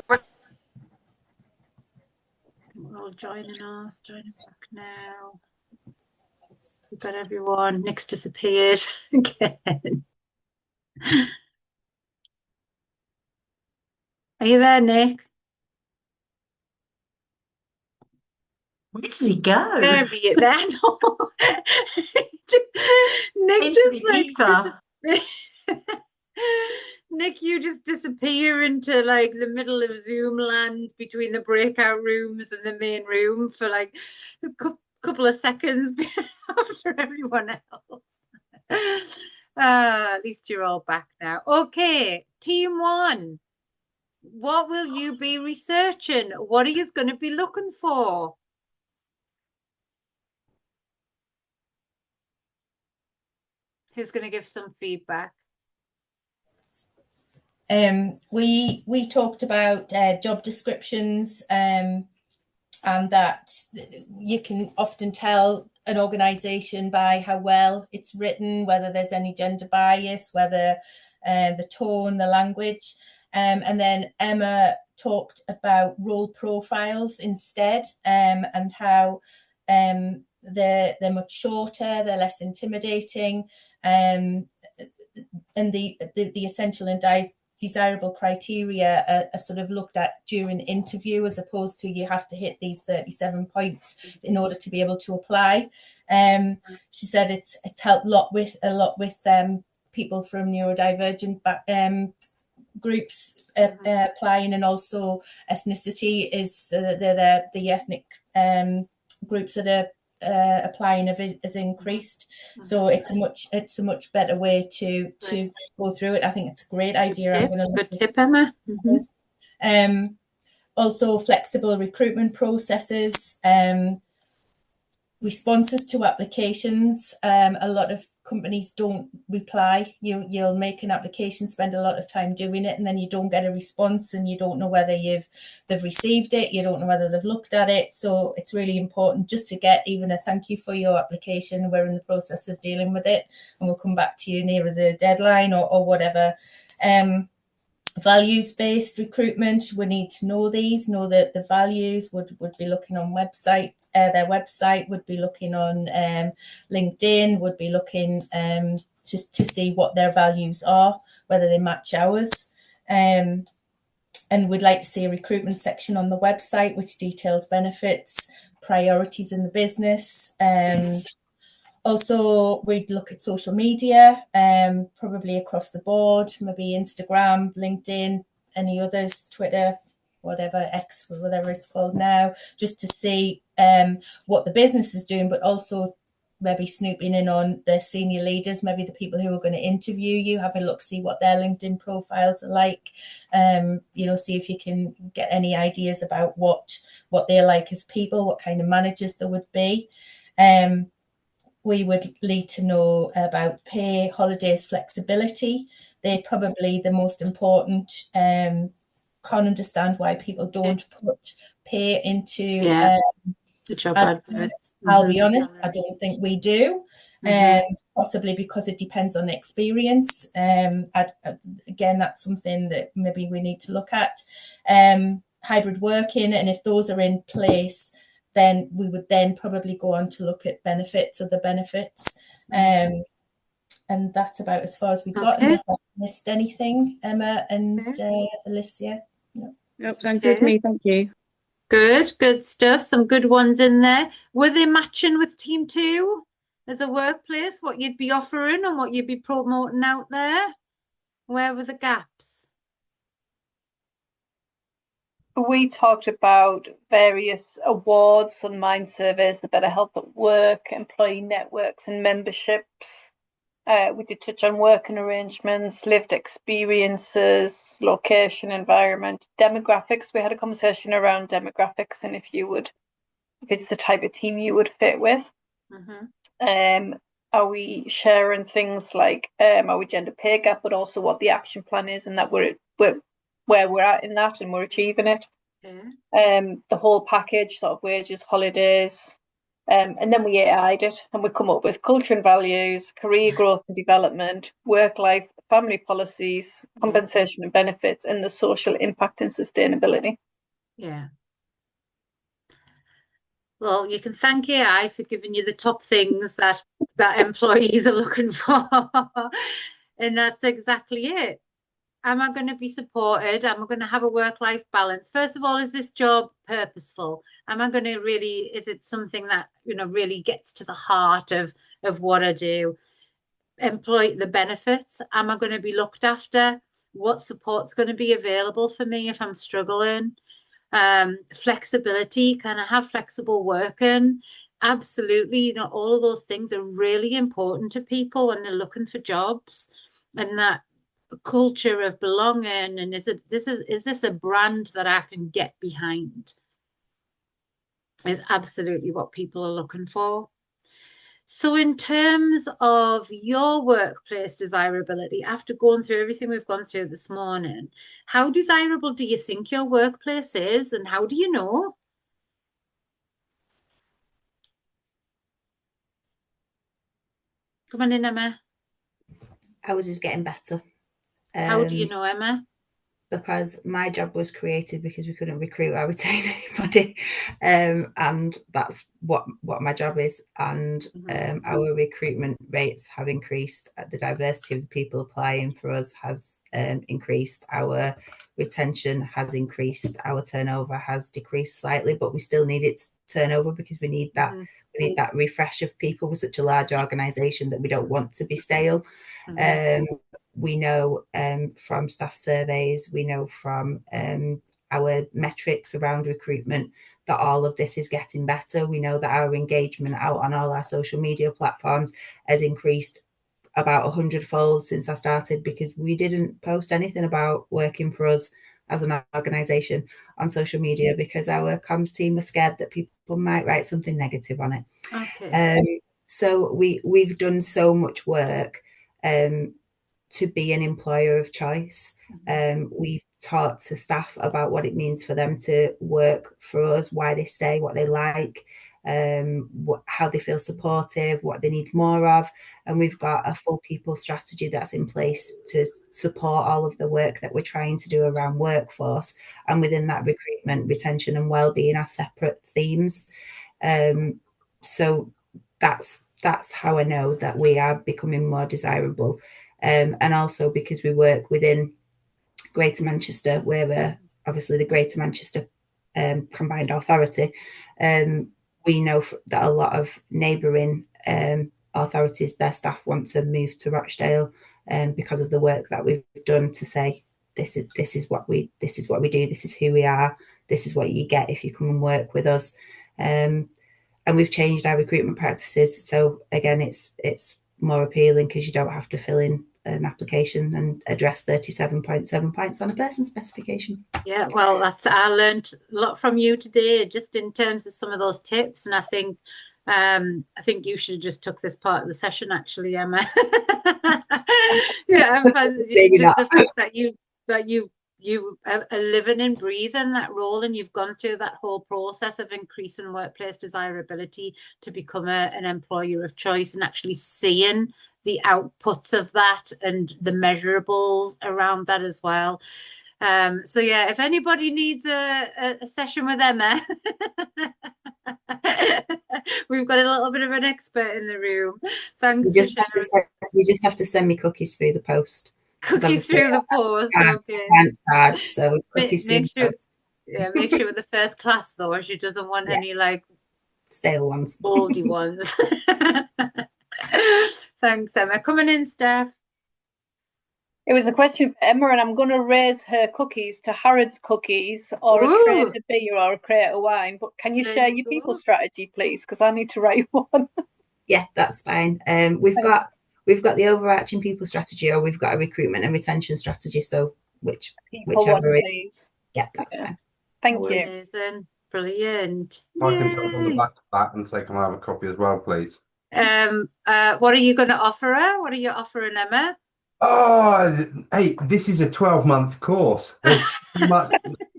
We're all joining us back now. We've got everyone. Nick's disappeared again. Are you there, Nick? Where does he go? There he is. There. No. Nick Into just the like ether. Nick, you just disappear into like the middle of Zoom land between the breakout rooms and the main room for like a couple of seconds after everyone else. At least you're all back now. Okay, team one. What will you be researching? What are you going to be looking for? Who's going to give some feedback? We talked about job descriptions, and that you can often tell an organisation by how well it's written, whether there's any gender bias, whether the tone, the language. And then Emma talked about role profiles instead, and how they're much shorter, they're less intimidating, and the essential and desirable criteria are sort of looked at during interview, as opposed to you have to hit these 37 points in order to be able to apply. She said it's helped a lot with people from neurodivergent groups applying, and also ethnicity is the ethnic groups that are applying has increased. So it's a much better way to go through it. I think it's a great idea. Good tip, Emma. Also flexible recruitment processes, responses to applications. A lot of companies don't reply. You'll make an application, spend a lot of time doing it, and then you don't get a response, and you don't know whether they've received it, you don't know whether they've looked at it. So it's really important just to get even a thank you for your application. We're in the process of dealing with it, and we'll come back to you nearer the deadline or whatever. Values-based recruitment, we need to know that the values, would be looking on websites, their website, would be looking on LinkedIn, would be looking to see what their values are, whether they match ours. And we'd like to see a recruitment section on the website which details benefits, priorities in the business. Also, we'd look at social media, probably across the board, maybe Instagram, LinkedIn, any others, Twitter, whatever, X, whatever it's called now, just to see what the business is doing, but also maybe snooping in on the senior leaders, maybe the people who are going to interview you, have a look, see what their LinkedIn profiles are like, see if you can get any ideas about what they're like as people, what kind of managers there would be. We would need to know about pay, holidays, flexibility. They're probably the most important. Can't understand why people don't put pay into the job adverts. I'll be honest, I don't think we do. Possibly because it depends on experience. Again, that's something that maybe we need to look at. Hybrid working, and if those are in place, then we would then probably go on to look at benefits, other benefits. And that's about as far as we've got. Unless I've missed anything, Emma and Alicia. Nope, sounds good to me, thank you. Good stuff. Some good ones in there. Were they matching with team two as a workplace, what you'd be offering and what you'd be promoting out there? Where were the gaps? We talked about various awards, online surveys, the Better Health at Work, employee networks and memberships. We did touch on working arrangements, lived experiences, location, environment, demographics. We had a conversation around demographics and if it's the type of team you would fit with. Are we sharing things like our gender pay gap, but also what the action plan is, and that we're where we're at in that and we're achieving it. The whole package, sort of wages, holidays, and then we AI'd it and we come up with culture and values, career growth and development, work-life family policies, compensation and benefits, and the social impact and sustainability. Yeah. Well, you can thank AI for giving you the top things that employees are looking for. And that's exactly it. Am I going to be supported? Am I going to have a work-life balance? First of all, is this job purposeful? Am I going to really, is it something that, really gets to the heart of what I do? Employ the benefits. Am I going to be looked after? What support's going to be available for me if I'm struggling? Flexibility, can I have flexible working? Absolutely. All of those things are really important to people when they're looking for jobs, and that culture of belonging. And is this a brand that I can get behind? Is absolutely what people are looking for. So in terms of your workplace desirability, after going through everything we've gone through this morning, how desirable do you think your workplace is, and how do you know? Come on in, Emma. Ours is getting better. How do you know, Emma? Because my job was created because we couldn't recruit or retain anybody, and that's what my job is. And our recruitment rates have increased. The diversity of the people applying for us has increased. Our retention has increased. Our turnover has decreased slightly, but we still need its turnover because we need that. We need that refresh of people. We're such a large organisation that we don't want to be stale. We know from staff surveys, we know from our metrics around recruitment that all of this is getting better. We know that our engagement out on all our social media platforms has increased about 100-fold since I started, because we didn't post anything about working for us as an organisation on social media because our comms team was scared that people might write something negative on it. Okay. So we've done so much work to be an employer of choice. We've taught to staff about what it means for them to work for us, why they stay, what they like, how they feel supportive, what they need more of. And we've got a full people strategy that's in place to support all of the work that we're trying to do around workforce. And within that, recruitment, retention and wellbeing are separate themes. So that's how I know that we are becoming more desirable. And also because we work within Greater Manchester, we're obviously the Greater Manchester Combined Authority. We know that a lot of neighbouring authorities, their staff want to move to Rochdale because of the work that we've done to say this is what we do, this is who we are, this is what you get if you come and work with us. And we've changed our recruitment practices, so again it's more appealing because you don't have to fill in an application and address 37.7 points on a person specification. Yeah, well, I learned a lot from you today, just in terms of some of those tips, and I think you should have just took this part of the session, actually, Emma. Yeah, just the fact that you are living and breathing that role, and you've gone through that whole process of increasing workplace desirability to become an employer of choice, and actually seeing the outputs of that and the measurables around that as well. So yeah, if anybody needs a session with Emma, we've got a little bit of an expert in the room. Thanks for sharing. You just have to send me cookies through the post. Cookies through the post, okay. I can't charge, so cookies through the post. Yeah, make sure with the first class though, she doesn't want any like stale ones, moldy ones. Thanks, Emma. Coming in, Steph. It was a question for Emma, and I'm going to raise her cookies to Harrods cookies or a crate of beer or a crate of wine. But can you share your people strategy, please? Because I need to write one. Yeah, that's fine. We've got the overarching people strategy, or we've got a recruitment and retention strategy. So whichever one, please. Yeah, that's fine. Thank you. Amazing. Brilliant. I can jump on the back of that and say, can I have a copy as well, please? What are you going to offer her? What are you offering, Emma? Oh, hey, this is a 12-month course. There's so much.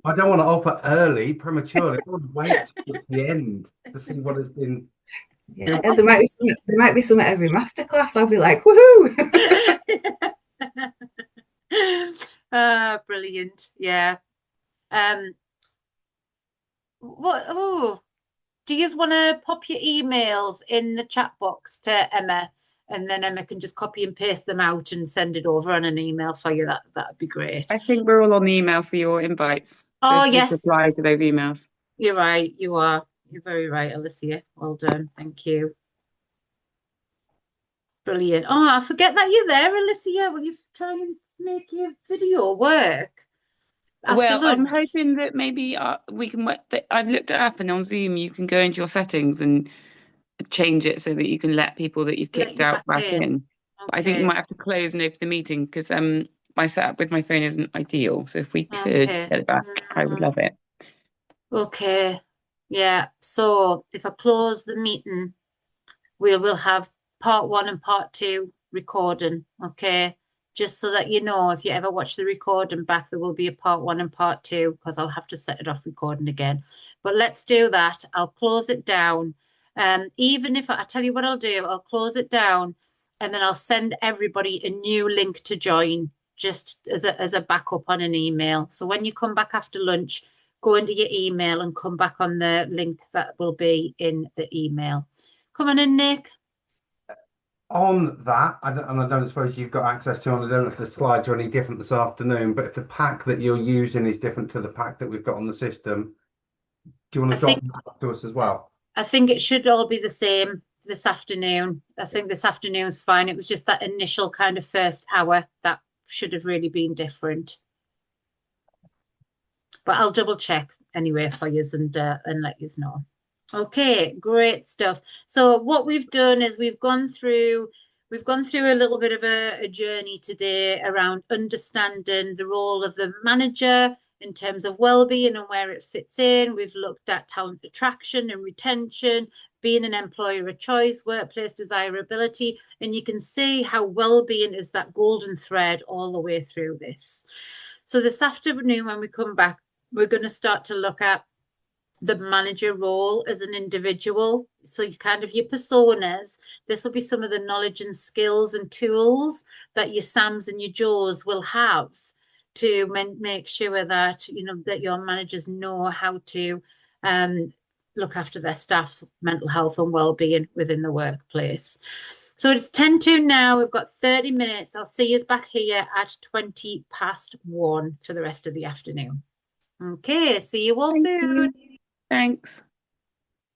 I don't want to offer early, prematurely. I want to wait till the end to see what has been. Yeah, there might be some at every masterclass. I'll be like, woohoo! Brilliant. Yeah. Do you just want to pop your emails in the chat box to Emma, and then Emma can just copy and paste them out and send it over on an email for you? That'd be great. I think we're all on the email for your invites. Oh, So just yes. reply to those emails. You're right. You are. You're very right, Alicia. Well done. Thank you. Brilliant. Oh, I forget that you're there, Alicia. Will you try and make your video work after Well, I'm lunch? hoping that maybe we can work. I've looked it up, and on Zoom you can go into your settings and change it so that you can let people that you've Let kicked you out back in. But I think we Okay. might have to close and open the meeting because my setup with my phone isn't ideal. So if we could Okay. get it back, I would love it. Okay. Yeah. So if I close the meeting, we will have part 1 and part 2 recording. Okay. Just so that you know, if you ever watch the recording back, there will be a part 1 and part 2 because I'll have to set it off recording again. But let's do that. I'll close it down. Even if I tell you what I'll do, I'll close it down and then I'll send everybody a new link to join just as a backup on an email. So when you come back after lunch, go into your email and come back on the link that will be in the email. Come on in, Nick. On that, and I don't suppose you've got access to, and I don't know if the slides are any different this afternoon, but if the pack that you're using is different to the pack that we've got on the system, do you want to drop that to us as well? I think it should all be the same this afternoon. I think this afternoon's fine. It was just that initial kind of first hour that should have really been different. But I'll double check anyway for you and let you know. Okay, great stuff. So what we've done is we've gone through a little bit of a journey today around understanding the role of the manager in terms of well-being and where it fits in. We've looked at talent attraction and retention, being an employer of choice, workplace desirability, and you can see how well-being is that golden thread all the way through this. So this afternoon, when we come back, we're going to start to look at the manager role as an individual. So you kind of your personas, this will be some of the knowledge and skills and tools that your Sams and your Joes will have to make sure that, you know, that your managers know how to look after their staff's mental health and well-being within the workplace. So it's 10 to now. We've got 30 minutes. I'll see you back here at 1:20 for the rest of the afternoon. Okay, see you all soon. Thanks.